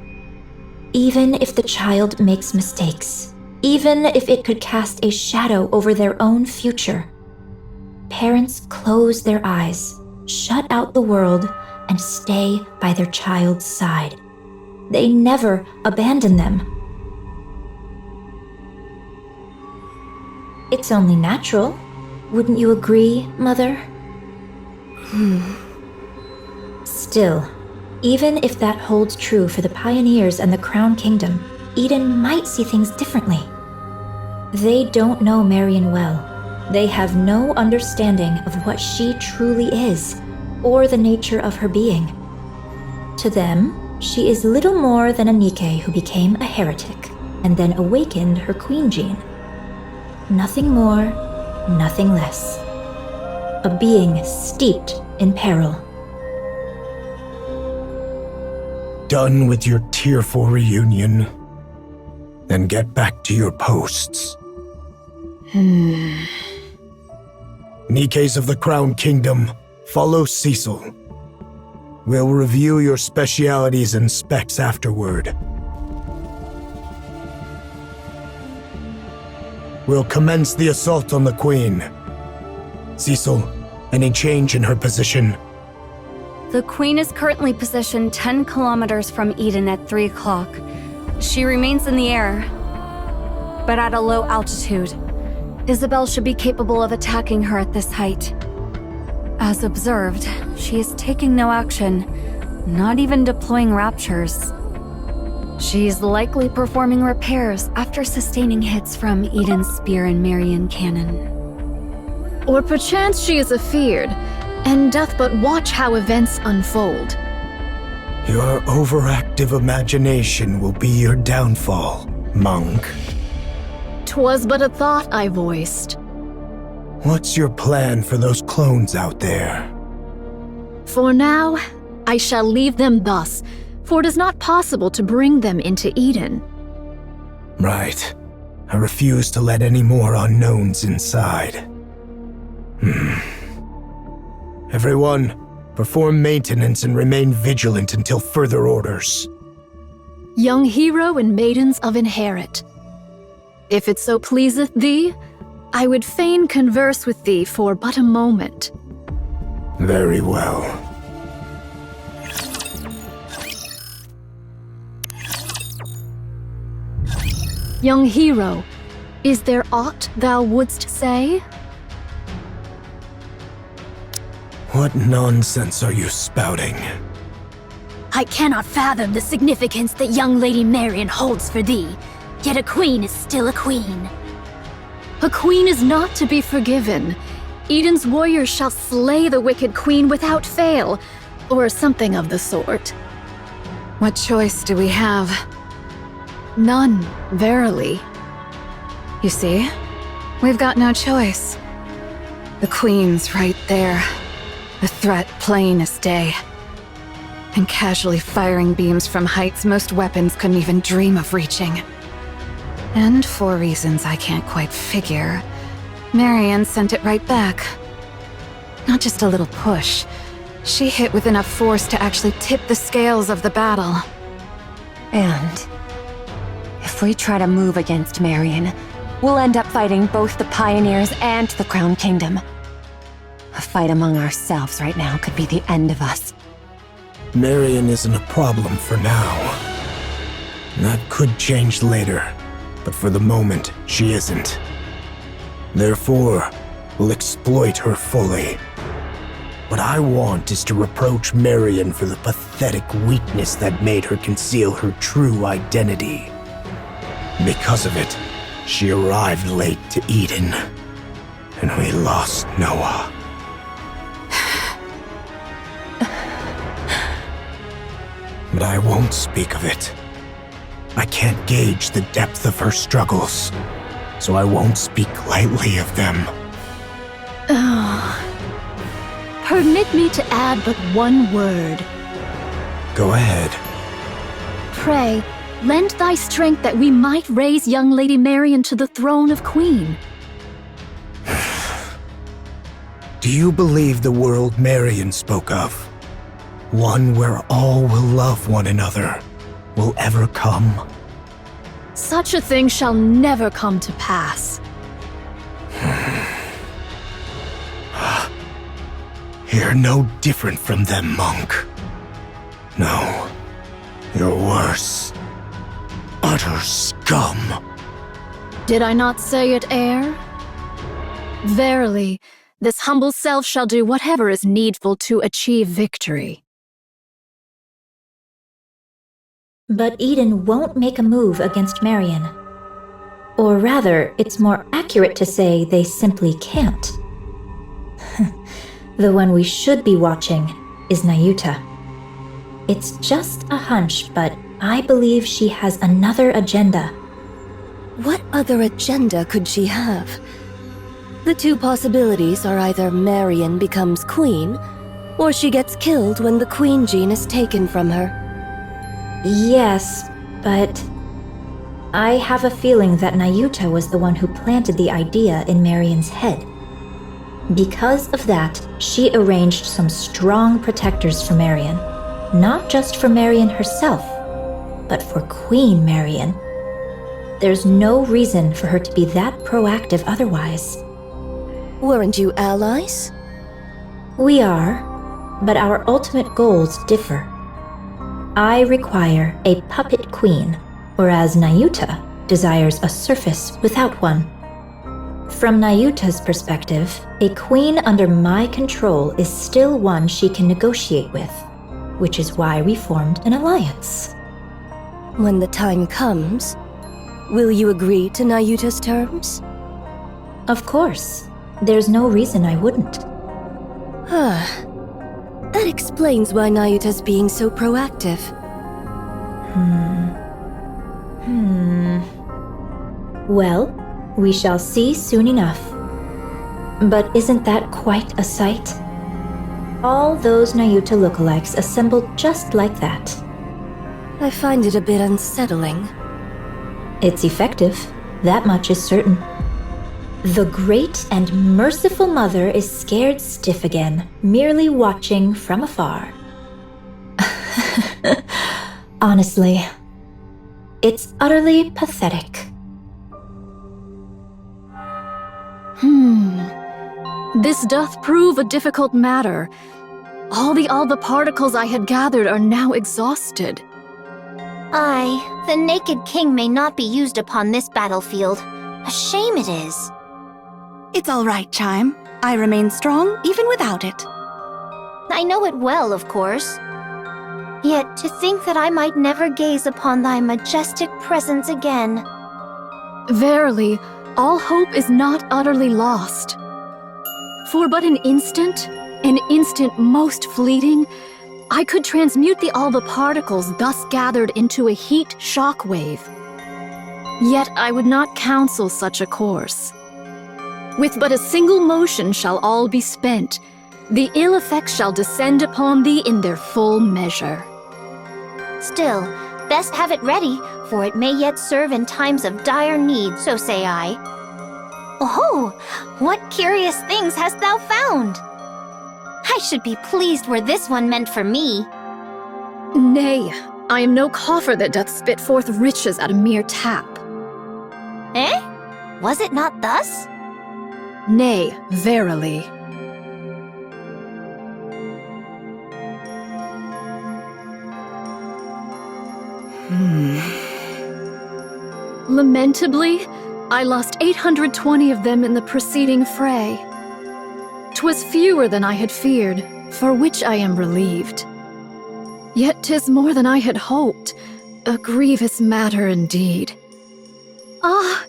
Even if the child makes mistakes, even if it could cast a shadow over their own future, parents close their eyes, shut out the world, and stay by their child's side. They never abandon them. It's only natural. Wouldn't you agree, Mother? Still, even if that holds true for the pioneers and the Crown Kingdom, Eden might see things differently. They don't know Marion well. They have no understanding of what she truly is, or the nature of her being. To them, she is little more than a Nikke who became a heretic, and then awakened her queen gene. Nothing more, nothing less. A being steeped in peril. Done with your tearful reunion. Then get back to your posts. Nikkes of the Crown Kingdom, follow Cecil. We'll review your specialities and specs afterward. We'll commence the assault on the Queen. Cecil, any change in her position? The Queen is currently positioned 10 kilometers from Eden at 3 o'clock. She remains in the air, but at a low altitude. Isabel should be capable of attacking her at this height. As observed, she is taking no action, not even deploying raptures. She's likely performing repairs after sustaining hits from Eden's spear and Marion cannon. Or perchance she is afeared, and doth but watch how events unfold. Your overactive imagination will be your downfall, monk. 'Twas but a thought I voiced. What's your plan for those clones out there? For now, I shall leave them thus, for it is not possible to bring them into Eden. Right. I refuse to let any more unknowns inside. Everyone, perform maintenance and remain vigilant until further orders. Young hero and maidens of Inherit. If it so pleaseth thee, I would fain converse with thee for but a moment. Very well. Young hero, is there aught thou wouldst say? What nonsense are you spouting? I cannot fathom the significance that young Lady Marion holds for thee, yet a queen is still a queen. A queen is not to be forgiven. Eden's warriors shall slay the wicked queen without fail, or something of the sort. What choice do we have? None, verily. You see, we've got no choice. The Queen's right there. The threat plain as day. And casually firing beams from heights most weapons couldn't even dream of reaching. And for reasons I can't quite figure, Marion sent it right back. Not just a little push. She hit with enough force to actually tip the scales of the battle. And if we try to move against Marion, we'll end up fighting both the Pioneers and the Crown Kingdom. A fight among ourselves right now could be the end of us. Marion isn't a problem for now. That could change later, but for the moment, she isn't. Therefore, we'll exploit her fully. What I want is to reproach Marion for the pathetic weakness that made her conceal her true identity. Because of it, she arrived late to Eden, and we lost Noah. But I won't speak of it. I can't gauge the depth of her struggles, so I won't speak lightly of them. Permit me to add but one word. Go ahead. Pray, lend thy strength that we might raise young Lady Marion to the throne of Queen. Do you believe the world Marion spoke of? One where all will love one another, will ever come? Such a thing shall never come to pass. You're no different from them, monk. No, you're worse. Utter scum. Did I not say it, heir? Verily, this humble self shall do whatever is needful to achieve victory. But Eden won't make a move against Marion. Or rather, it's more accurate to say they simply can't. The one we should be watching is Nayuta. It's just a hunch, but I believe she has another agenda. What other agenda could she have? The two possibilities are either Marion becomes queen, or she gets killed when the queen gene is taken from her. Yes, but I have a feeling that Nayuta was the one who planted the idea in Marion's head. Because of that, she arranged some strong protectors for Marion. Not just for Marion herself, but for Queen Marion. There's no reason for her to be that proactive otherwise. Weren't you allies? We are, but our ultimate goals differ. I require a puppet queen, whereas Nayuta desires a surface without one. From Nayuta's perspective, a queen under my control is still one she can negotiate with, which is why we formed an alliance. When the time comes, will you agree to Nayuta's terms? Of course. There's no reason I wouldn't. That explains why Nayuta's being so proactive. Well, we shall see soon enough. But isn't that quite a sight? All those Nayuta lookalikes assembled just like that. I find it a bit unsettling. It's effective, that much is certain. The great and merciful mother is scared stiff again, merely watching from afar. Honestly, it's utterly pathetic. This doth prove a difficult matter. All the particles I had gathered are now exhausted. Aye, the Naked King may not be used upon this battlefield. A shame it is. It's all right, Chime. I remain strong even without it. I know it well, of course. Yet to think that I might never gaze upon thy majestic presence again. Verily, all hope is not utterly lost. For but an instant most fleeting, I could transmute all the particles thus gathered into a heat shock wave. Yet I would not counsel such a course. With but a single motion shall all be spent. The ill effects shall descend upon thee in their full measure. Still, best have it ready, for it may yet serve in times of dire need, so say I. Oh, what curious things hast thou found? I should be pleased were this one meant for me. Nay, I am no coffer that doth spit forth riches at a mere tap. Eh? Was it not thus? Nay, verily. Lamentably, I lost 820 of them in the preceding fray. 'Twas fewer than I had feared, for which I am relieved. Yet 'tis more than I had hoped, a grievous matter indeed. Ah,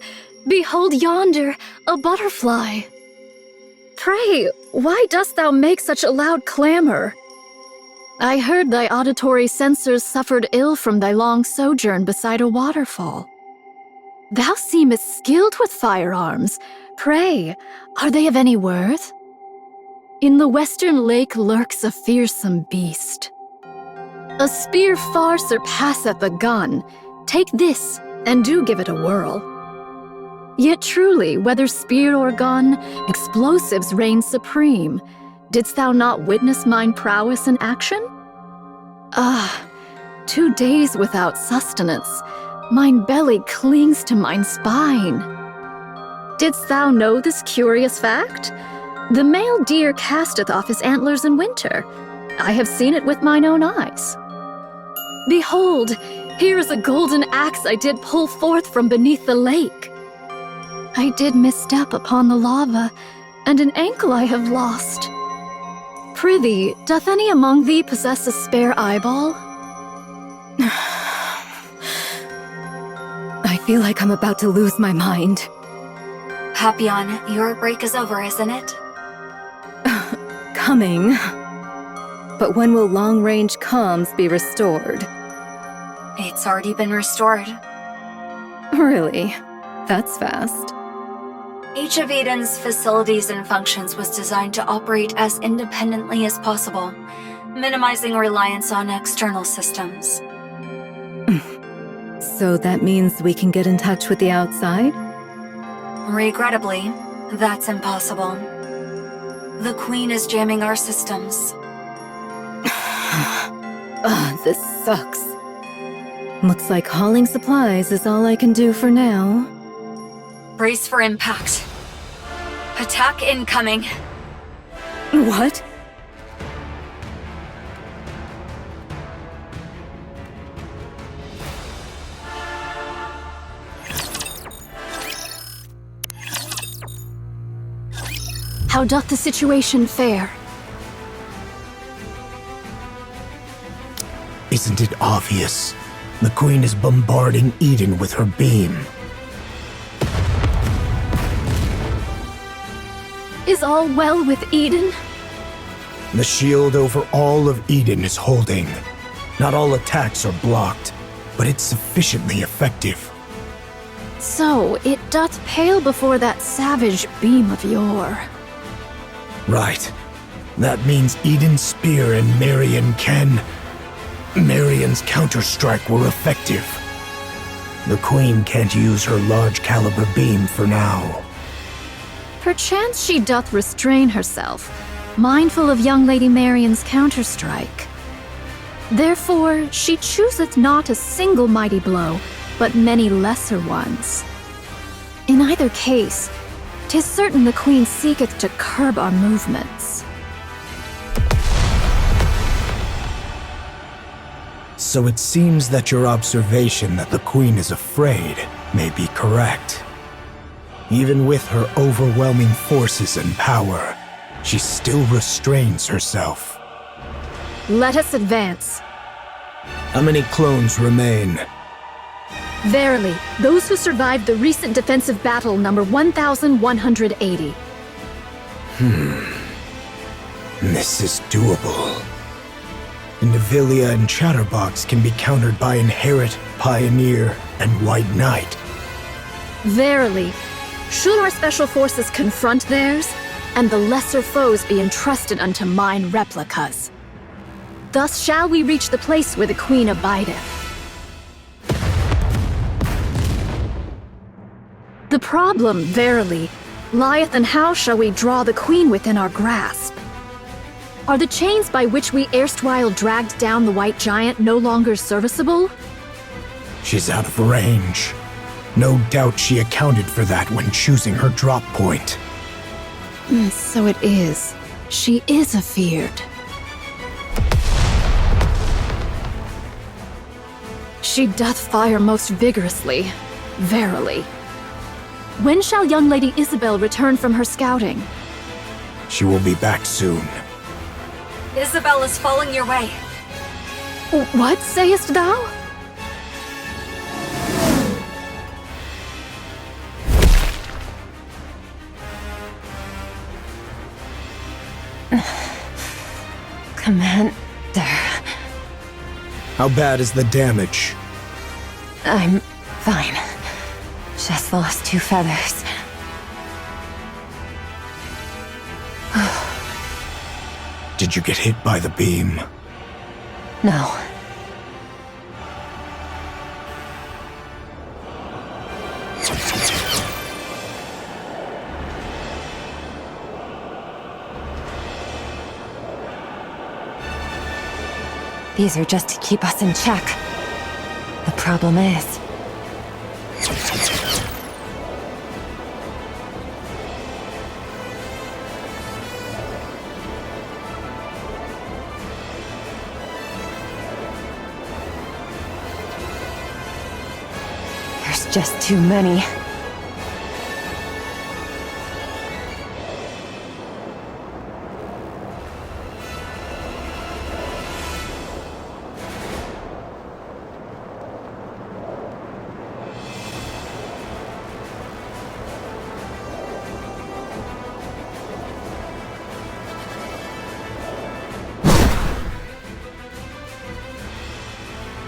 behold yonder, a butterfly. Pray, why dost thou make such a loud clamor? I heard thy auditory sensors suffered ill from thy long sojourn beside a waterfall. Thou seemest skilled with firearms. Pray, are they of any worth? In the western lake lurks a fearsome beast. A spear far surpasseth the gun. Take this, and do give it a whirl. Yet truly, whether spear or gun, explosives reign supreme. Didst thou not witness mine prowess in action? 2 days without sustenance. Mine belly clings to mine spine. Didst thou know this curious fact? The male deer casteth off his antlers in winter. I have seen it with mine own eyes. Behold, here is a golden axe I did pull forth from beneath the lake. I did misstep upon the lava, and an ankle I have lost. Prithee, doth any among thee possess a spare eyeball? I feel like I'm about to lose my mind. Papillon, your break is over, isn't it? Coming. But when will long-range comms be restored? It's already been restored. Really? That's fast. Each of Eden's facilities and functions was designed to operate as independently as possible, minimizing reliance on external systems. So that means we can get in touch with the outside? Regrettably, that's impossible. The Queen is jamming our systems. This sucks. Looks like hauling supplies is all I can do for now. Brace for impact. Attack incoming. What? How doth the situation fare? Isn't it obvious? The Queen is bombarding Eden with her beam. Is all well with Eden? The shield over all of Eden is holding. Not all attacks are blocked, but it's sufficiently effective. So, it doth pale before that savage beam of yore. Right. That means Eden's spear and Marion's counterstrike were effective. The Queen can't use her large caliber beam for now. Perchance she doth restrain herself, mindful of young Lady Marion's counterstrike. Therefore, she chooseth not a single mighty blow, but many lesser ones. In either case, 'tis certain the Queen seeketh to curb our movements. So it seems that your observation that the Queen is afraid may be correct. Even with her overwhelming forces and power, she still restrains herself. Let us advance. How many clones remain? Verily, those who survived the recent defensive battle number 1,180. This is doable. Indivilia and Chatterbox can be countered by Inherit, Pioneer, and White Knight. Verily, should our special forces confront theirs, and the lesser foes be entrusted unto mine replicas. Thus shall we reach the place where the Queen abideth. The problem, verily, lieth in how shall we draw the Queen within our grasp. Are the chains by which we erstwhile dragged down the White Giant no longer serviceable? She's out of range. No doubt she accounted for that when choosing her drop point. So it is. She is afeard. She doth fire most vigorously, verily. When shall young Lady Isabel return from her scouting? She will be back soon. Isabel is following your way. What sayest thou? Commander, How bad is the damage? I'm fine. Just lost 2 feathers. Did you get hit by the beam? No. These are just to keep us in check. The problem is... there's just too many.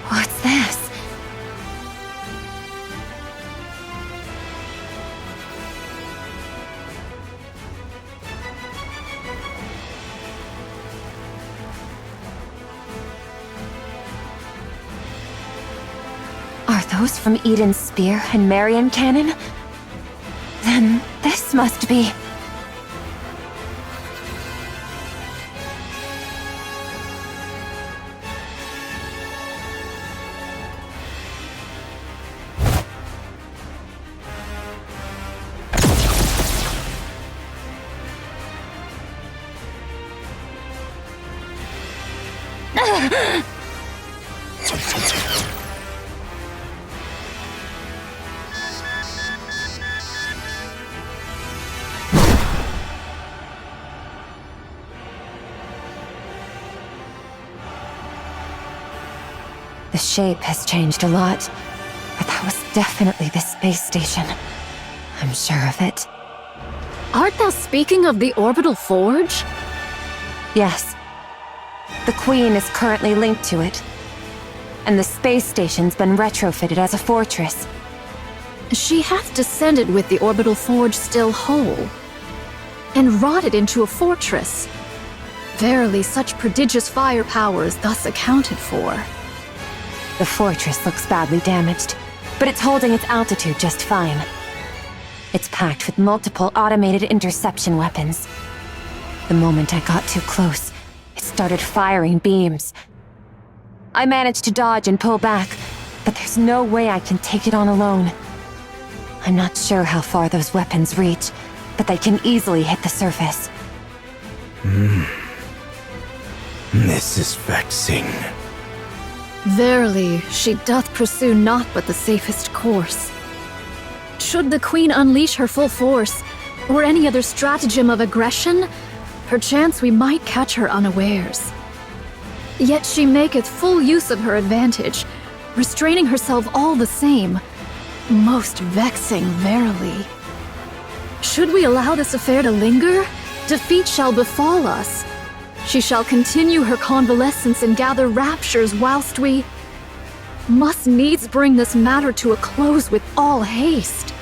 What's this? Are those from Eden's spear and Marion cannon? Then this must be... The shape has changed a lot, but that was definitely the space station. I'm sure of it. Art thou speaking of the orbital forge? Yes. The Queen is currently linked to it. And the space station's been retrofitted as a fortress. She hath descended with the orbital forge still whole, and wrought it into a fortress. Verily, such prodigious firepower is thus accounted for. The fortress looks badly damaged, but it's holding its altitude just fine. It's packed with multiple automated interception weapons. The moment I got too close, it started firing beams. I managed to dodge and pull back, but there's no way I can take it on alone. I'm not sure how far those weapons reach, but they can easily hit the surface. This is vexing. Verily, she doth pursue naught but the safest course. Should the Queen unleash her full force, or any other stratagem of aggression, perchance we might catch her unawares. Yet she maketh full use of her advantage, restraining herself all the same. Most vexing, verily. Should we allow this affair to linger, defeat shall befall us. She shall continue her convalescence and gather raptures whilst we must needs bring this matter to a close with all haste.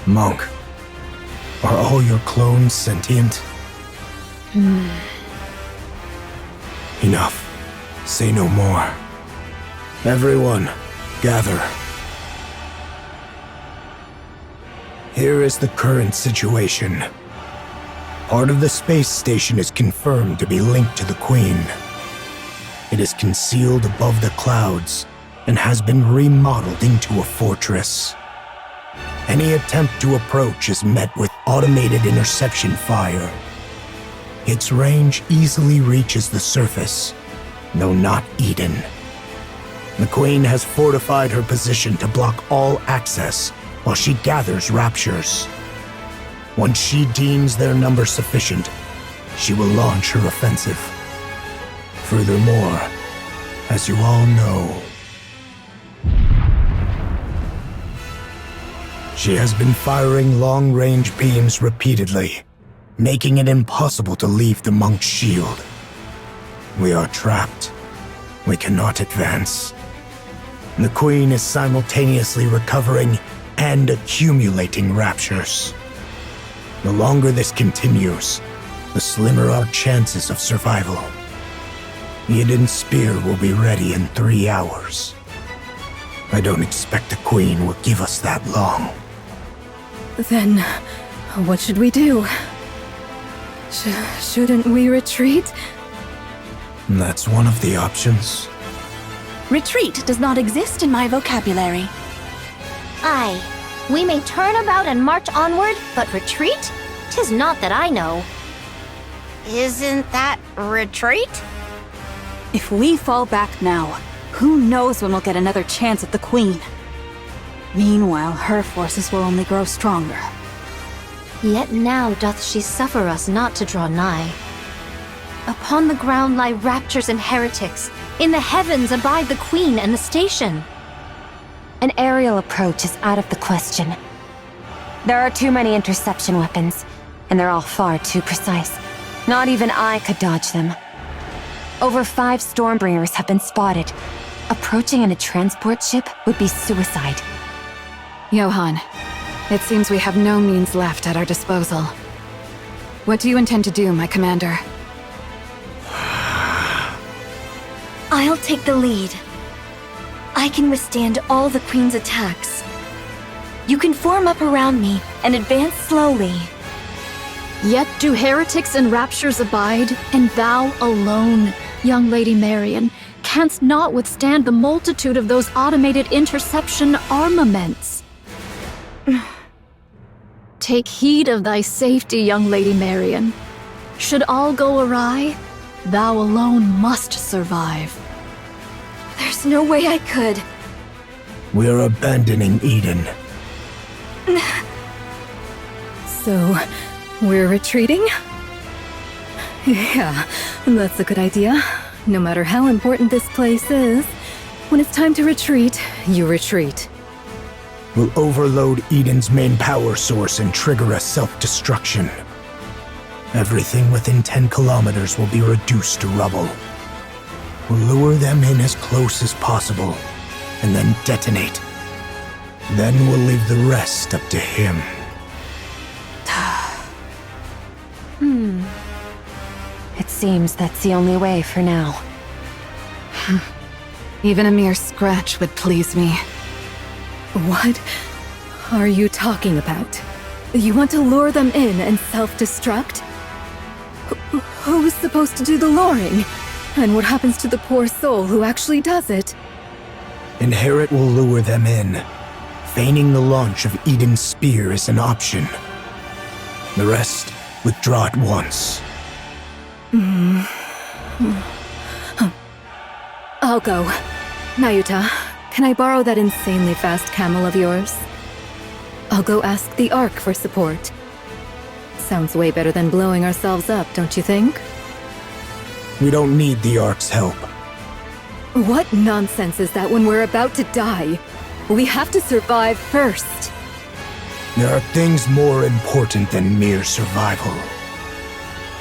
Monk, are all your clones sentient? Enough. Say no more. Everyone, gather. Here is the current situation. Part of the space station is confirmed to be linked to the Queen. It is concealed above the clouds and has been remodeled into a fortress. Any attempt to approach is met with automated interception fire. Its range easily reaches the surface, though not Eden. The Queen has fortified her position to block all access while she gathers raptures. Once she deems their number sufficient, she will launch her offensive. Furthermore, as you all know, she has been firing long-range beams repeatedly, making it impossible to leave the monk's shield. We are trapped. We cannot advance. The Queen is simultaneously recovering and accumulating raptures. The longer this continues, the slimmer our chances of survival. The Eden Spear will be ready in 3 hours. I don't expect the Queen will give us that long. Then, what should we do? Shouldn't we retreat? That's one of the options. Retreat does not exist in my vocabulary. Aye, we may turn about and march onward, but retreat? 'Tis not that I know. Isn't that retreat? If we fall back now, who knows when we'll get another chance at the Queen? Meanwhile, her forces will only grow stronger. Yet now doth she suffer us not to draw nigh. Upon the ground lie raptures and heretics. In the heavens abide the Queen and the station. An aerial approach is out of the question. There are too many interception weapons, and they're all far too precise. Not even I could dodge them. Over 5 Stormbringers have been spotted. Approaching in a transport ship would be suicide. Johan, it seems we have no means left at our disposal. What do you intend to do, my commander? I'll take the lead. I can withstand all the Queen's attacks. You can form up around me and advance slowly. Yet do heretics and raptures abide, and thou alone, young Lady Marion, canst not withstand the multitude of those automated interception armaments. Take heed of thy safety, young Lady Marion. Should all go awry, thou alone must survive. There's no way I could. We're abandoning Eden. So, we're retreating? Yeah, that's a good idea. no matter how important this place is, when it's time to retreat, you retreat. We'll overload Eden's main power source and trigger a self-destruction. Everything within 10 kilometers will be reduced to rubble. We'll lure them in as close as possible, and then detonate. Then we'll leave the rest up to him. It seems that's the only way for now. Even a mere scratch would please me. What are you talking about? You want to lure them in and self-destruct? Who's supposed to do the luring? And what happens to the poor soul who actually does it? Inherit will lure them in. Feigning the launch of Eden's spear is an option. The rest, withdraw at once. I'll go. Nayuta, can I borrow that insanely fast camel of yours? I'll go ask the Ark for support. Sounds way better than blowing ourselves up, don't you think? We don't need the Ark's help. What nonsense is that when we're about to die? We have to survive first. There are things more important than mere survival.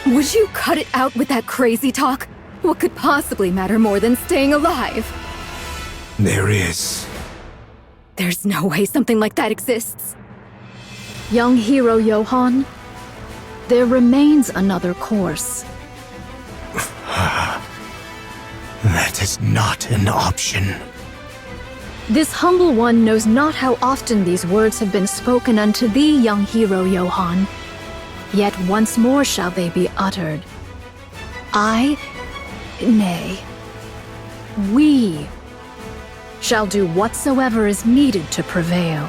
Would you cut it out with that crazy talk? What could possibly matter more than staying alive? There is. There's no way something like that exists. Young hero Johann, there remains another course. That is not an option. This humble one knows not how often these words have been spoken unto thee, young hero Johann. Yet once more shall they be uttered. Nay, we shall do whatsoever is needed to prevail.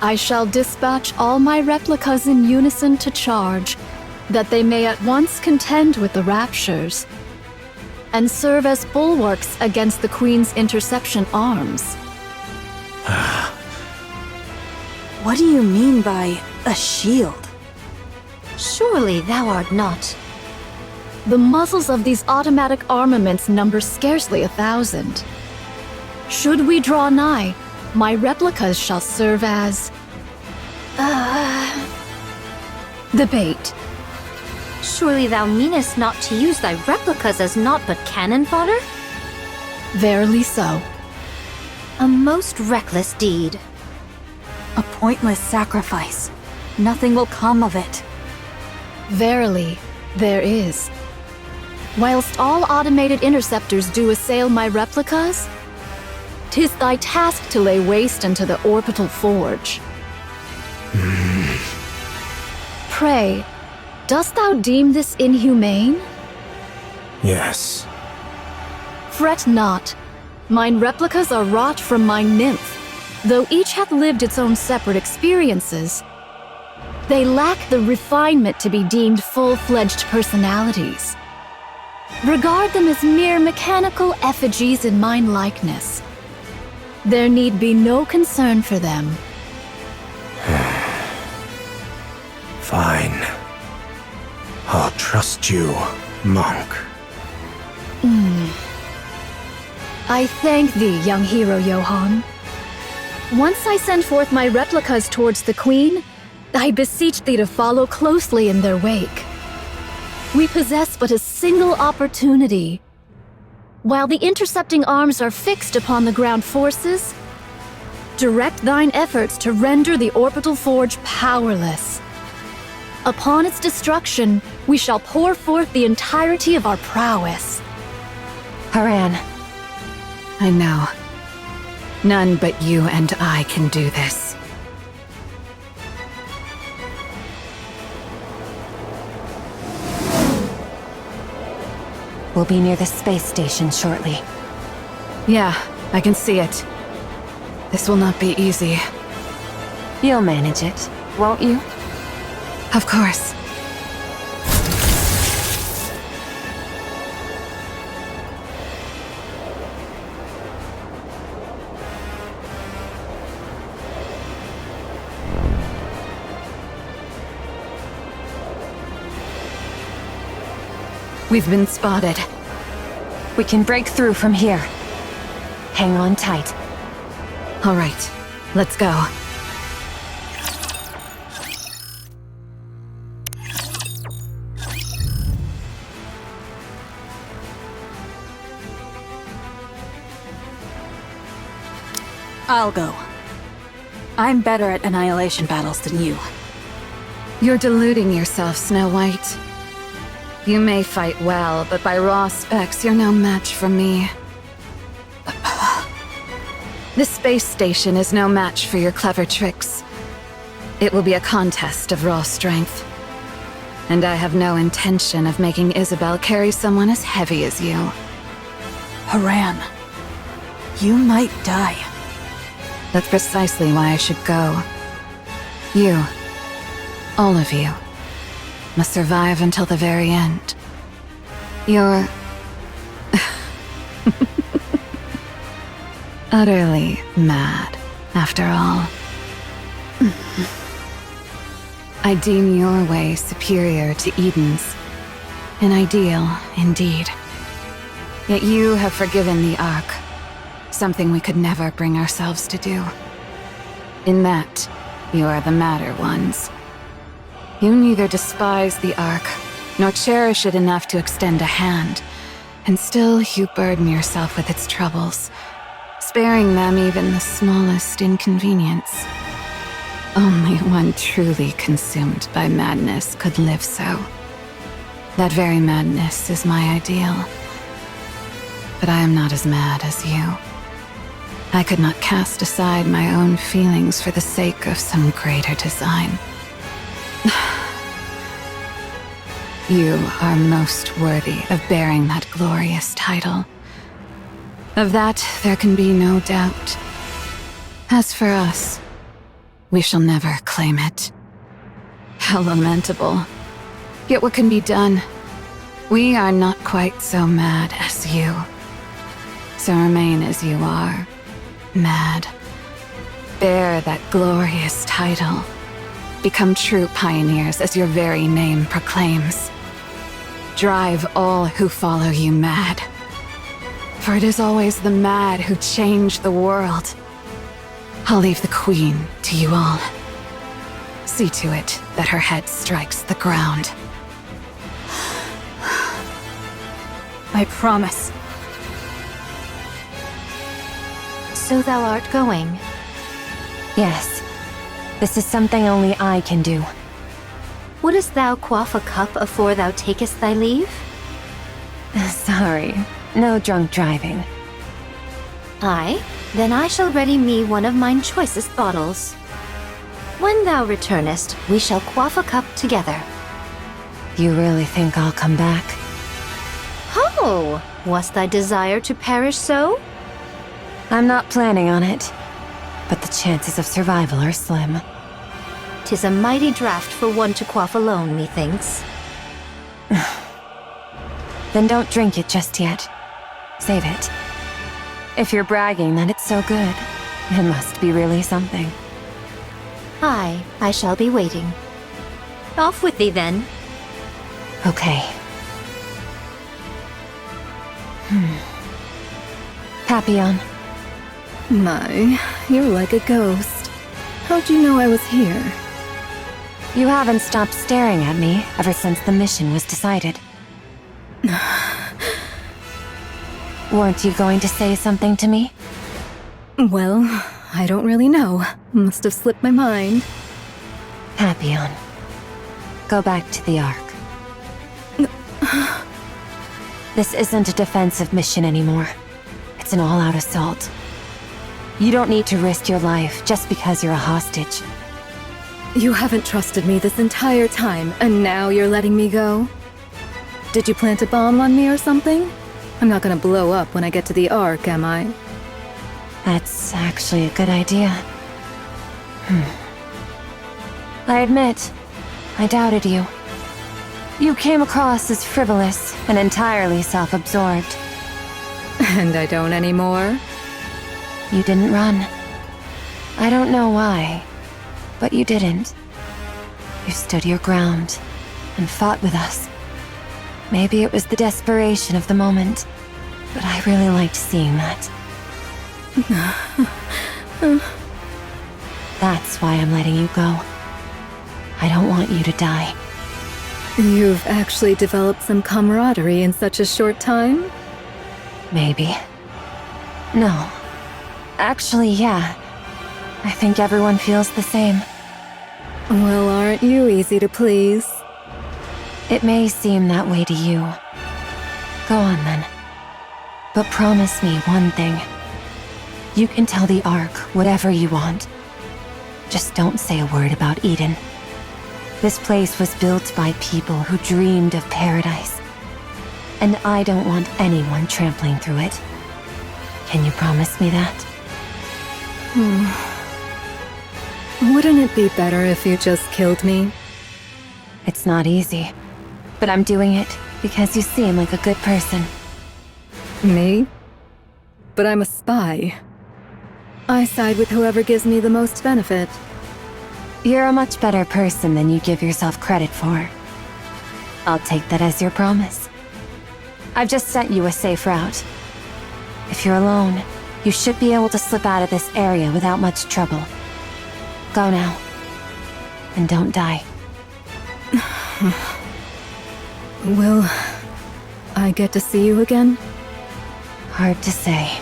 I shall dispatch all my replicas in unison to charge, that they may at once contend with the Raptures, and serve as bulwarks against the Queen's interception arms. What do you mean by a shield? Surely thou art not. The muzzles of these automatic armaments number scarcely 1,000. Should we draw nigh, my replicas shall serve as... the bait. Surely thou meanest not to use thy replicas as naught but cannon fodder? Verily so. A most reckless deed. A pointless sacrifice. Nothing will come of it. Verily, there is. Whilst all automated interceptors do assail my replicas, 'tis thy task to lay waste unto the orbital forge. Pray, dost thou deem this inhumane? Yes. Fret not. Mine replicas are wrought from my nymph, though each hath lived its own separate experiences. They lack the refinement to be deemed full-fledged personalities. Regard them as mere mechanical effigies in mine likeness. There need be no concern for them. Fine. I'll trust you, monk. I thank thee, young hero Johann. Once I send forth my replicas towards the Queen, I beseech thee to follow closely in their wake. We possess but a single opportunity. While the intercepting arms are fixed upon the ground forces, direct thine efforts to render the orbital forge powerless. Upon its destruction, we shall pour forth the entirety of our prowess. Haran. I know. None but you and I can do this. We'll be near the space station shortly. Yeah, I can see it. This will not be easy. You'll manage it, won't you? Of course. We've been spotted. We can break through from here. Hang on tight. All right, let's go. I'll go. I'm better at annihilation battles than you. You're deluding yourself, Snow White. You may fight well, but by raw specs, you're no match for me. The space station is no match for your clever tricks. It will be a contest of raw strength. And I have no intention of making Isabel carry someone as heavy as you. Haran, you might die. That's precisely why I should go. You, all of you, must survive until the very end. You're... utterly mad, after all. I deem your way superior to Eden's. An ideal, indeed. Yet you have forgiven the Ark, something we could never bring ourselves to do. In that, you are the madder ones. You neither despise the Ark, nor cherish it enough to extend a hand, and still you burden yourself with its troubles, sparing them even the smallest inconvenience. Only one truly consumed by madness could live so. That very madness is my ideal. But I am not as mad as you. I could not cast aside my own feelings for the sake of some greater design. You are most worthy of bearing that glorious title. Of that, there can be no doubt. As for us, we shall never claim it. How lamentable. Yet what can be done? We are not quite so mad as you. So remain as you are, mad. Bear that glorious title. Become true pioneers as your very name proclaims. Drive all who follow you mad. For it is always the mad who change the world. I'll leave the Queen to you all. See to it that her head strikes the ground. I promise. So thou art going? Yes. This is something only I can do. Wouldst thou quaff a cup afore thou takest thy leave? Sorry, no drunk driving. Aye, then I shall ready me one of mine choicest bottles. When thou returnest, we shall quaff a cup together. You really think I'll come back? Ho! Was thy desire to perish so? I'm not planning on it, but the chances of survival are slim. 'Tis a mighty draught for one to quaff alone, methinks. Then don't drink it just yet. Save it. If you're bragging that it's so good, it must be really something. Aye, I shall be waiting. Off with thee then. Okay. Papillon. My, you're like a ghost. How'd you know I was here? You haven't stopped staring at me ever since the mission was decided. Weren't you going to say something to me? Well, I don't really know. Must have slipped my mind. Papillon. Go back to the Ark. This isn't a defensive mission anymore. It's an all-out assault. You don't need to risk your life just because you're a hostage. You haven't trusted me this entire time, and now you're letting me go? Did you plant a bomb on me or something? I'm not gonna blow up when I get to the Ark, am I? That's actually a good idea. I admit, I doubted you. You came across as frivolous and entirely self-absorbed. And I don't anymore? You didn't run. I don't know why, but you didn't. You stood your ground and fought with us. Maybe it was the desperation of the moment, but I really liked seeing that. That's why I'm letting you go. I don't want you to die. You've actually developed some camaraderie in such a short time? Maybe. No. Actually, yeah. I think everyone feels the same. Well, aren't you easy to please? It may seem that way to you. Go on then. But promise me one thing. You can tell the Ark whatever you want. Just don't say a word about Eden. This place was built by people who dreamed of paradise. And I don't want anyone trampling through it. Can you promise me that? Wouldn't it be better if you just killed me? It's not easy. But I'm doing it because you seem like a good person. Me? But I'm a spy. I side with whoever gives me the most benefit. You're a much better person than you give yourself credit for. I'll take that as your promise. I've just sent you a safe route. If you're alone, you should be able to slip out of this area without much trouble. Go now. And don't die. Will I get to see you again? Hard to say.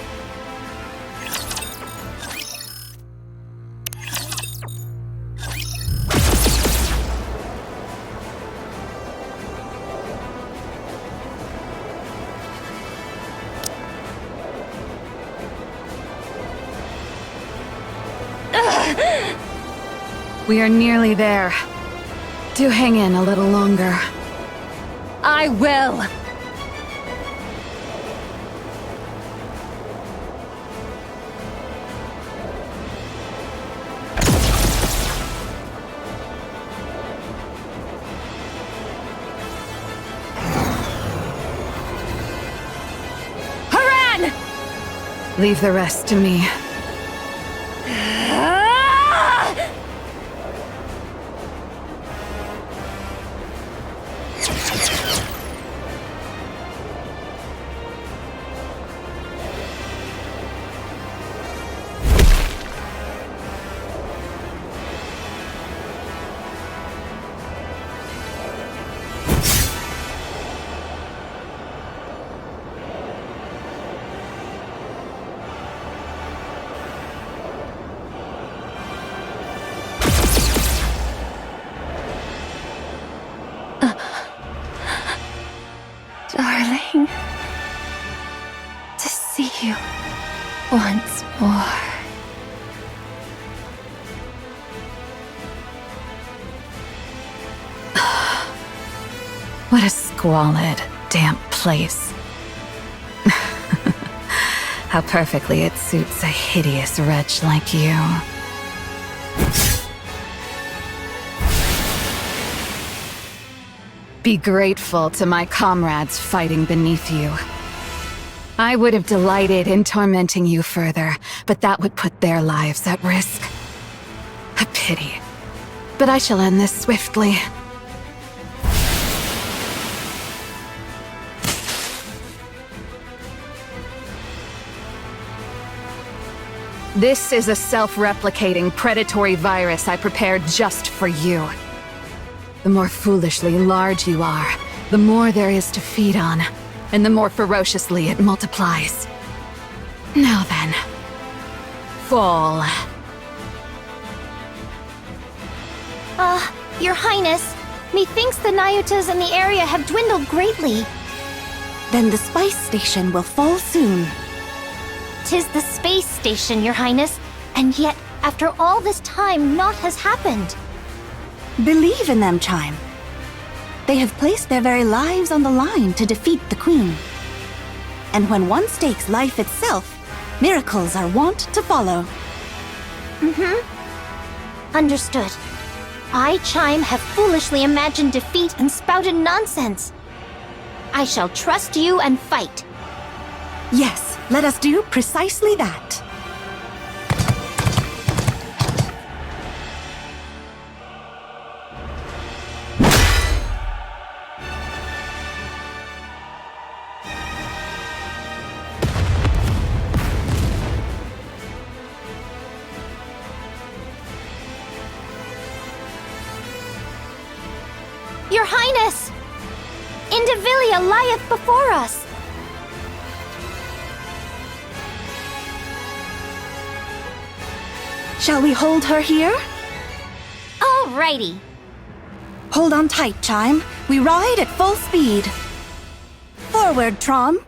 We are nearly there. Do hang in a little longer. I will! Leave the rest to me. Darling, to see you once more. What a squalid, damp place. How perfectly it suits a hideous wretch like you. Be grateful to my comrades fighting beneath you. I would have delighted in tormenting you further, but that would put their lives at risk. A pity. But I shall end this swiftly. This is a self-replicating predatory virus I prepared just for you. The more foolishly large you are, the more there is to feed on, and the more ferociously it multiplies. Now then, fall. Your Highness, methinks the Nyutas in the area have dwindled greatly. Then the spice station will fall soon. 'Tis the space station, Your Highness, and yet, after all this time, naught has happened. Believe in them, Chime. They have placed their very lives on the line to defeat the Queen. And when one stakes life itself, miracles are wont to follow. Understood. I, Chime, have foolishly imagined defeat and spouted nonsense. I shall trust you and fight. Yes, let us do precisely that. Your Highness! Indivilia lieth before us! Shall we hold her here? Alrighty. Hold on tight, Chime. We ride at full speed. Forward, Trom.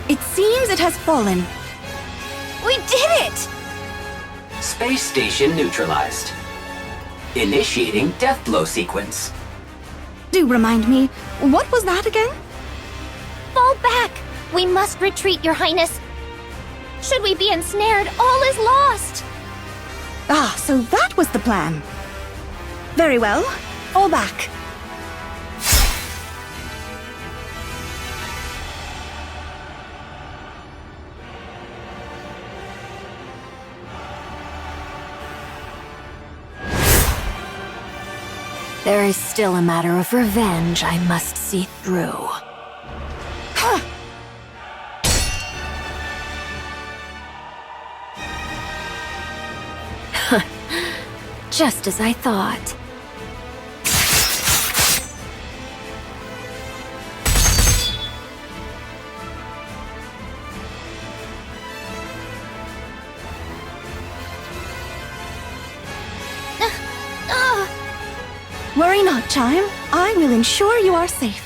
It seems it has fallen. We did it! Space station neutralized. Initiating death blow sequence. Do remind me, what was that again? Fall back! We must retreat, Your Highness. Should we be ensnared, all is lost! Ah, so that was the plan. Very well. Fall back. There is still a matter of revenge I must see through. Just as I thought. We're Worry not, Chime. I will ensure you are safe.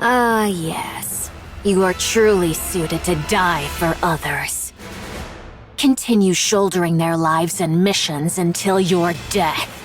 Ah, yes. You are truly suited to die for others. Continue shouldering their lives and missions until your death.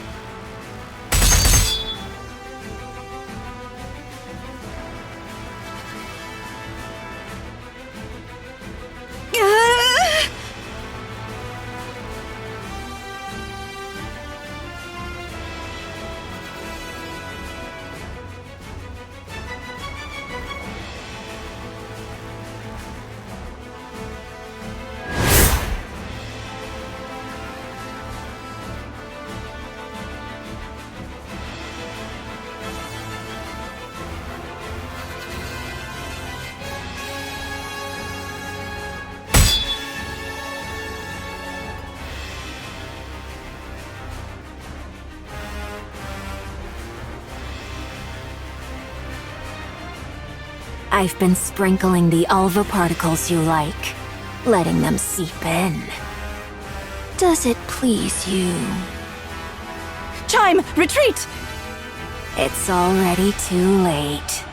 I've been sprinkling the alva particles you like, letting them seep in. Does it please you? Chime, retreat! It's already too late.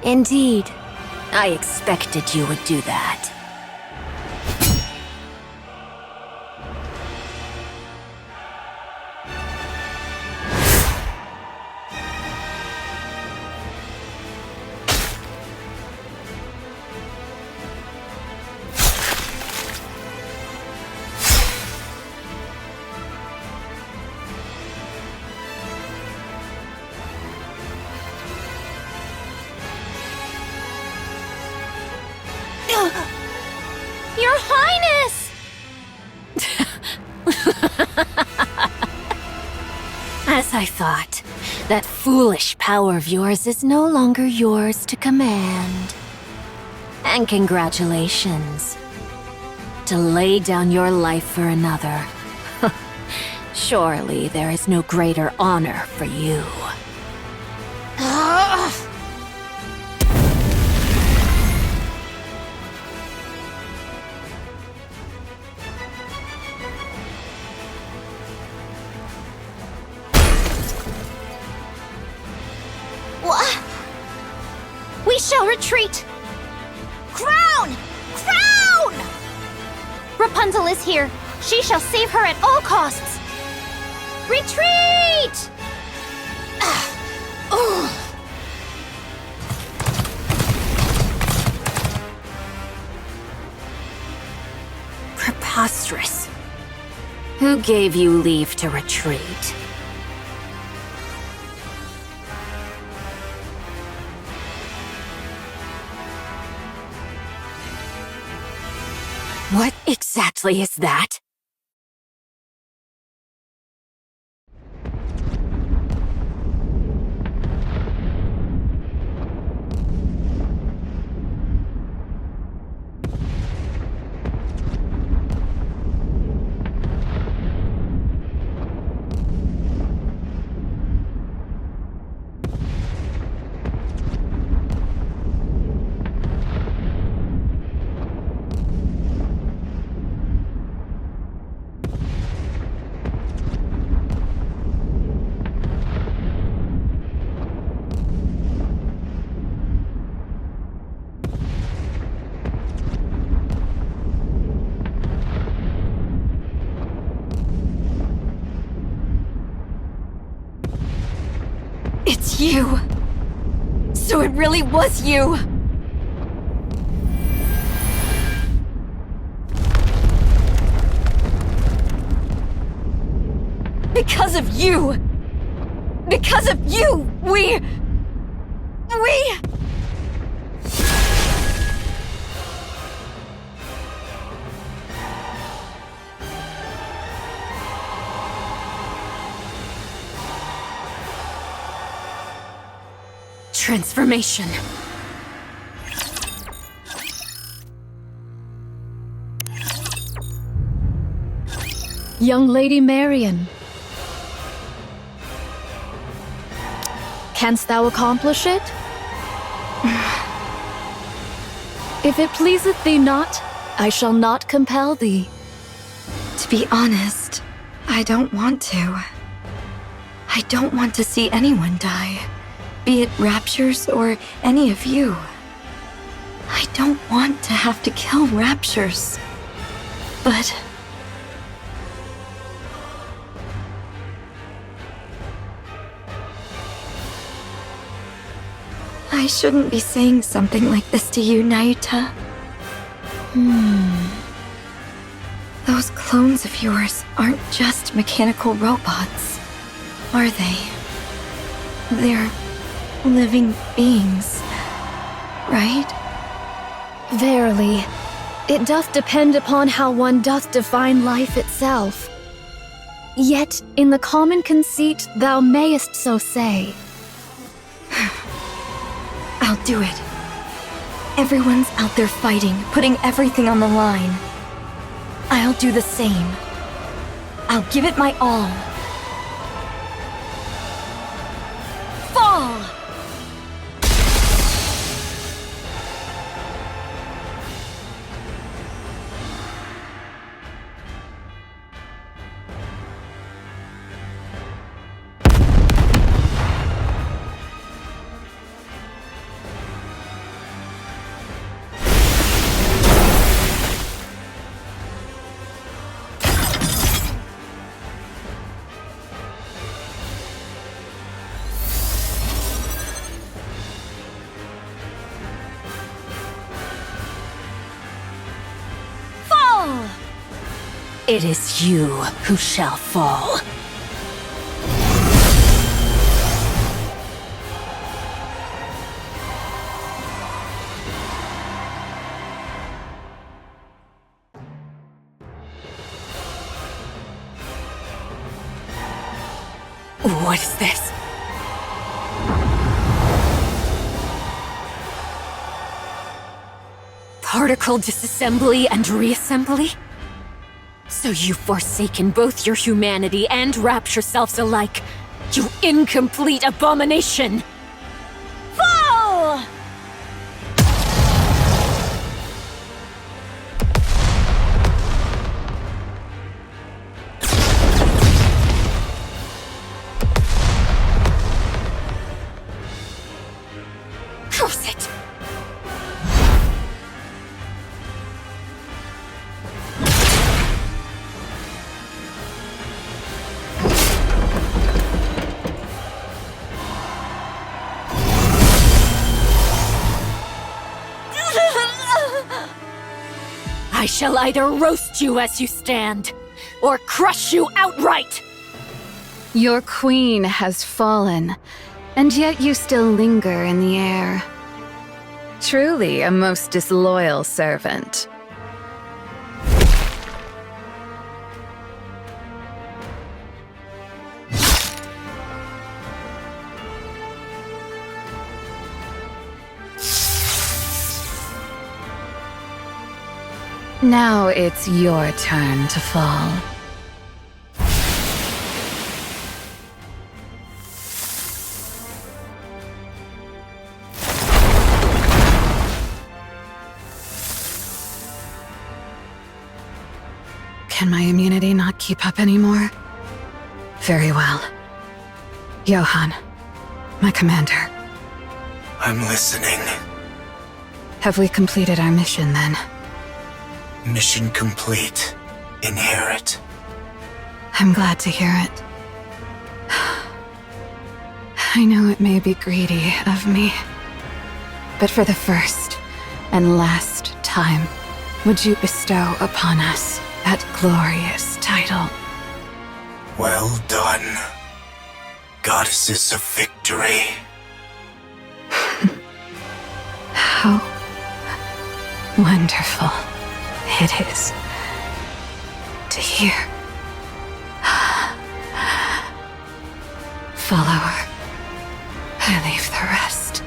Indeed, I expected you would do that. Your Highness! As I thought, that foolish power of yours is no longer yours to command. And congratulations. To lay down your life for another. Surely there is no greater honor for you. We shall retreat! Crown! Crown! Rapunzel is here. She shall save her at all costs. Retreat! Preposterous. Who gave you leave to retreat? What exactly is that? It's you! So it really was you! Because of you! Because of you, we... Transformation. Young Lady Marian. Canst thou accomplish it? If it pleaseth thee not, I shall not compel thee. To be honest, I don't want to. I don't want to see anyone die, be it Raptures or any of you. I don't want to have to kill Raptures. But... I shouldn't be saying something like this to you, Naita. Those clones of yours aren't just mechanical robots, are they? They're living beings, right? Verily, it doth depend upon how one doth define life itself. Yet, in the common conceit, thou mayest so say. I'll do it. Everyone's out there fighting, putting everything on the line. I'll do the same. I'll give it my all. Fall! It is you who shall fall. What is this? Particle disassembly and reassembly? So you've forsaken both your humanity and Rapture selves alike, you incomplete abomination! Fall! Curse it! I shall either roast you as you stand, or crush you outright! Your queen has fallen, and yet you still linger in the air. Truly a most disloyal servant. Now it's your turn to fall. Can my immunity not keep up anymore? Very well. Johan, my commander. I'm listening. Have we completed our mission then? Mission complete. Inherit. I'm glad to hear it. I know it may be greedy of me, but for the first and last time, would you bestow upon us that glorious title? Well done, Goddesses of Victory. How wonderful it is to hear. Follower, I leave the rest.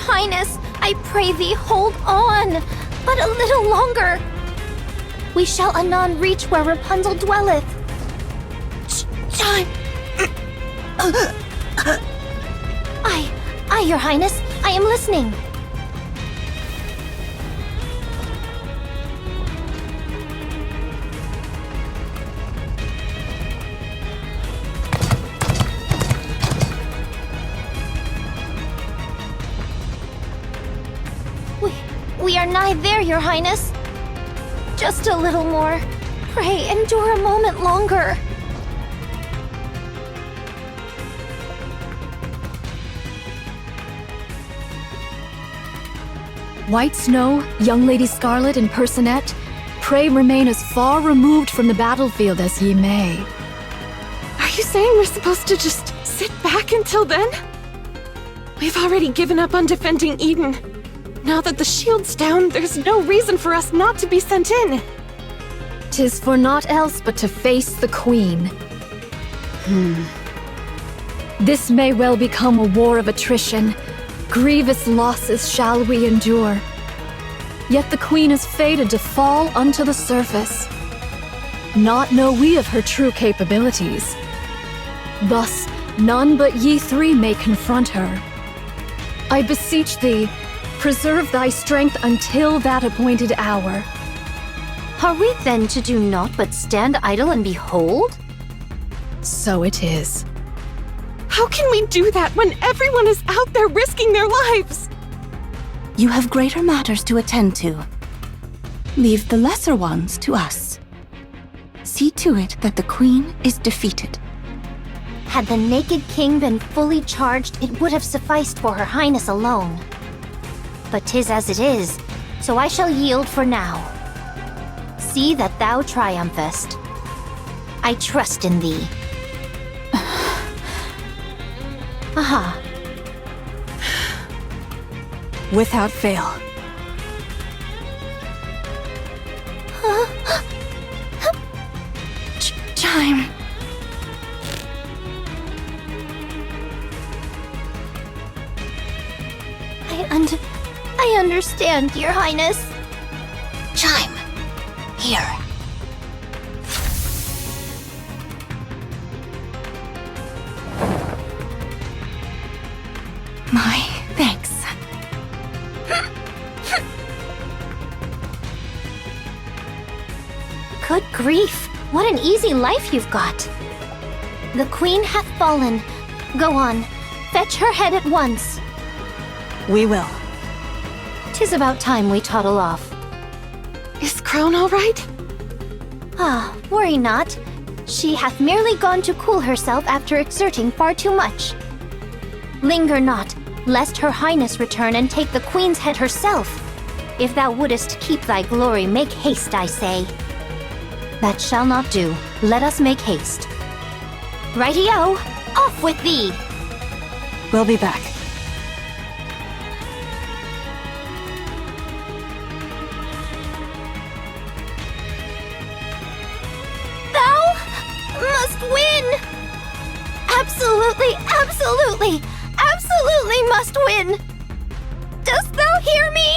Highness, I pray thee, hold on! But a little longer! We shall anon reach where Rapunzel dwelleth. Chime! Aye, Your Highness, I am listening. We are nigh there, Your Highness. Just a little more. Pray, endure a moment longer. White Snow, Young Lady Scarlet, and Personette, pray remain as far removed from the battlefield as ye may. Are you saying we're supposed to just sit back until then? We've already given up on defending Eden. Now that the shield's down, there's no reason for us not to be sent in. 'Tis for naught else but to face the Queen. This may well become a war of attrition. Grievous losses shall we endure. Yet the Queen is fated to fall unto the surface. Not know we of her true capabilities. Thus, none but ye three may confront her. I beseech thee, preserve thy strength until that appointed hour. Are we then to do naught but stand idle and behold? So it is. How can we do that when everyone is out there risking their lives? You have greater matters to attend to. Leave the lesser ones to us. See to it that the Queen is defeated. Had the Naked King been fully charged, it would have sufficed for Her Highness alone. But 'tis as it is, so I shall yield for now. See that thou triumphest. I trust in thee. Aha. Without fail. Chime. I understand, Your Highness. Chime. Here. My thanks. Good grief, what an easy life you've got. The Queen hath fallen. Go on, fetch her head at once. We will. 'Tis about time we toddle off. Is Crown all right? Ah, worry not. She hath merely gone to cool herself after exerting far too much. Linger not, lest Her Highness return and take the Queen's head herself. If thou wouldest keep thy glory, make haste, I say. That shall not do. Let us make haste. Righty-o, off with thee! We'll be back. Thou must win! Absolutely, absolutely, absolutely must win! Dost thou hear me?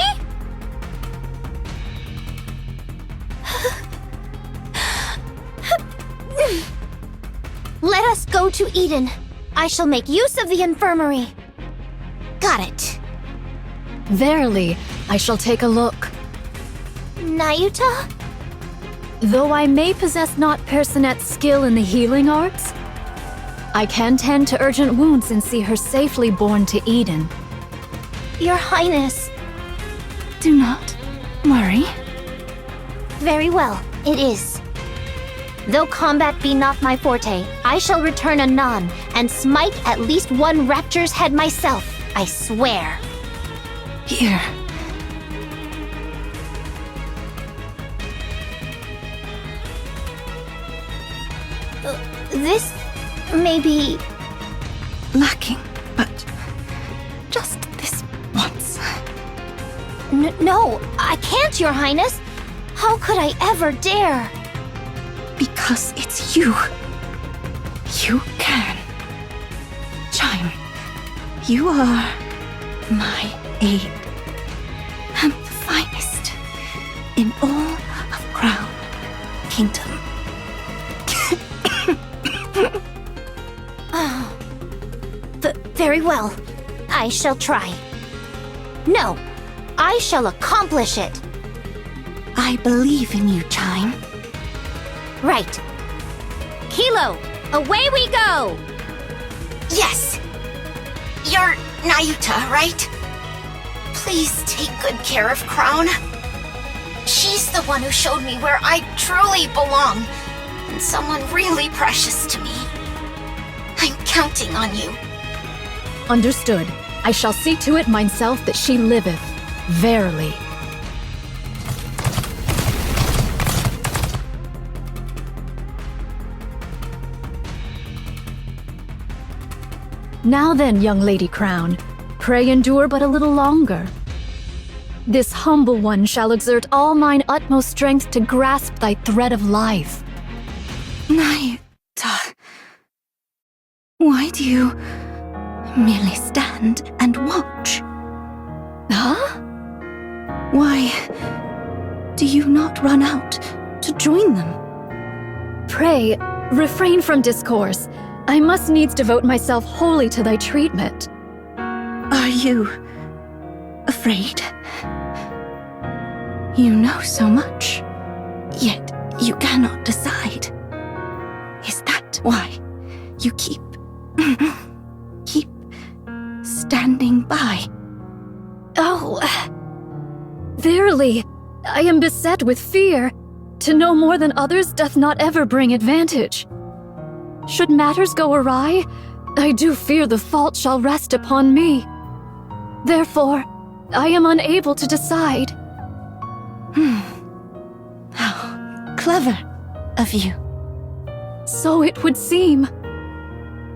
Let us go to Eden. I shall make use of the infirmary. Got it. Verily, I shall take a look. Nayuta? Though I may possess not Personette's skill in the healing arts, I can tend to urgent wounds and see her safely borne to Eden. Your Highness. Do not worry. Very well, it is. Though combat be not my forte, I shall return anon and smite at least one rapture's head myself, I swear. Here. This may be lacking, but just this once. No, I can't, Your Highness. How could I ever dare? Because it's you. You can. Chime, you are my aid. I'm the finest in all of Crown Kingdom. Very well. I shall try. No, I shall accomplish it. I believe in you, Chime. Right. Kilo, away we go! Yes! You're Nayuta, right? Please take good care of Crown. She's the one who showed me where I truly belong, and someone really precious to me. I'm counting on you. Understood. I shall see to it myself that she liveth. Verily. Now then, young Lady Crown, pray endure but a little longer. This humble one shall exert all mine utmost strength to grasp thy thread of life. Nayuta, why do you merely stand and watch? Huh? Why do you not run out to join them? Pray, refrain from discourse. I must needs devote myself wholly to thy treatment. Are you afraid? You know so much, yet you cannot decide. Is that why you keep standing by? Oh, verily, I am beset with fear. To know more than others doth not ever bring advantage. Should matters go awry, I do fear the fault shall rest upon me. Therefore, I am unable to decide. How clever of you. So it would seem.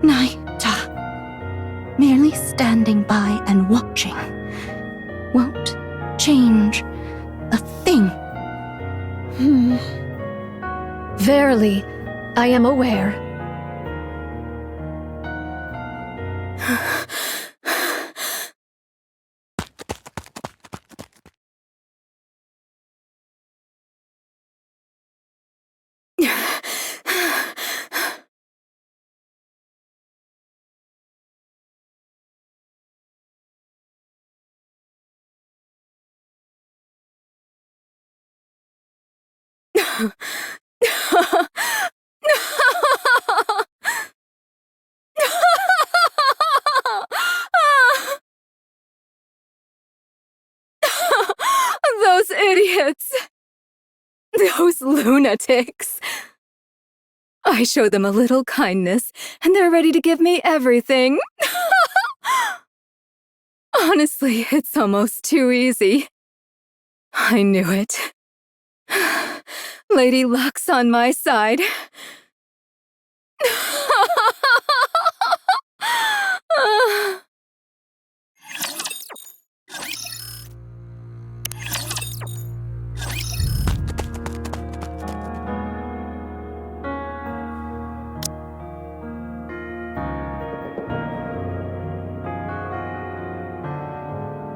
Nayuta, merely standing by and watching won't change a thing. Verily, I am aware. Those idiots! Those lunatics! I show them a little kindness, and they're ready to give me everything. Honestly, it's almost too easy. I knew it. Lady Luck's on my side.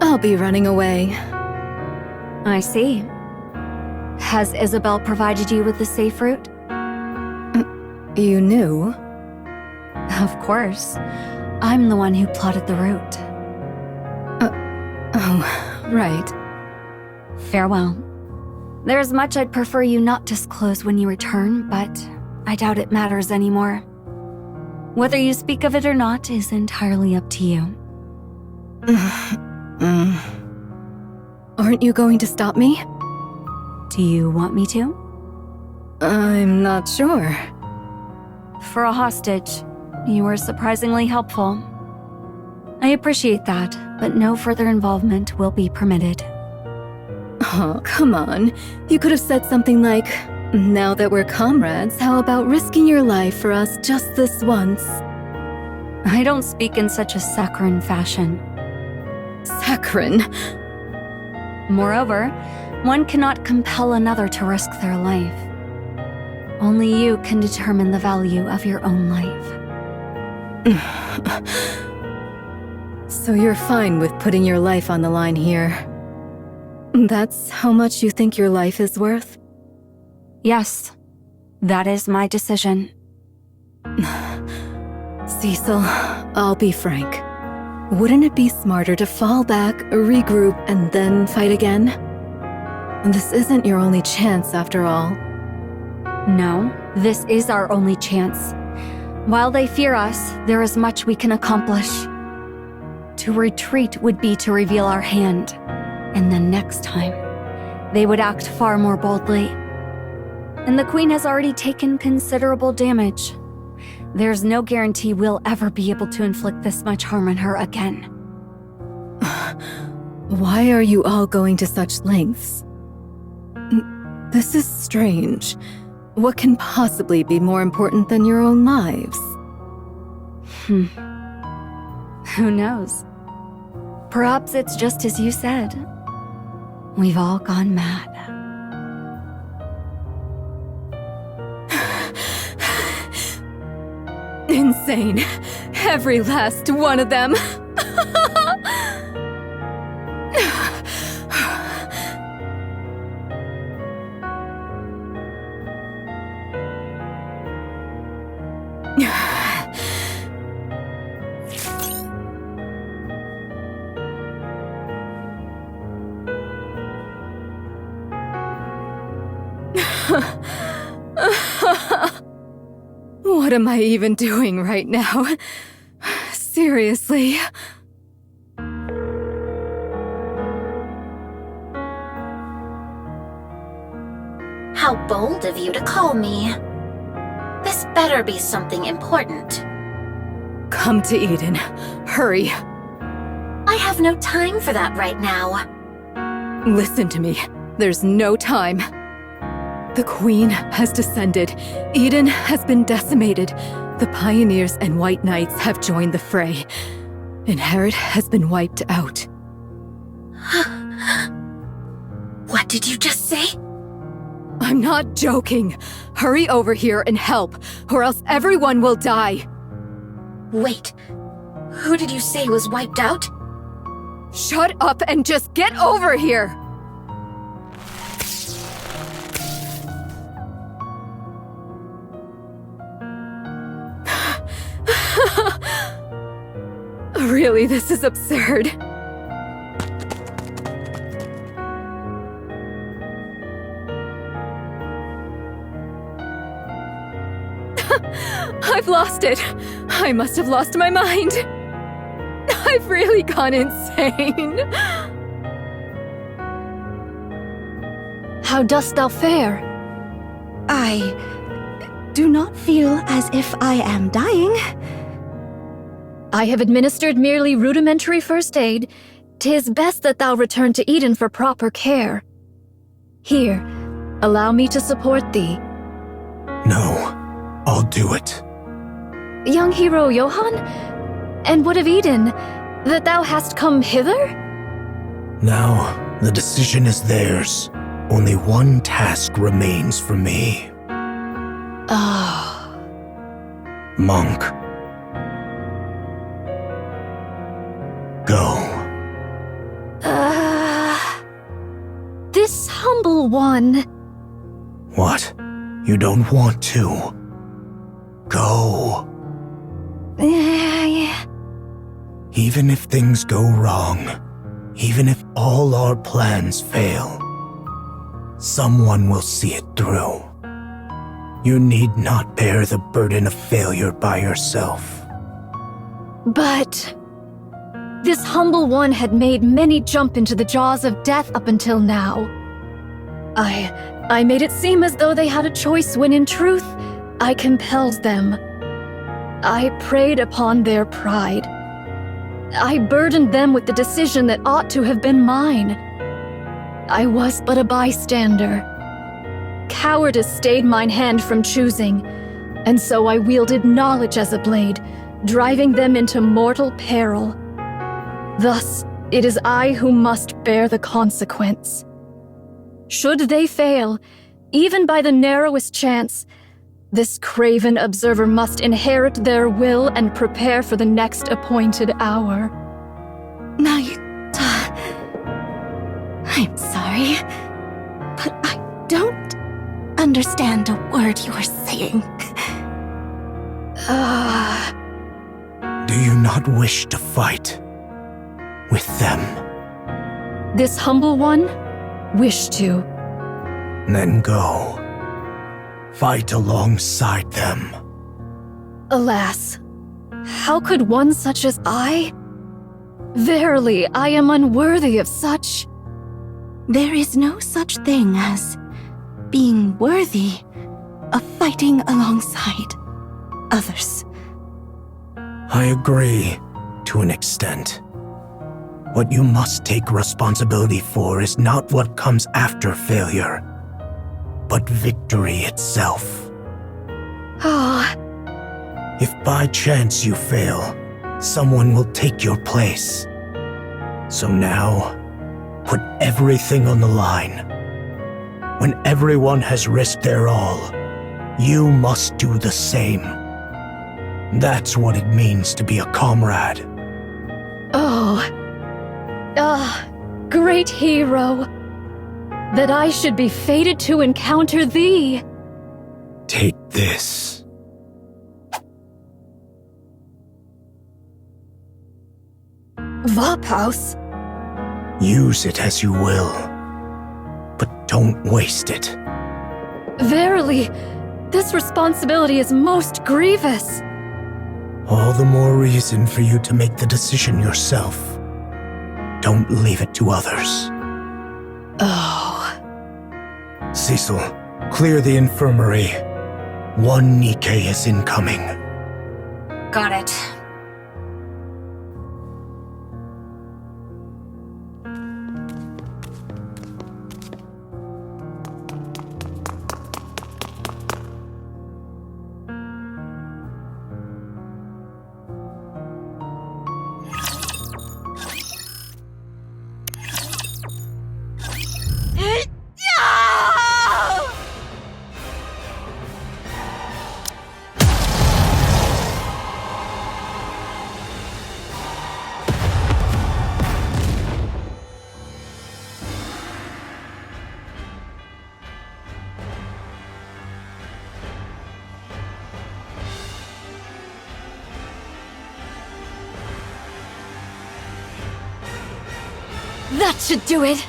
I'll be running away. I see. Has Isabel provided you with the safe route? You knew? Of course. I'm the one who plotted the route. Oh, right. Farewell. There's much I'd prefer you not disclose when you return, but I doubt it matters anymore. Whether you speak of it or not is entirely up to you. Aren't you going to stop me? Do you want me to? I'm not sure. For a hostage, you were surprisingly helpful. I appreciate that, but no further involvement will be permitted. Oh, come on. You could have said something like, now that we're comrades, how about risking your life for us just this once? I don't speak in such a saccharine fashion. Saccharine? Moreover, one cannot compel another to risk their life. Only you can determine the value of your own life. So you're fine with putting your life on the line here. That's how much you think your life is worth? Yes, that is my decision. Cecil, I'll be frank. Wouldn't it be smarter to fall back, regroup, and then fight again? This isn't your only chance, after all. No, this is our only chance. While they fear us, there is much we can accomplish. To retreat would be to reveal our hand, and then next time, they would act far more boldly. And the Queen has already taken considerable damage. There's no guarantee we'll ever be able to inflict this much harm on her again. Why are you all going to such lengths? This is strange. What can possibly be more important than your own lives? Who knows? Perhaps it's just as you said. We've all gone mad. Insane. Every last one of them. What am I even doing right now? Seriously? How bold of you to call me. This better be something important. Come to Eden. Hurry. I have no time for that right now. Listen to me. There's no time. The Queen has descended. Eden has been decimated. The Pioneers and White Knights have joined the fray. Inherit has been wiped out. What did you just say? I'm not joking. Hurry over here and help, or else everyone will die. Wait, who did you say was wiped out? Shut up and just get over here! Really, this is absurd. I've lost it. I must have lost my mind. I've really gone insane. How dost thou fare? I do not feel as if I am dying. I have administered merely rudimentary first aid. 'Tis best that thou return to Eden for proper care. Here, allow me to support thee. No, I'll do it. Young hero Johann? And what of Eden? That thou hast come hither? Now, the decision is theirs. Only one task remains for me. Ah. Monk. Go. This humble one. What? You don't want to? Go. Even if things go wrong, even if all our plans fail, someone will see it through. You need not bear the burden of failure by yourself. But this humble one had made many jump into the jaws of death up until now. I made it seem as though they had a choice when in truth, I compelled them. I preyed upon their pride. I burdened them with the decision that ought to have been mine. I was but a bystander. Cowardice stayed mine hand from choosing, and so I wielded knowledge as a blade, driving them into mortal peril. Thus, it is I who must bear the consequence. Should they fail, even by the narrowest chance, this craven observer must inherit their will and prepare for the next appointed hour. I'm sorry, but I don't understand a word you are saying. Do you not wish to fight with them? This humble one? Wish to. Then go. Fight alongside them. Alas, how could one such as I? Verily, I am unworthy of such. There is no such thing as being worthy of fighting alongside others. I agree, to an extent. What you must take responsibility for is not what comes after failure, but victory itself. If by chance you fail, someone will take your place. So now, put everything on the line. When everyone has risked their all, you must do the same. That's what it means to be a comrade. Great hero. That I should be fated to encounter thee. Take this. Vaphaus? Use it as you will, but don't waste it. Verily, this responsibility is most grievous. All the more reason for you to make the decision yourself. Don't leave it to others. Cecil, clear the infirmary. One Nikke is incoming. Got it. That should do it!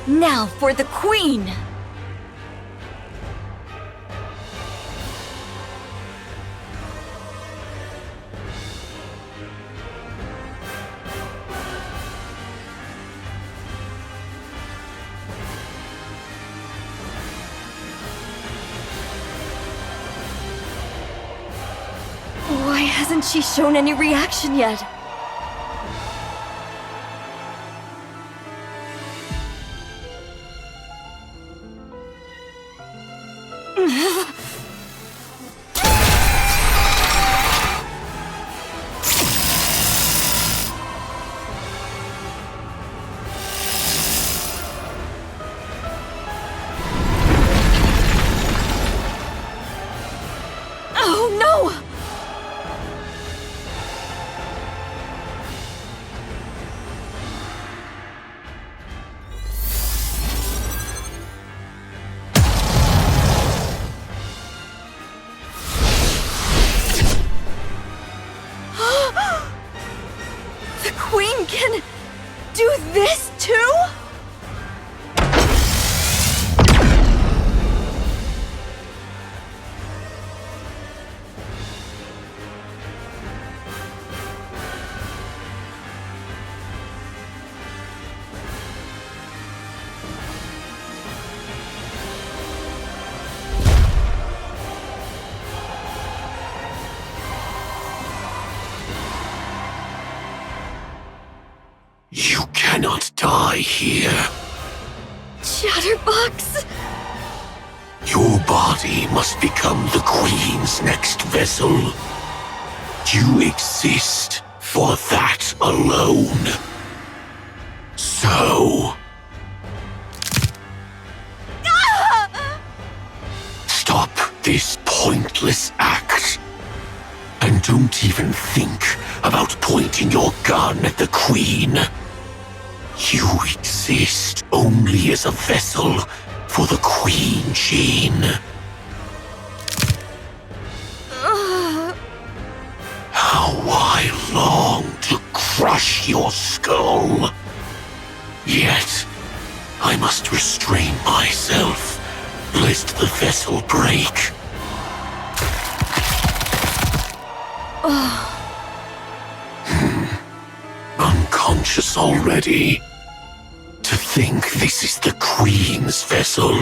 Now for the Queen! Why hasn't she shown any reaction yet? Oh no! The Queen can do this too? You cannot die here. Chatterbox? Your body must become the Queen's next vessel. You exist for that alone. So... stop this pointless act and Don't even think about pointing your gun at the Queen. You exist only as a vessel for the Queen Jean. How I long to crush your skull. Yet, I must restrain myself, lest the vessel break. Unconscious already. To think this is the Queen's vessel.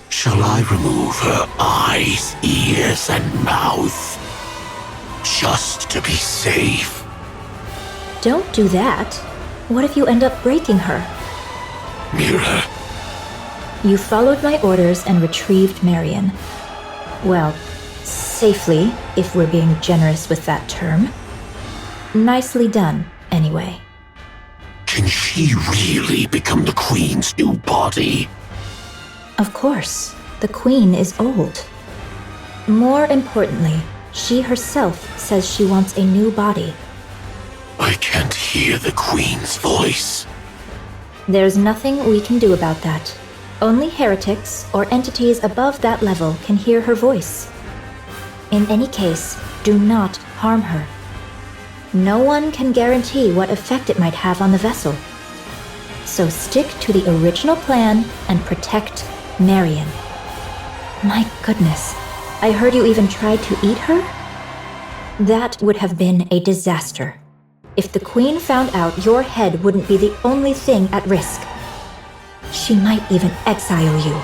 Shall I remove her eyes, ears, and mouth? Just to be safe. Don't do that. What if you end up breaking her? Mira. You followed my orders and retrieved Marion. Well, safely, if we're being generous with that term. Nicely done, anyway. Can she really become the Queen's new body? Of course, the Queen is old. More importantly, she herself says she wants a new body. I can't hear the Queen's voice. There's nothing we can do about that. Only heretics or entities above that level can hear her voice. In any case, do not harm her. No one can guarantee what effect it might have on the vessel. So stick to the original plan and protect Marion. My goodness, I heard you even tried to eat her? That would have been a disaster. If the Queen found out, your head wouldn't be the only thing at risk. She might even exile you.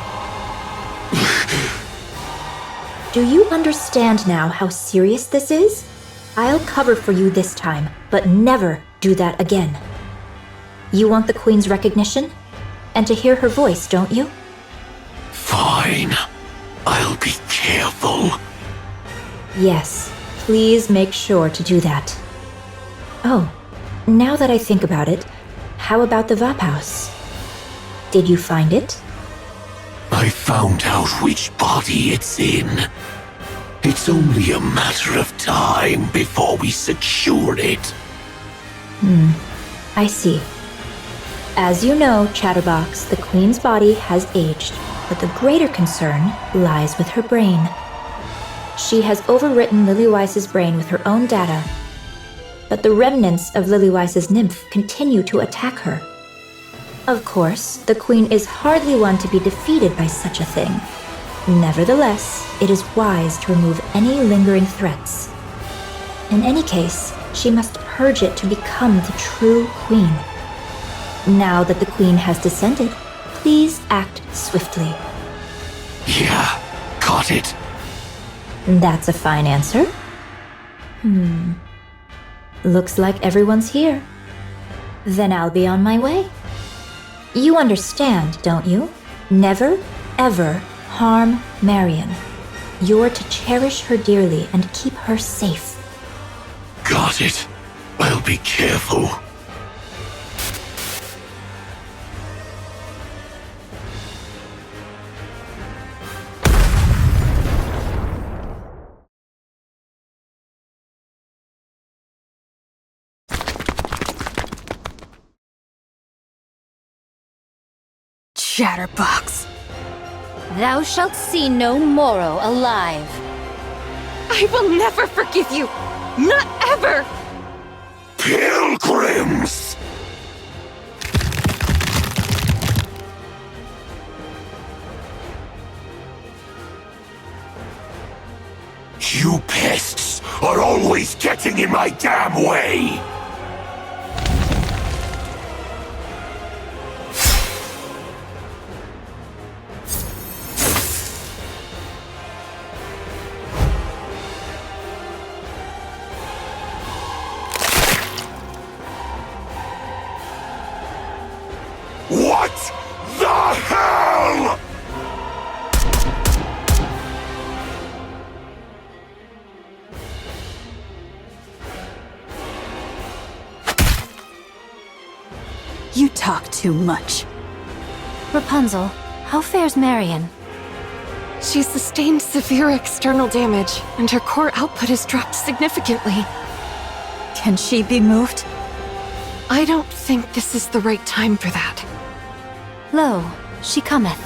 Do you understand now how serious this is? I'll cover for you this time, but never do that again. You want the Queen's recognition? And to hear her voice, don't you? Fine. I'll be careful. Yes, please make sure to do that. Oh, now that I think about it, how about the Vap House? Did you find it? I found out which body it's in. It's only a matter of time before we secure it. I see. As you know, Chatterbox, the Queen's body has aged, but the greater concern lies with her brain. She has overwritten Lillyweiss's brain with her own data, but the remnants of Lillyweiss's nymph continue to attack her. Of course, the Queen is hardly one to be defeated by such a thing. Nevertheless, it is wise to remove any lingering threats. In any case, she must purge it to become the true Queen. Now that the Queen has descended, please act swiftly. Yeah, got it. That's a fine answer. Looks like everyone's here. Then I'll be on my way. You understand, don't you? Never, ever harm Marion. You're to cherish her dearly and keep her safe. Got it. I'll be careful. Chatterbox. Thou shalt see no Moro alive. I will never forgive you! Not ever! Pilgrims! You pests are always getting in my damn way! What the hell?! You talk too much. Rapunzel, how fares Marion? She's sustained severe external damage, and her core output has dropped significantly. Can she be moved? I don't think this is the right time for that. Lo, she cometh.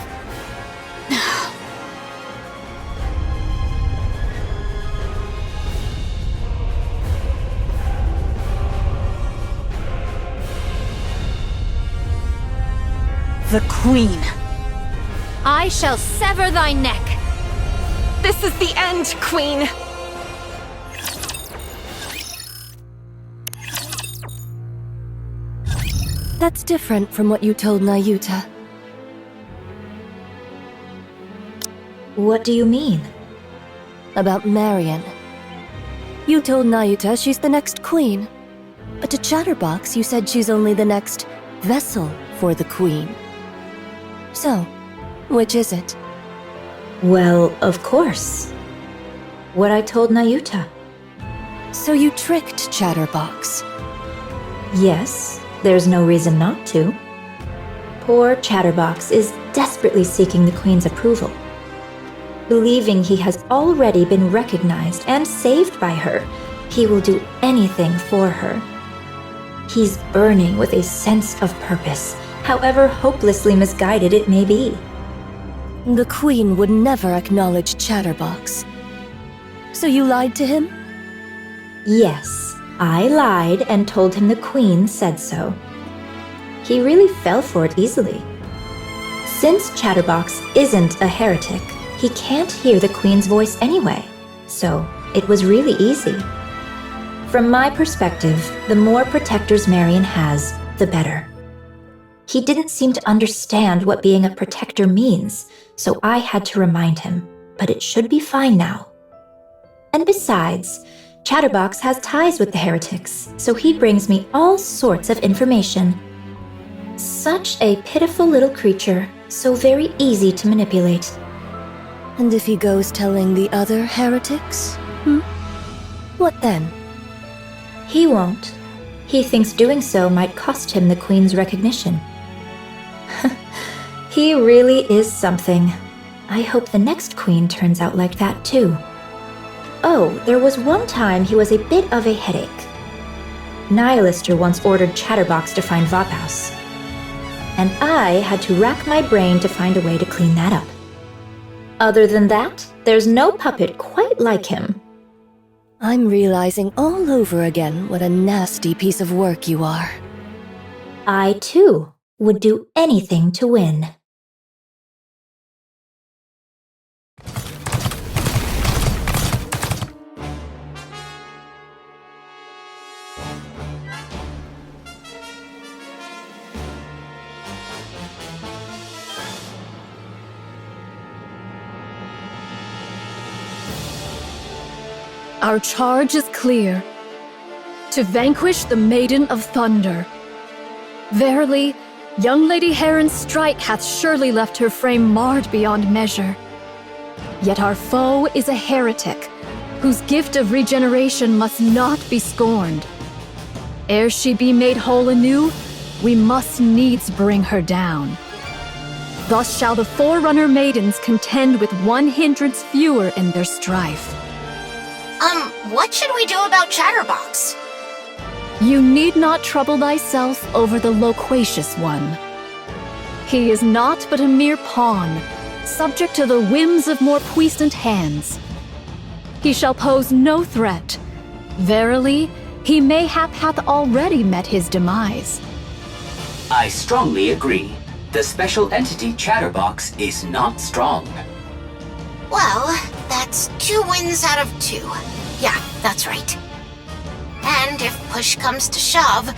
The Queen. I shall sever thy neck. This is the end, Queen! That's different from what you told Nayuta. What do you mean? About Marion. You told Nayuta she's the next queen. But to Chatterbox, you said she's only the next vessel for the queen. So, which is it? Well, of course. What I told Nayuta. So you tricked Chatterbox? Yes, there's no reason not to. Poor Chatterbox is desperately seeking the Queen's approval. Believing he has already been recognized and saved by her, he will do anything for her. He's burning with a sense of purpose, however hopelessly misguided it may be. The Queen would never acknowledge Chatterbox. So you lied to him? Yes, I lied and told him the Queen said so. He really fell for it easily. Since Chatterbox isn't a heretic, he can't hear the Queen's voice anyway, so it was really easy. From my perspective, the more protectors Marion has, the better. He didn't seem to understand what being a protector means, so I had to remind him, but it should be fine now. And besides, Chatterbox has ties with the heretics, so he brings me all sorts of information. Such a pitiful little creature, so very easy to manipulate. And if he goes telling the other heretics? What then? He won't. He thinks doing so might cost him the Queen's recognition. He really is something. I hope the next Queen turns out like that too. Oh, there was one time he was a bit of a headache. Nihilister once ordered Chatterbox to find Vophouse, and I had to rack my brain to find a way to clean that up. Other than that, there's no puppet quite like him. I'm realizing all over again what a nasty piece of work you are. I, too, would do anything to win. Our charge is clear. To vanquish the Maiden of Thunder. Verily, young Lady Heron's strike hath surely left her frame marred beyond measure. Yet our foe is a heretic, whose gift of regeneration must not be scorned. Ere she be made whole anew, we must needs bring her down. Thus shall the Forerunner Maidens contend with 1 hindrance fewer in their strife. What should we do about Chatterbox? You need not trouble thyself over the loquacious one. He is not but a mere pawn, subject to the whims of more puissant hands. He shall pose no threat. Verily, he mayhap hath already met his demise. I strongly agree. The special entity Chatterbox is not strong. Well, that's 2 wins out of 2. Yeah, that's right. And if push comes to shove...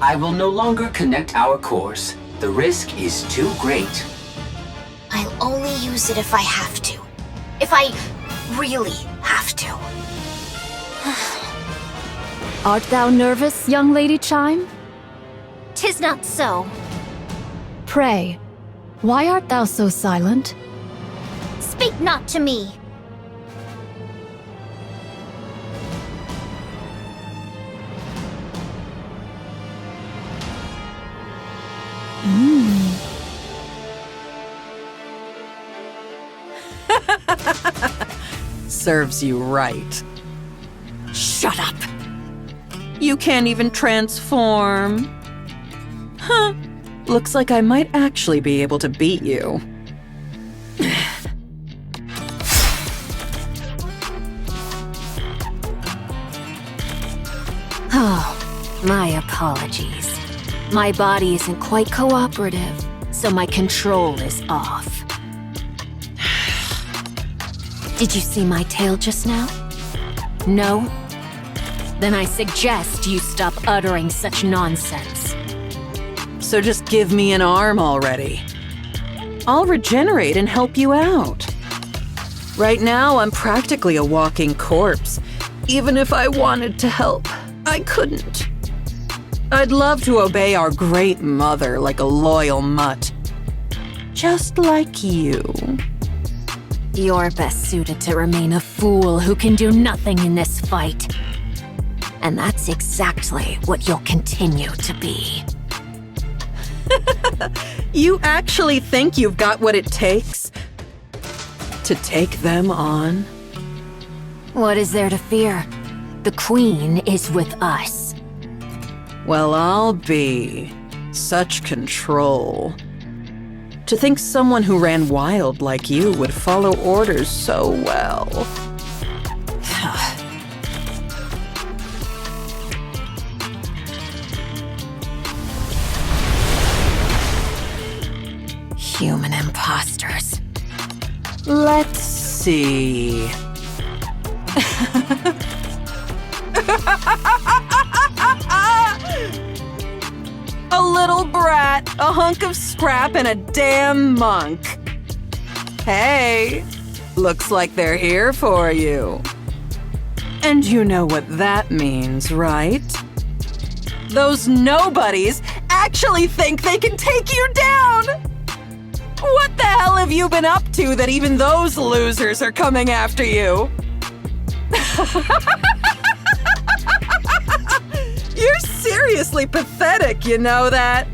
I will no longer connect our cores. The risk is too great. I'll only use it if I have to. If I really have to. Art thou nervous, young Lady Chime? 'Tis not so. Pray, why art thou so silent? Speak not to me. Serves you right. Shut up! You can't even transform. Huh. Looks like I might actually be able to beat you. Oh, my apologies. My body isn't quite cooperative, so my control is off. Did you see my tail just now? No? Then I suggest you stop uttering such nonsense. So just give me an arm already. I'll regenerate and help you out. Right now, I'm practically a walking corpse. Even if I wanted to help, I couldn't. I'd love to obey our great mother like a loyal mutt. Just like you. You're best suited to remain a fool who can do nothing in this fight. And that's exactly what you'll continue to be. You actually think you've got what it takes to take them on? What is there to fear? The Queen is with us. Well, I'll be. Such control. To think someone who ran wild like you would follow orders so well. Human imposters. Let's see. A little brat, a hunk of scrap, and a damn monk. Hey, looks like they're here for you. And you know what that means, right? Those nobodies actually think they can take you down! What the hell have you been up to that even those losers are coming after you? You're seriously pathetic, you know that?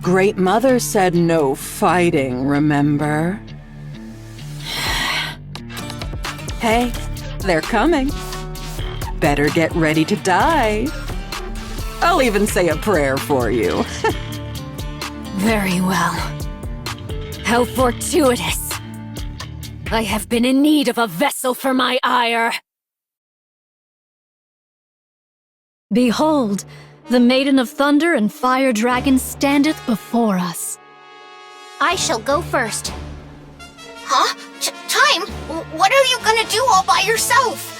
Great Mother said no fighting, remember? Hey, they're coming. Better get ready to die. I'll even say a prayer for you. Very well. How fortuitous. I have been in need of a vessel for my ire. Behold, the Maiden of Thunder and Fire Dragon standeth before us. I shall go first. Huh? Time? What are you gonna do all by yourself?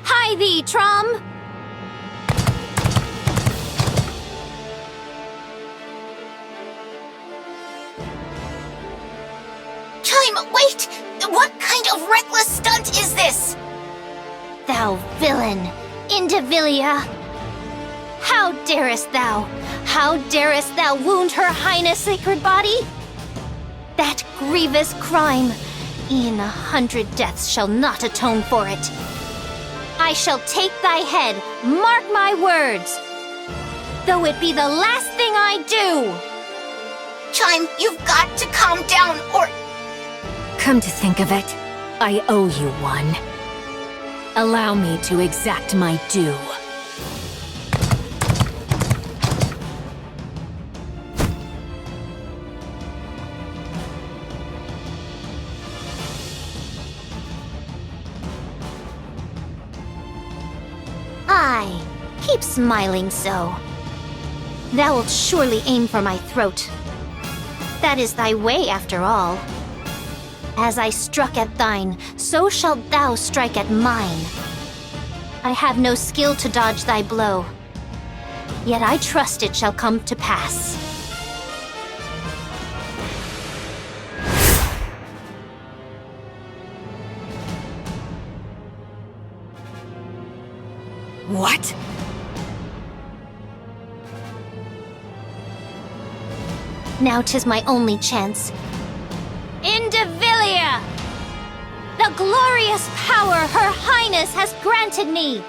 Hi thee, Trum! Time, wait! What kind of reckless stunt is this? Thou villain, Indivilia! How darest thou? How darest thou wound Her Highness' sacred body? That grievous crime, e'en 100 deaths shall not atone for it. I shall take thy head, mark my words, though it be the last thing I do. Chime, you've got to calm down, or... Come to think of it, I owe you one. Allow me to exact my due. Aye, keep smiling so. Thou wilt surely aim for my throat. That is thy way, after all. As I struck at thine, so shalt thou strike at mine. I have no skill to dodge thy blow, yet I trust it shall come to pass. What? Now 'tis my only chance. Indivilia! the glorious power Her Highness has granted me.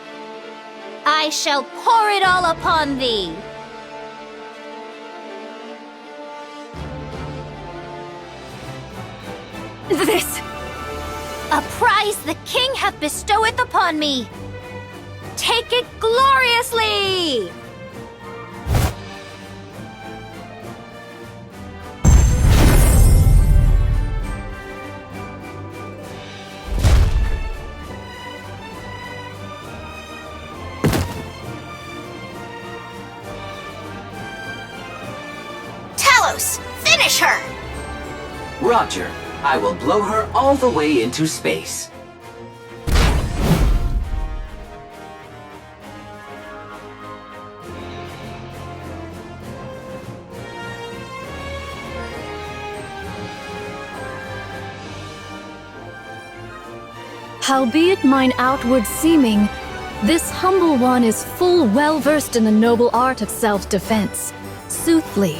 I shall pour it all upon thee. This! A prize the king hath bestoweth upon me. Take it gloriously! Talos, finish her! Roger. I will blow her all the way into space. Howbeit mine outward seeming, this humble one is full well versed in the noble art of self-defense. Soothly.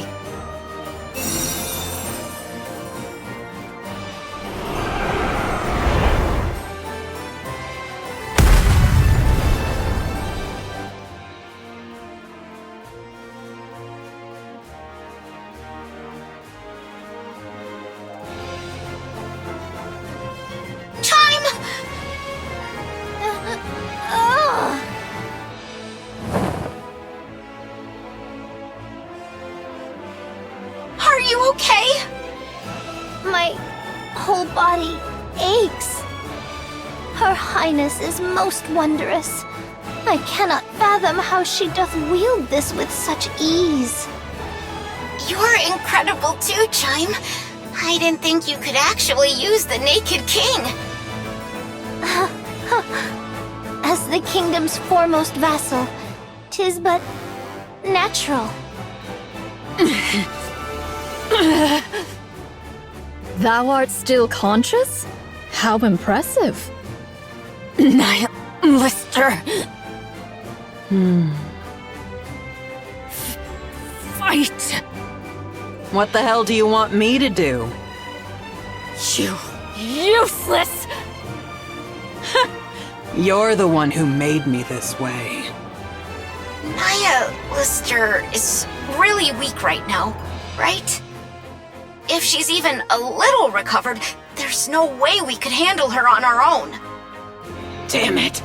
Are you okay? My whole body aches. Her Highness is most wondrous. I cannot fathom how she doth wield this with such ease. You're incredible too, Chime. I didn't think you could actually use the Naked King. As the kingdom's foremost vassal, 'tis but natural. Thou art still conscious? How impressive. Lister. Fight! What the hell do you want me to do? You useless! You're the one who made me this way. Naya Lister is really weak right now, right? If she's even a little recovered, there's no way we could handle her on our own. Damn it!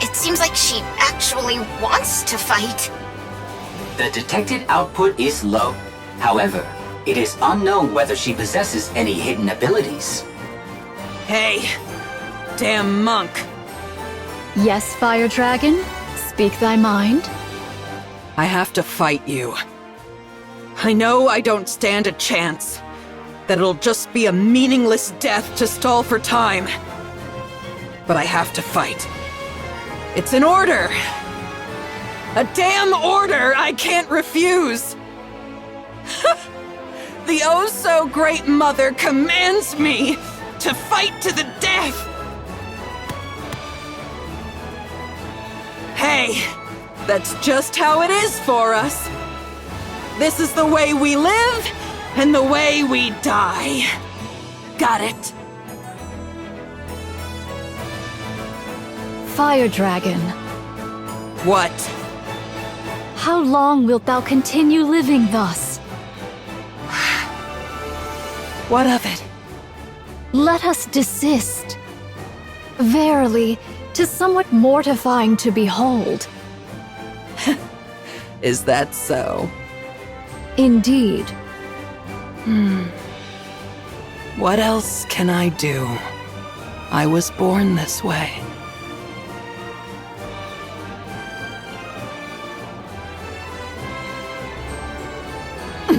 It seems like she actually wants to fight. The detected output is low. However, it is unknown whether she possesses any hidden abilities. Hey! Damn monk! Yes, Fire Dragon? Speak thy mind. I have to fight you. I know I don't stand a chance. That it'll just be a meaningless death to stall for time. But I have to fight. It's an order! A damn order I can't refuse! The oh-so-great mother commands me to fight to the death! Hey, that's just how it is for us. This is the way we live, and the way we die. Got it? Fire Dragon. What? How long wilt thou continue living thus? What of it? Let us desist. Verily, 'tis somewhat mortifying to behold. Is that so? Indeed. What else can I do? I was born this way.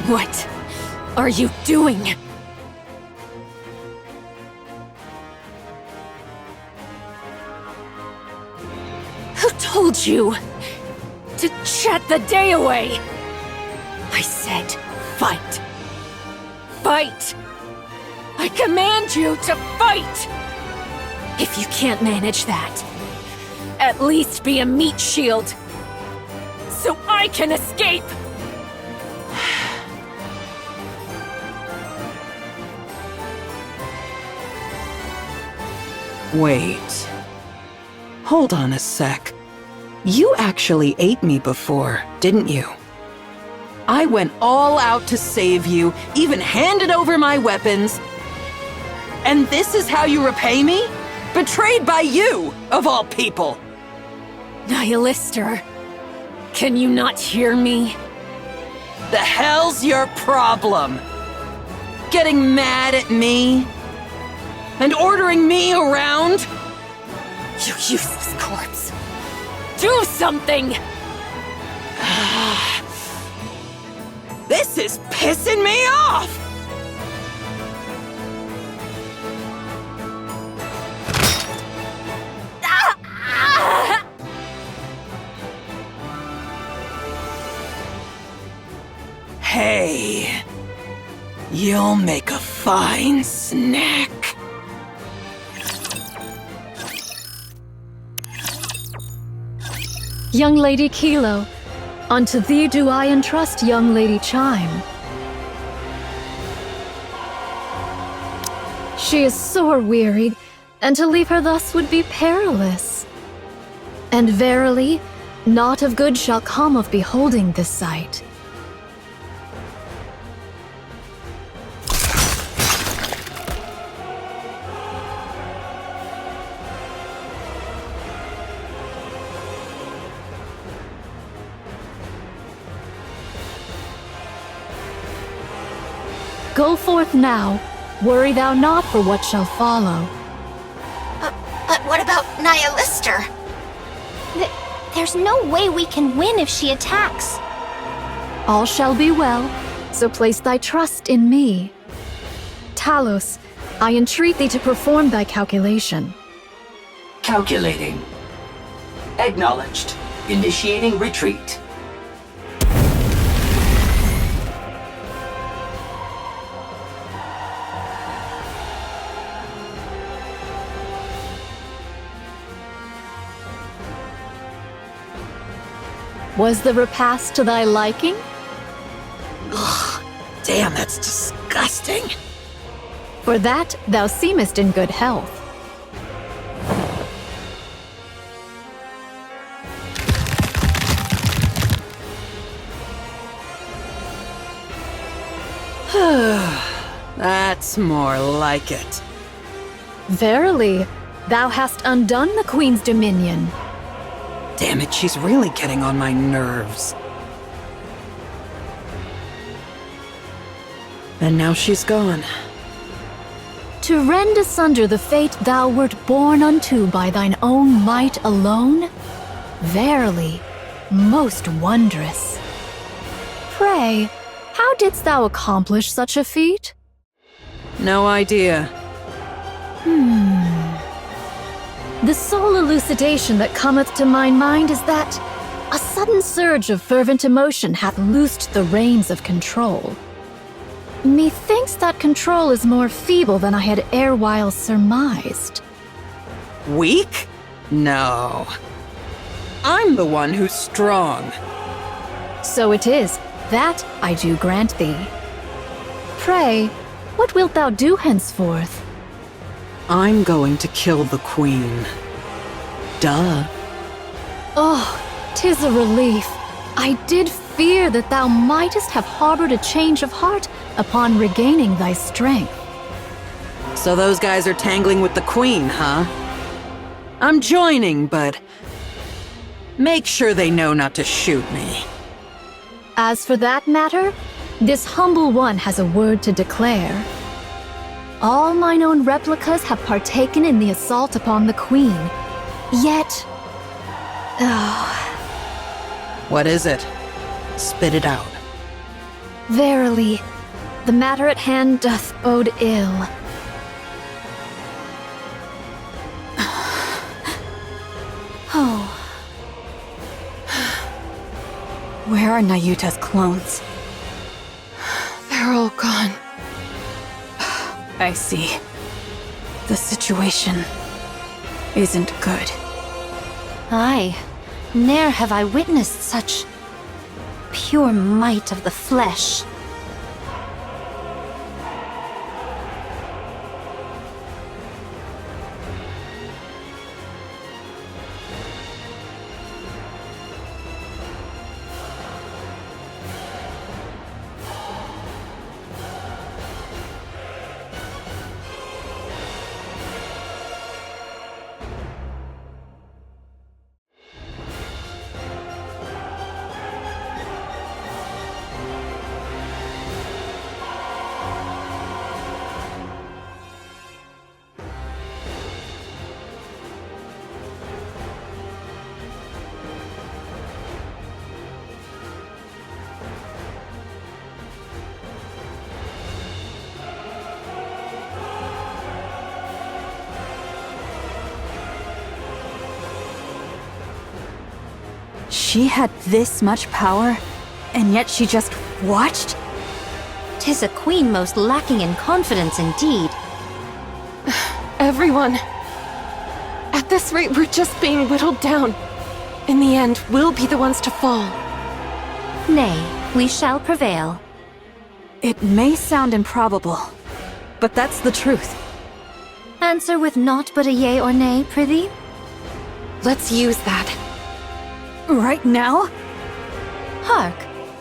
What are you doing? Who told you to chat the day away? I said fight. Fight! I command you to fight! If you can't manage that, at least be a meat shield, so I can escape! Wait. Hold on a sec. You actually ate me before, didn't you? I went all out to save you, even handed over my weapons. And this is how you repay me? Betrayed by you, of all people! Nihilister, can you not hear me? The hell's your problem? Getting mad at me? And ordering me around? You useless corpse! Do something! This is pissing me off! Hey, you'll make a fine snack. Young Lady Kilo, unto thee do I entrust young Lady Chime. She is sore wearied, and to leave her thus would be perilous. And verily, naught of good shall come of beholding this sight. Go forth now, worry thou not for what shall follow. But what about Nihilister? There's no way we can win if she attacks. All shall be well, so place thy trust in me. Talos, I entreat thee to perform thy calculation. Calculating. Acknowledged. Initiating retreat. Was the repast to thy liking? Ugh, damn, that's disgusting. For that, thou seemest in good health. That's more like it. Verily, thou hast undone the Queen's dominion. Damn it, she's really getting on my nerves. And now she's gone. To rend asunder the fate thou wert born unto by thine own might alone? Verily, most wondrous. Pray, how didst thou accomplish such a feat? No idea. The sole elucidation that cometh to mine mind is that a sudden surge of fervent emotion hath loosed the reins of control. Methinks that control is more feeble than I had erewhile surmised. Weak? No. I'm the one who's strong. So it is, that I do grant thee. Pray, what wilt thou do henceforth? I'm going to kill the Queen. Duh. Oh, 'tis a relief. I did fear that thou mightest have harbored a change of heart upon regaining thy strength. So those guys are tangling with the Queen, huh? I'm joining, but make sure they know not to shoot me. As for that matter, this humble one has a word to declare. All mine own replicas have partaken in the assault upon the Queen. Yet... What is it? Spit it out. Verily, the matter at hand doth bode ill. Oh. Where are Nayuta's clones? They're all gone. I see. The situation isn't good. Aye, ne'er have I witnessed such pure might of the flesh. She had this much power, and yet she just watched? 'Tis a queen most lacking in confidence indeed. Everyone. At this rate, we're just being whittled down. In the end, we'll be the ones to fall. Nay, we shall prevail. It may sound improbable, but that's the truth. Answer with naught but a yea or nay, prithee? Let's use that. Right now? Hark!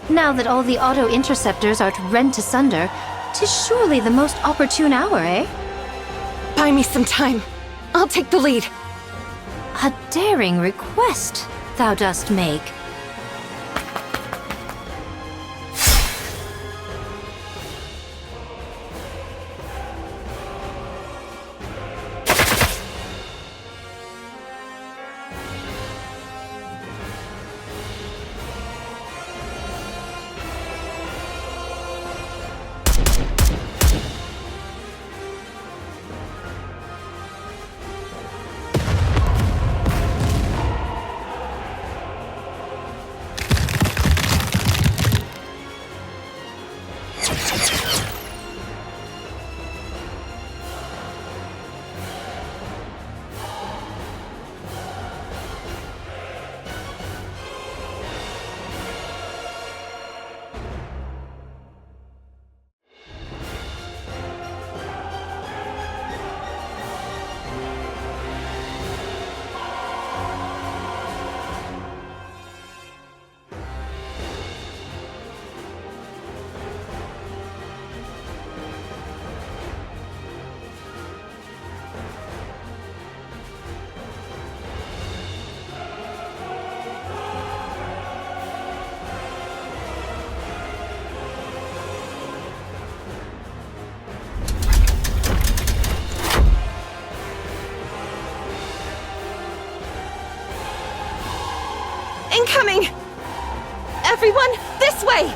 Now that all the auto-interceptors are rent asunder, 'tis surely the most opportune hour, eh? Buy me some time. I'll take the lead. A daring request thou dost make. Incoming! Everyone, this way!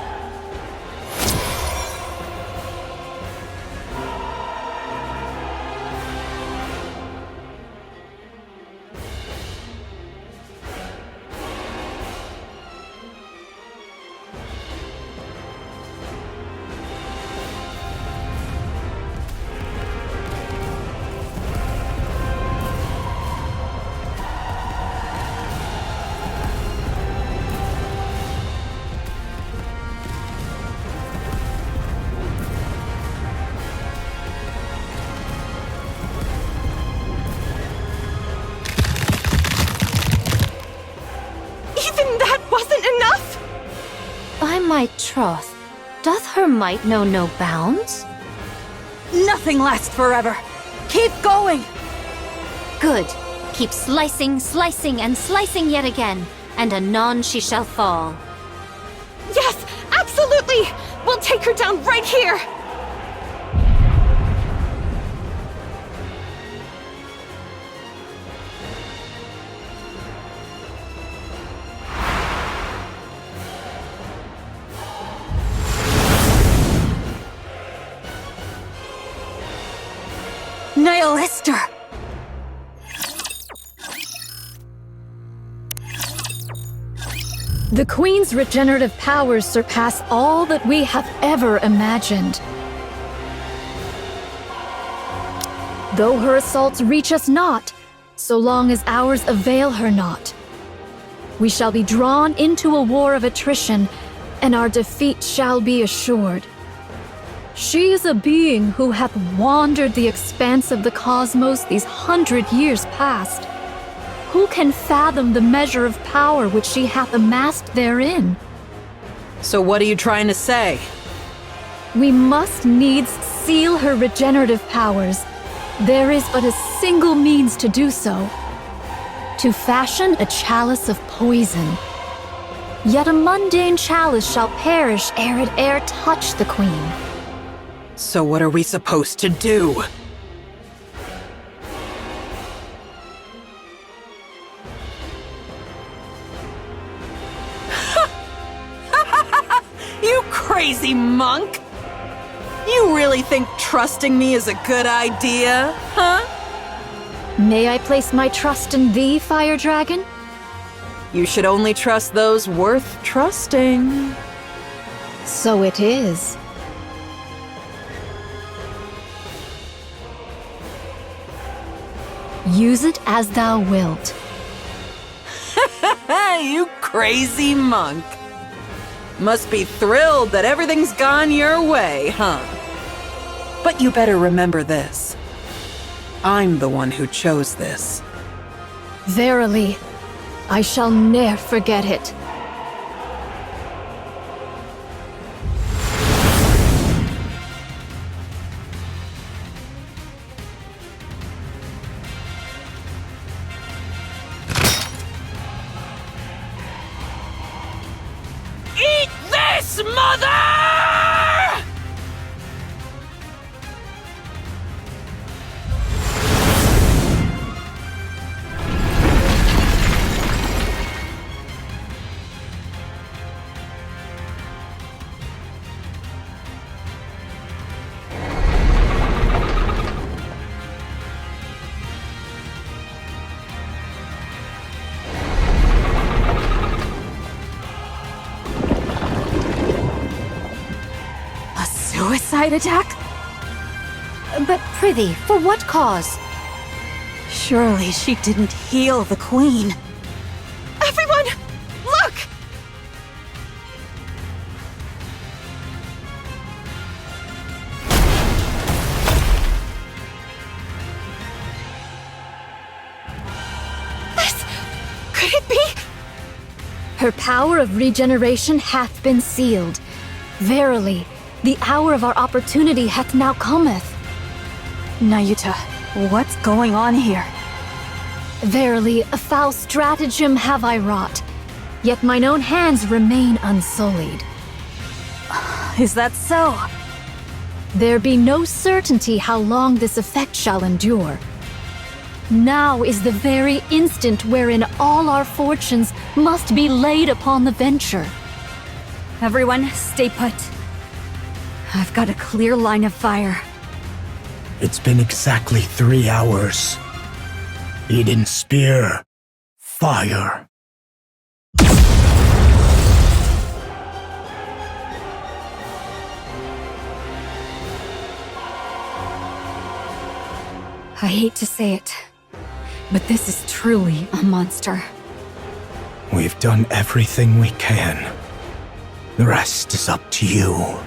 By my troth, doth her might know no bounds? Nothing lasts forever. Keep going! Good. Keep slicing, slicing, and slicing yet again, and anon she shall fall. Yes, absolutely! We'll take her down right here! Nihilister! The Queen's regenerative powers surpass all that we have ever imagined. Though her assaults reach us not, so long as ours avail her not. We shall be drawn into a war of attrition, and our defeat shall be assured. She is a being who hath wandered the expanse of the cosmos these 100 years past. Who can fathom the measure of power which she hath amassed therein? So what are you trying to say? We must needs seal her regenerative powers. There is but a single means to do so. To fashion a chalice of poison. Yet a mundane chalice shall perish ere it e'er touch the queen. So what are we supposed to do? You crazy monk! You really think trusting me is a good idea, huh? May I place my trust in thee, Fire Dragon? You should only trust those worth trusting. So it is. Use it as thou wilt. You crazy monk. Must be thrilled that everything's gone your way, huh? But you better remember this. I'm the one who chose this. Verily, I shall ne'er forget it. Eat this, mother! Suicide attack? But prithee, for what cause? Surely she didn't heal the queen. Everyone, look! This... could it be? Her power of regeneration hath been sealed. Verily, the hour of our opportunity hath now cometh. Nayuta, what's going on here? Verily, a foul stratagem have I wrought, yet mine own hands remain unsullied. Is that so? There be no certainty how long this effect shall endure. Now is the very instant wherein all our fortunes must be laid upon the venture. Everyone, stay put. I've got a clear line of fire. It's been exactly 3 hours. Eden's spear. Fire. I hate to say it, but this is truly a monster. We've done everything we can. The rest is up to you.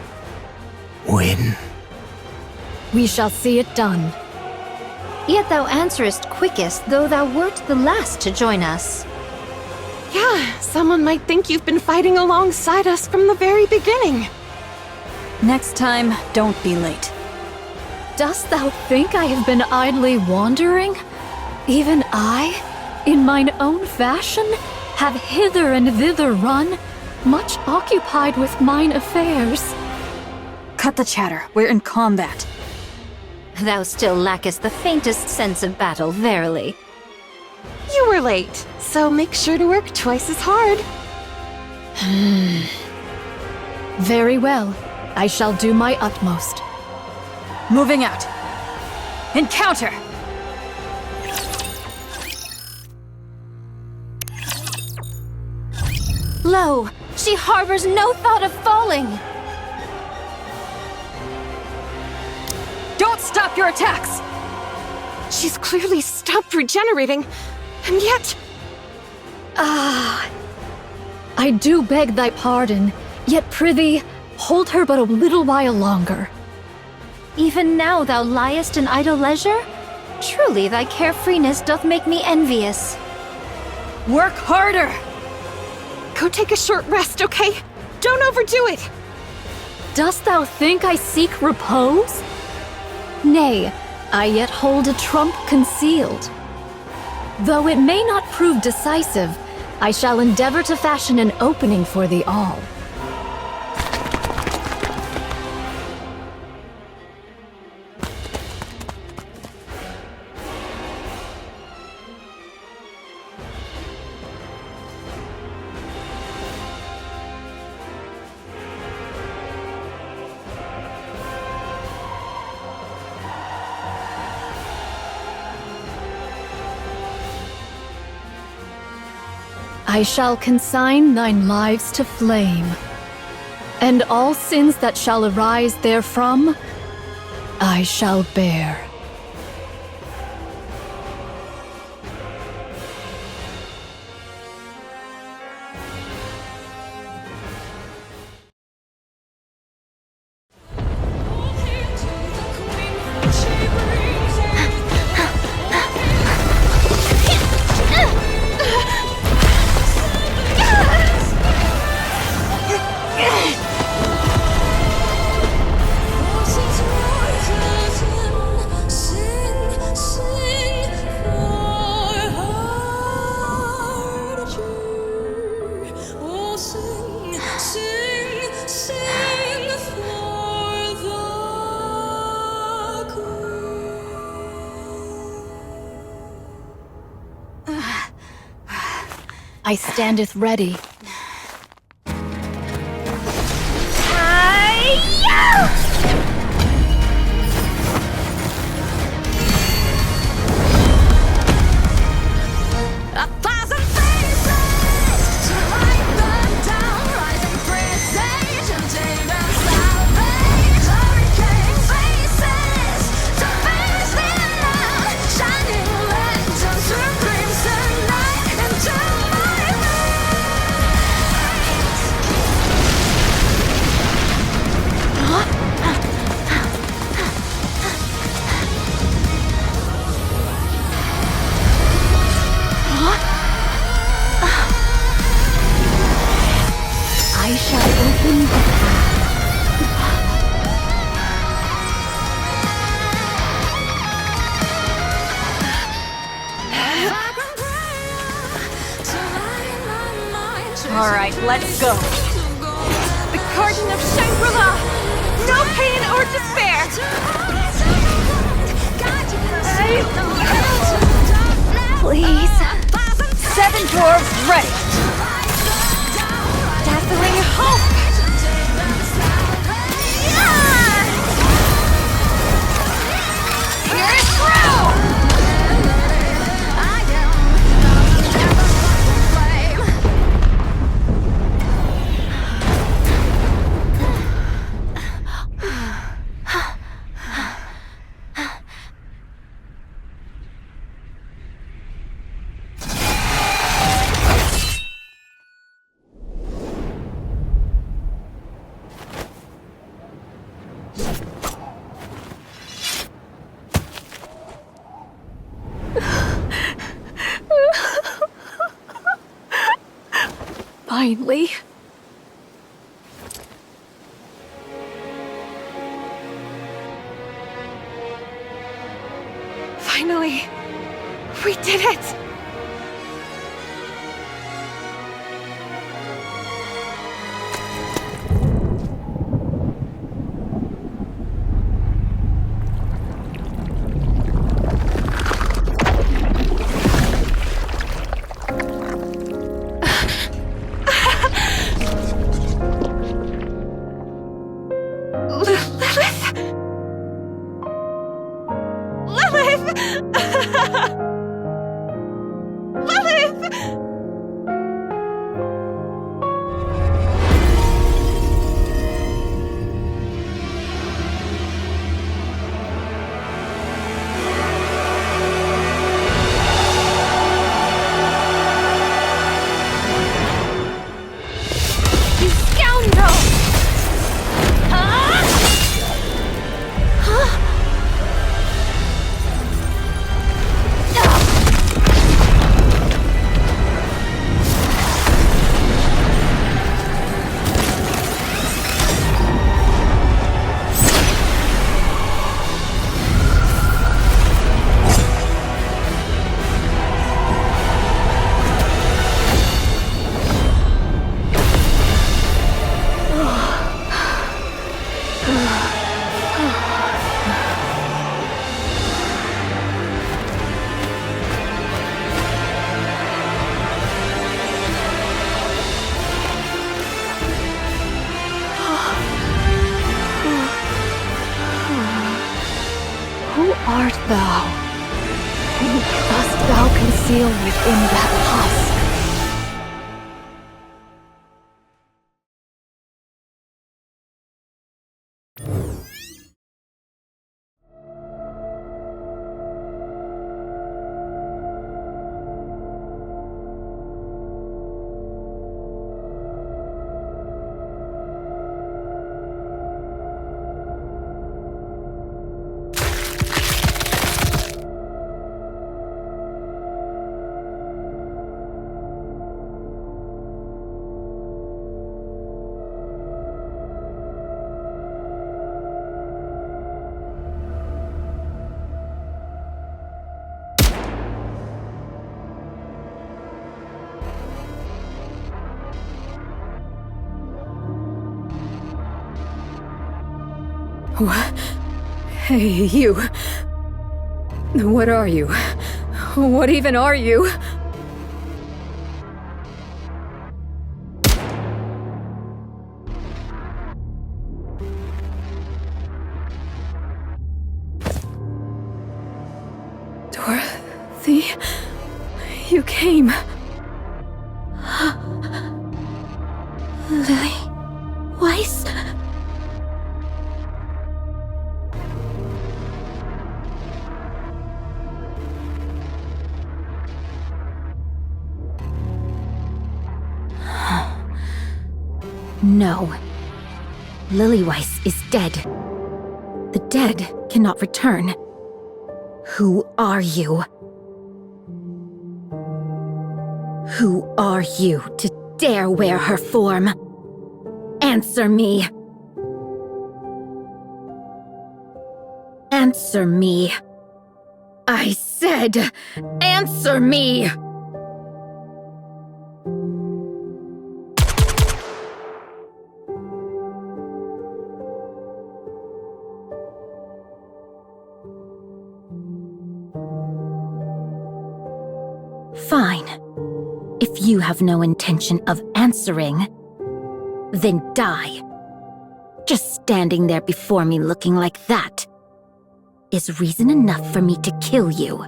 Win. We shall see it done. Yet thou answerest quickest, though thou wert the last to join us. Yeah, someone might think you've been fighting alongside us from the very beginning. Next time, don't be late. Dost thou think I have been idly wandering? Even I, in mine own fashion, have hither and thither run, much occupied with mine affairs. Cut the chatter. We're in combat. Thou still lackest the faintest sense of battle, verily. You were late, so make sure to work twice as hard. Very well. I shall do my utmost. Moving out. Encounter! Lo! She harbors no thought of falling! Don't stop your attacks! She's clearly stopped regenerating, and yet... I do beg thy pardon. Yet prithee, hold her but a little while longer. Even now thou liest in idle leisure? Truly thy carefreeness doth make me envious. Work harder! Go take a short rest, okay? Don't overdo it! Dost thou think I seek repose? Nay, I yet hold a trump concealed. Though it may not prove decisive, I shall endeavor to fashion an opening for thee all. I shall consign thine lives to flame, and all sins that shall arise therefrom, I shall bear. I standeth ready. Alright, let's go. The Garden of Shangri-La! No pain or despair! Please. 7 dwarves ready. Dazzling hope! Here it through! Finally. Finally, we did it! real within that husk. What? Hey, you. What are you? What even are you? Dorothy, you came. Lily Weiss? No. Lily Weiss is dead. The dead cannot return. Who are you? Who are you to dare wear her form? Answer me! Answer me! I said, answer me! Fine. If you have no intention of answering, then die. Just standing there before me looking like that is reason enough for me to kill you.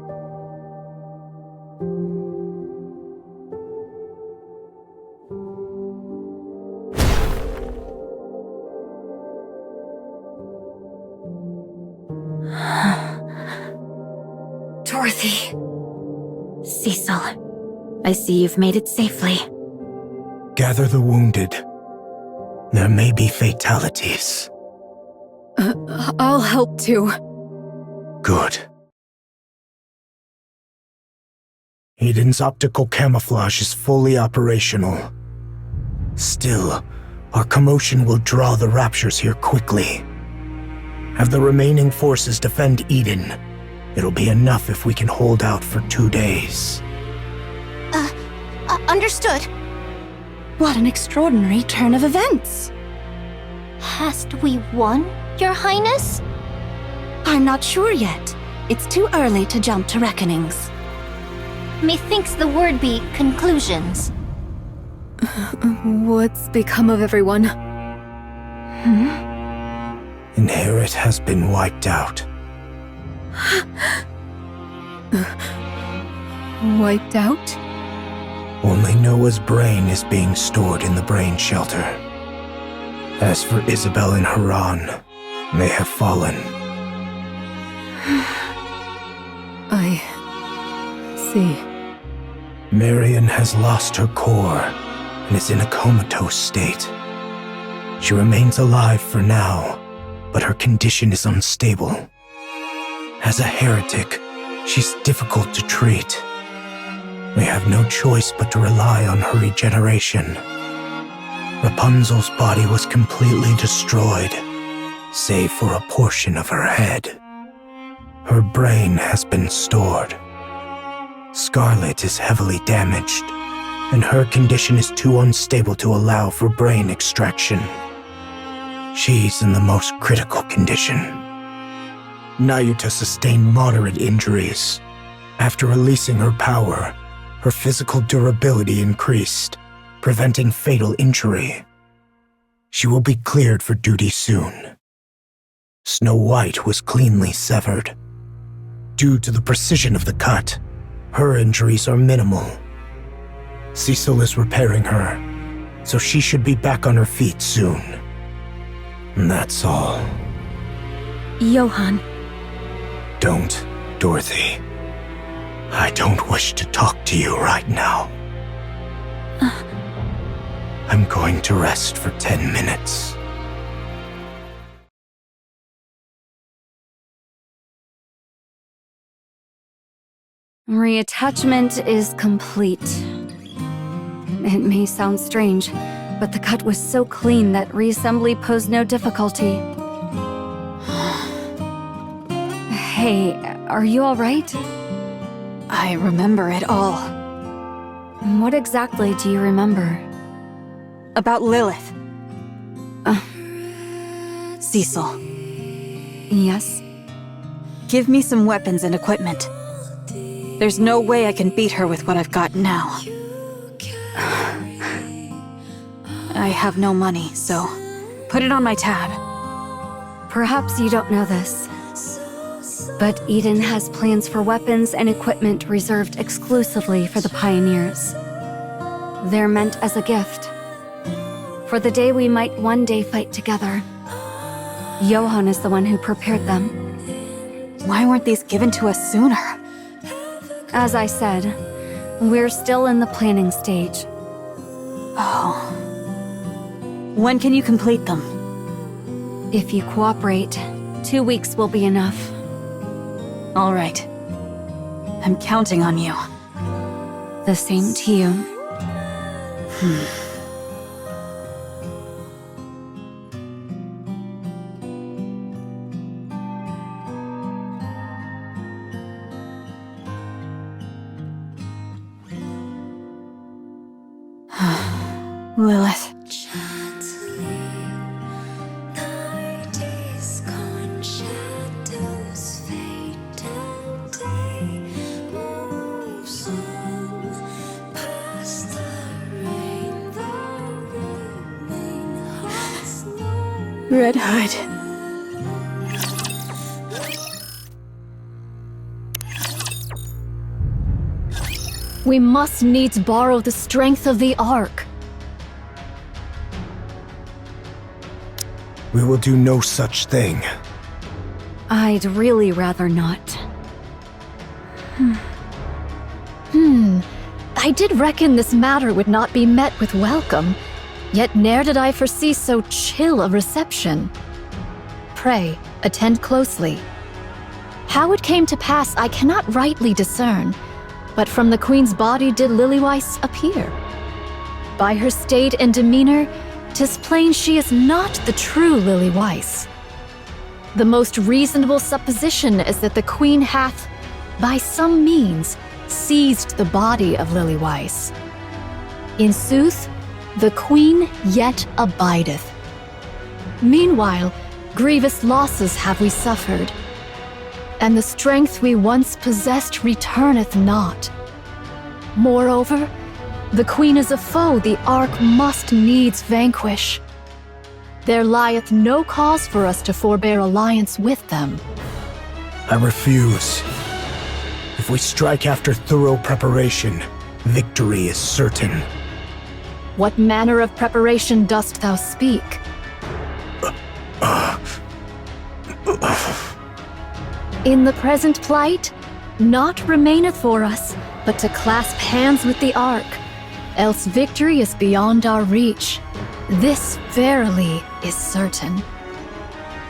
Dorothy. Cecil, I see you've made it safely. Gather the wounded. There may be fatalities. I'll help too. Good. Eden's optical camouflage is fully operational. Still, our commotion will draw the Raptures here quickly. Have the remaining forces defend Eden. It'll be enough if we can hold out for 2 days. Understood. What an extraordinary turn of events. Hast we won, Your Highness? I'm not sure yet. It's too early to jump to reckonings. Methinks the word be conclusions. What's become of everyone? Inherit has been wiped out. Wiped out? Only Noah's brain is being stored in the brain shelter. As for Isabel and Haran, they have fallen. I see. Marion has lost her core and is in a comatose state. She remains alive for now, but her condition is unstable. As a heretic, she's difficult to treat. We have no choice but to rely on her regeneration. Rapunzel's body was completely destroyed, save for a portion of her head. Her brain has been stored. Scarlet is heavily damaged, and her condition is too unstable to allow for brain extraction. She's in the most critical condition. Nayuta sustained moderate injuries. After releasing her power, her physical durability increased, preventing fatal injury. She will be cleared for duty soon. Snow White was cleanly severed. Due to the precision of the cut, Her injuries are minimal. Cecil is repairing her, so she should be back on her feet soon. And that's all. Johann. Don't, Dorothy. I don't wish to talk to you right now. I'm going to rest for 10 minutes. Reattachment is complete. It may sound strange, but the cut was so clean that reassembly posed no difficulty. Hey, are you alright? I remember it all. What exactly do you remember? About Lilith. Cecil. Yes? Give me some weapons and equipment. There's no way I can beat her with what I've got now. I have no money, so put it on my tab. Perhaps you don't know this, but Eden has plans for weapons and equipment reserved exclusively for the pioneers. They're meant as a gift, for the day we might one day fight together. Johann is the one who prepared them. Why weren't these given to us sooner? As I said, we're still in the planning stage. Oh. When can you complete them? If you cooperate, 2 weeks will be enough. All right. I'm counting on you. The same to you. Lilith. Red Hood. We must needs borrow the strength of the Ark. We will do no such thing. I'd really rather not. I did reckon this matter would not be met with welcome, yet ne'er did I foresee so chill a reception. Pray, attend closely. How it came to pass I cannot rightly discern, but from the Queen's body did Lilyweiss appear. By her state and demeanor, 'tis plain she is not the true Lilyweiss. The most reasonable supposition is that the Queen hath, by some means, seized the body of Lilyweiss. In sooth, the Queen yet abideth. Meanwhile, grievous losses have we suffered, and the strength we once possessed returneth not. Moreover, the Queen is a foe the Ark must needs vanquish. There lieth no cause for us to forbear alliance with them. I refuse. If we strike after thorough preparation, victory is certain. What manner of preparation dost thou speak? In the present plight, naught remaineth for us but to clasp hands with the Ark, else victory is beyond our reach. This verily is certain.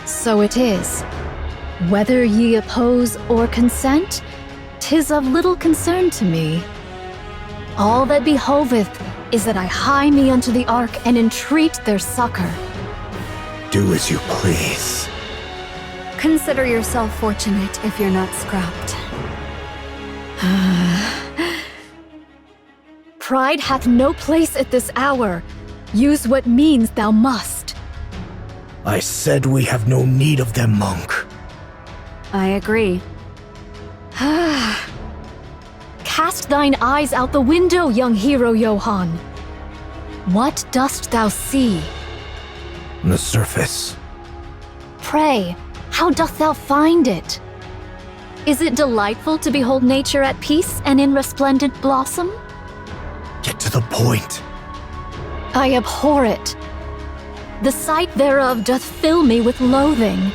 So it is. Whether ye oppose or consent, 'tis of little concern to me. All that behoveth is that I hie me unto the Ark and entreat their succor. Do as you please. Consider yourself fortunate if you're not scrapped. Pride hath no place at this hour. Use what means thou must. I said we have no need of them, monk. I agree. Cast thine eyes out the window, young hero Johann. What dost thou see? The surface. Pray, how doth thou find it? Is it delightful to behold nature at peace and in resplendent blossom? Get to the point. I abhor it. The sight thereof doth fill me with loathing.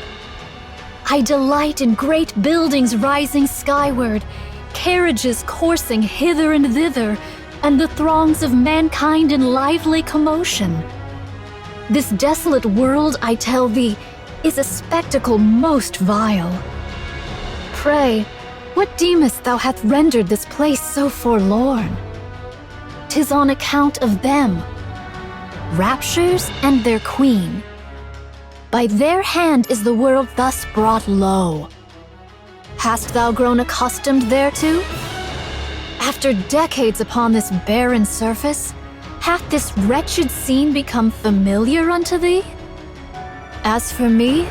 I delight in great buildings rising skyward, carriages coursing hither and thither, and the throngs of mankind in lively commotion. This desolate world, I tell thee, is a spectacle most vile. Pray, what deemest thou hath rendered this place so forlorn? 'Tis on account of them, Raptures and their queen. By their hand is the world thus brought low. Hast thou grown accustomed thereto? After decades upon this barren surface, hath this wretched scene become familiar unto thee? As for me,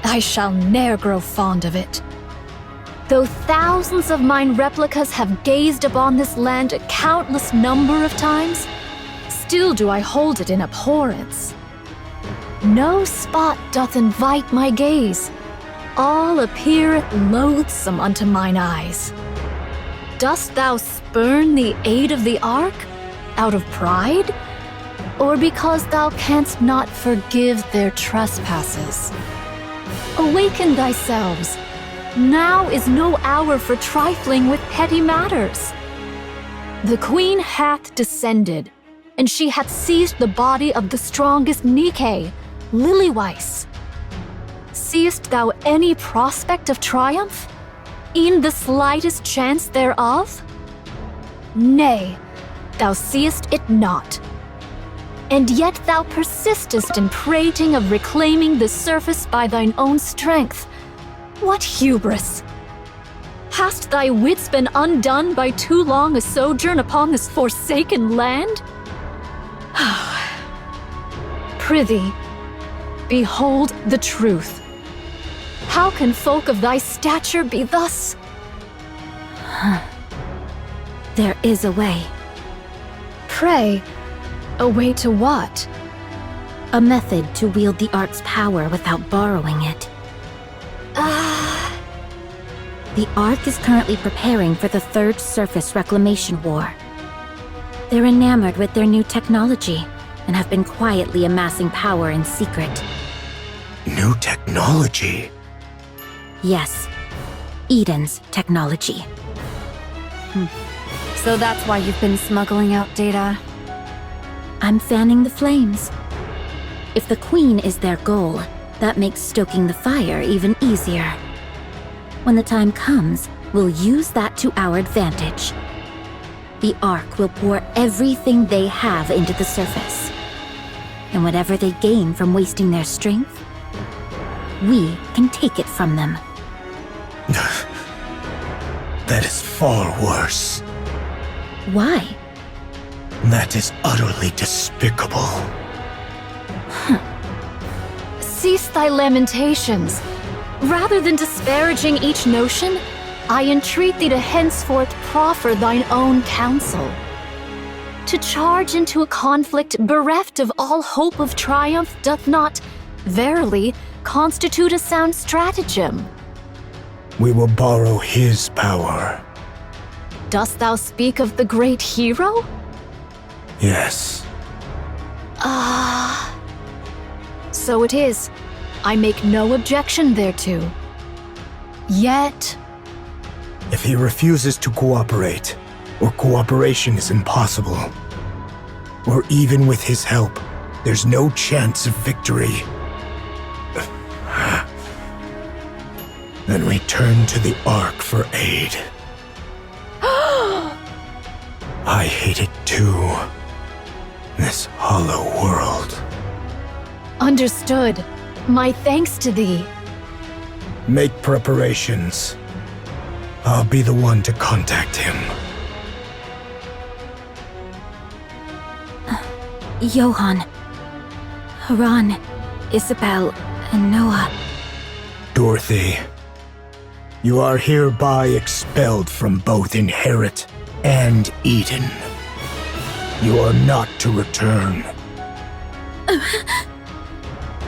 I shall ne'er grow fond of it. Though thousands of mine replicas have gazed upon this land a countless number of times, still do I hold it in abhorrence. No spot doth invite my gaze. All appear loathsome unto mine eyes. Dost thou spurn the aid of the Ark out of pride, or because thou canst not forgive their trespasses? Awaken thyselves. Now is no hour for trifling with petty matters. The queen hath descended, and she hath seized the body of the strongest Nikke, Lilyweiss. Seest thou any prospect of triumph? E'en the slightest chance thereof? Nay, thou seest it not. And yet thou persistest in prating of reclaiming the surface by thine own strength. What hubris! Hast thy wits been undone by too long a sojourn upon this forsaken land? Prithee, behold the truth. How can folk of thy stature be thus? There is a way. Pray, a way to what? A method to wield the Ark's power without borrowing it. The Ark is currently preparing for the Third Surface Reclamation War. They're enamored with their new technology and have been quietly amassing power in secret. New technology? Yes, Eden's technology. So that's why you've been smuggling out data. I'm fanning the flames. If the Queen is their goal, that makes stoking the fire even easier. When the time comes, we'll use that to our advantage. The Ark will pour everything they have into the surface. And whatever they gain from wasting their strength, we can take it from them. That is far worse. Why? That is utterly despicable. Cease thy lamentations. Rather than disparaging each notion, I entreat thee to henceforth proffer thine own counsel. To charge into a conflict bereft of all hope of triumph doth not, verily, constitute a sound stratagem. We will borrow his power. Dost thou speak of the great hero? Yes. So it is. I make no objection thereto. Yet... If he refuses to cooperate, or cooperation is impossible, or even with his help, there's no chance of victory, then we turn to the Ark for aid. I hate it too. This hollow world. Understood. My thanks to thee. Make preparations. I'll be the one to contact him. Johann, Haran, Isabel, and Noah. Dorothy, you are hereby expelled from both Inherit and Eden. You are not to return.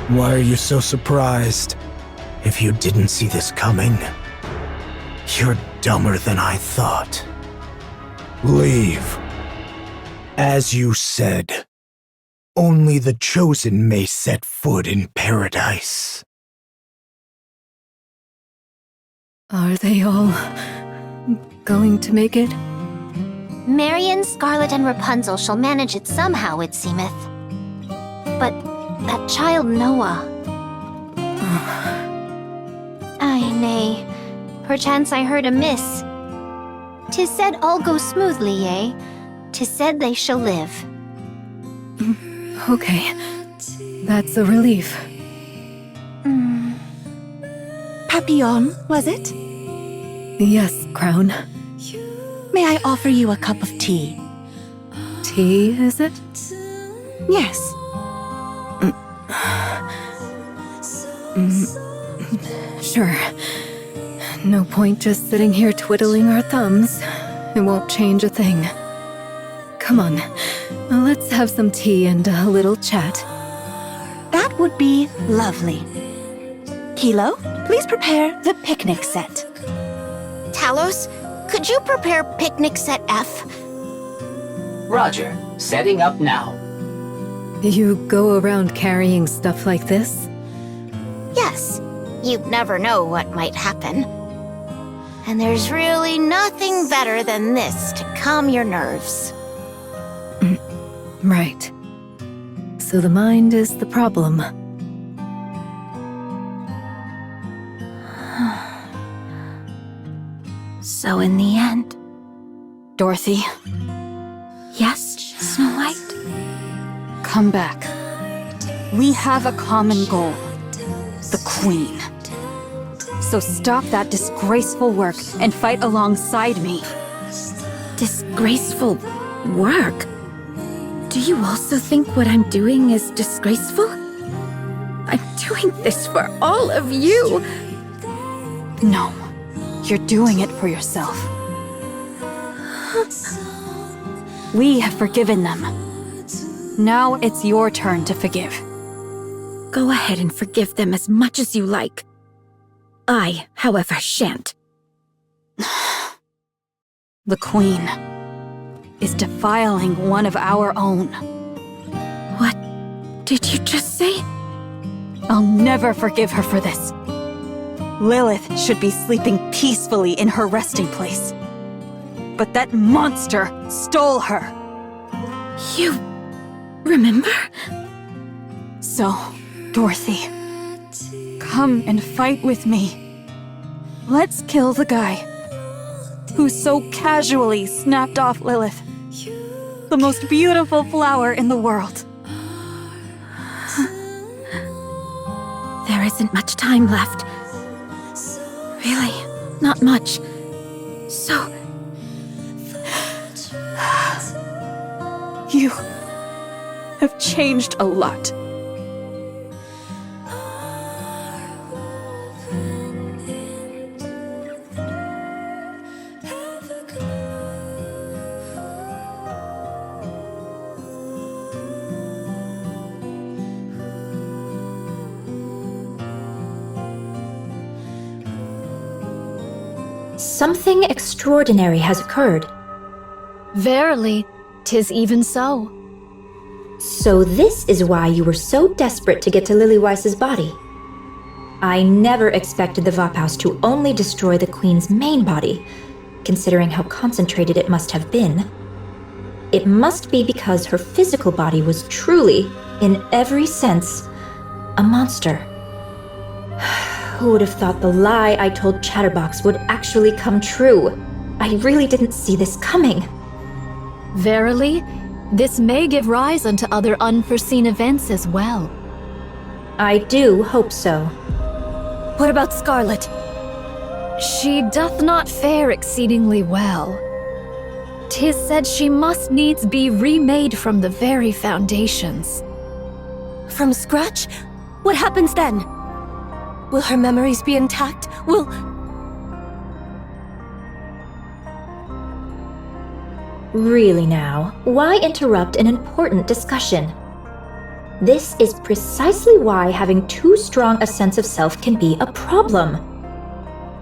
Why are you so surprised? If you didn't see this coming, You're dumber than I thought. Leave. As you said, only the chosen may set foot in paradise. Are they all going to make it? Marion, Scarlet, and Rapunzel shall manage it somehow, it seemeth. But that child Noah... Ay, nay. Perchance I heard amiss. 'Tis said all goes smoothly, yea. 'Tis said they shall live. Okay. That's a relief. Papillon, was it? Yes, Crown. May I offer you a cup of tea? Tea, is it? Yes. Sure. No point just sitting here twiddling our thumbs. It won't change a thing. Come on, let's have some tea and a little chat. That would be lovely. Kilo, please prepare the picnic set. Talos, could you prepare picnic set F? Roger, setting up now. You go around carrying stuff like this? Yes, you never know what might happen. And there's really nothing better than this to calm your nerves. Right. So the mind is the problem. So in the end... Dorothy. Yes, Snow White? Come back. We have a common goal. The Queen. So stop that disgraceful work and fight alongside me. Disgraceful work? Do you also think what I'm doing is disgraceful? I'm doing this for all of you. No, you're doing it for yourself. We have forgiven them. Now it's your turn to forgive. Go ahead and forgive them as much as you like. I, however, shan't. The Queen is defiling one of our own. What did you just say? I'll never forgive her for this. Lilith should be sleeping peacefully in her resting place. But that monster stole her. You remember? So, Dorothy, come and fight with me. Let's kill the guy who so casually snapped off Lilith, the most beautiful flower in the world. There isn't much time left. Really, not much. So... You have changed a lot. Something extraordinary has occurred. Verily, 'tis even so. So this is why you were so desperate to get to Lillyweiss's body. I never expected the Vaphaus to only destroy the Queen's main body, considering how concentrated it must have been. It must be because her physical body was truly, in every sense, a monster. Who would have thought the lie I told Chatterbox would actually come true? I really didn't see this coming. Verily, this may give rise unto other unforeseen events as well. I do hope so. What about Scarlet? She doth not fare exceedingly well. 'Tis said she must needs be remade from the very foundations. From scratch? What happens then? Will her memories be intact? Will... Really now, why interrupt an important discussion? This is precisely why having too strong a sense of self can be a problem.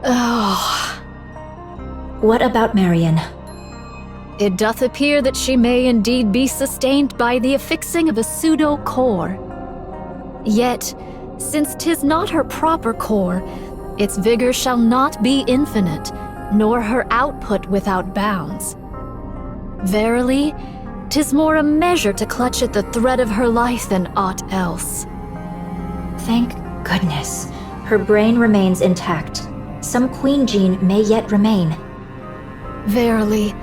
Oh, What about Marion? It doth appear that she may indeed be sustained by the affixing of a pseudo-core. Yet, since 'tis not her proper core, its vigor shall not be infinite, nor her output without bounds. Verily, 'tis more a measure to clutch at the thread of her life than aught else. Thank goodness. Her brain remains intact. Some queen gene may yet remain. Verily,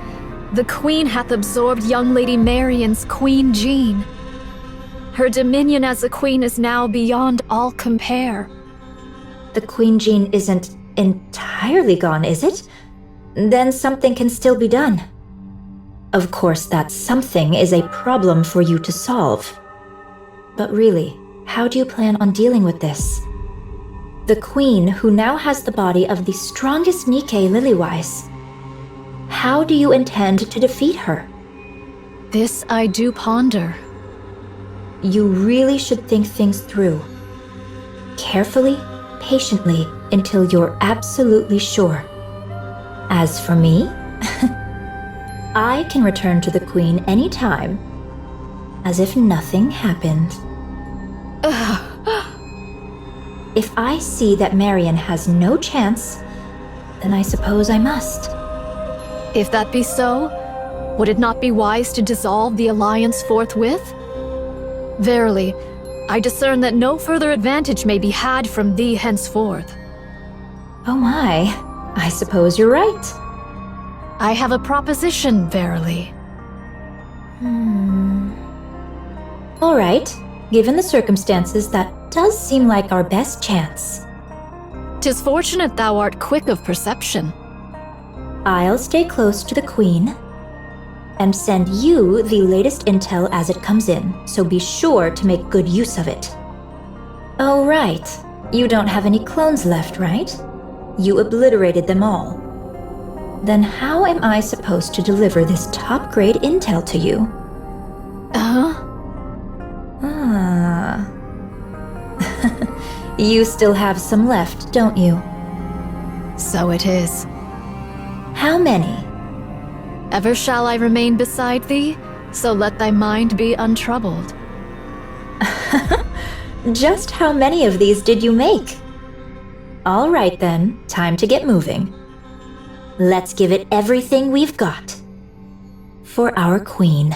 the Queen hath absorbed young Lady Marion's queen gene. Her dominion as a queen is now beyond all compare. The queen gene isn't entirely gone, is it? Then something can still be done. Of course, that something is a problem for you to solve. But really, how do you plan on dealing with this? The queen, who now has the body of the strongest Nikke Lilywise. How do you intend to defeat her? This I do ponder. You really should think things through. Carefully, patiently, until you're absolutely sure. As for me, I can return to the Queen anytime, as if nothing happened. If I see that Marion has no chance, then I suppose I must. If that be so, would it not be wise to dissolve the alliance forthwith? Verily, I discern that no further advantage may be had from thee henceforth. Oh my, I suppose you're right. I have a proposition, verily. All right, given the circumstances, that does seem like our best chance. 'Tis fortunate thou art quick of perception. I'll stay close to the Queen and send you the latest intel as it comes in, so be sure to make good use of it. Oh, right. You don't have any clones left, right? You obliterated them all. Then how am I supposed to deliver this top-grade intel to you? You still have some left, don't you? So it is. How many? Ever shall I remain beside thee, so let thy mind be untroubled. Just how many of these did you make? All right then, time to get moving. Let's give it everything we've got. For our Queen.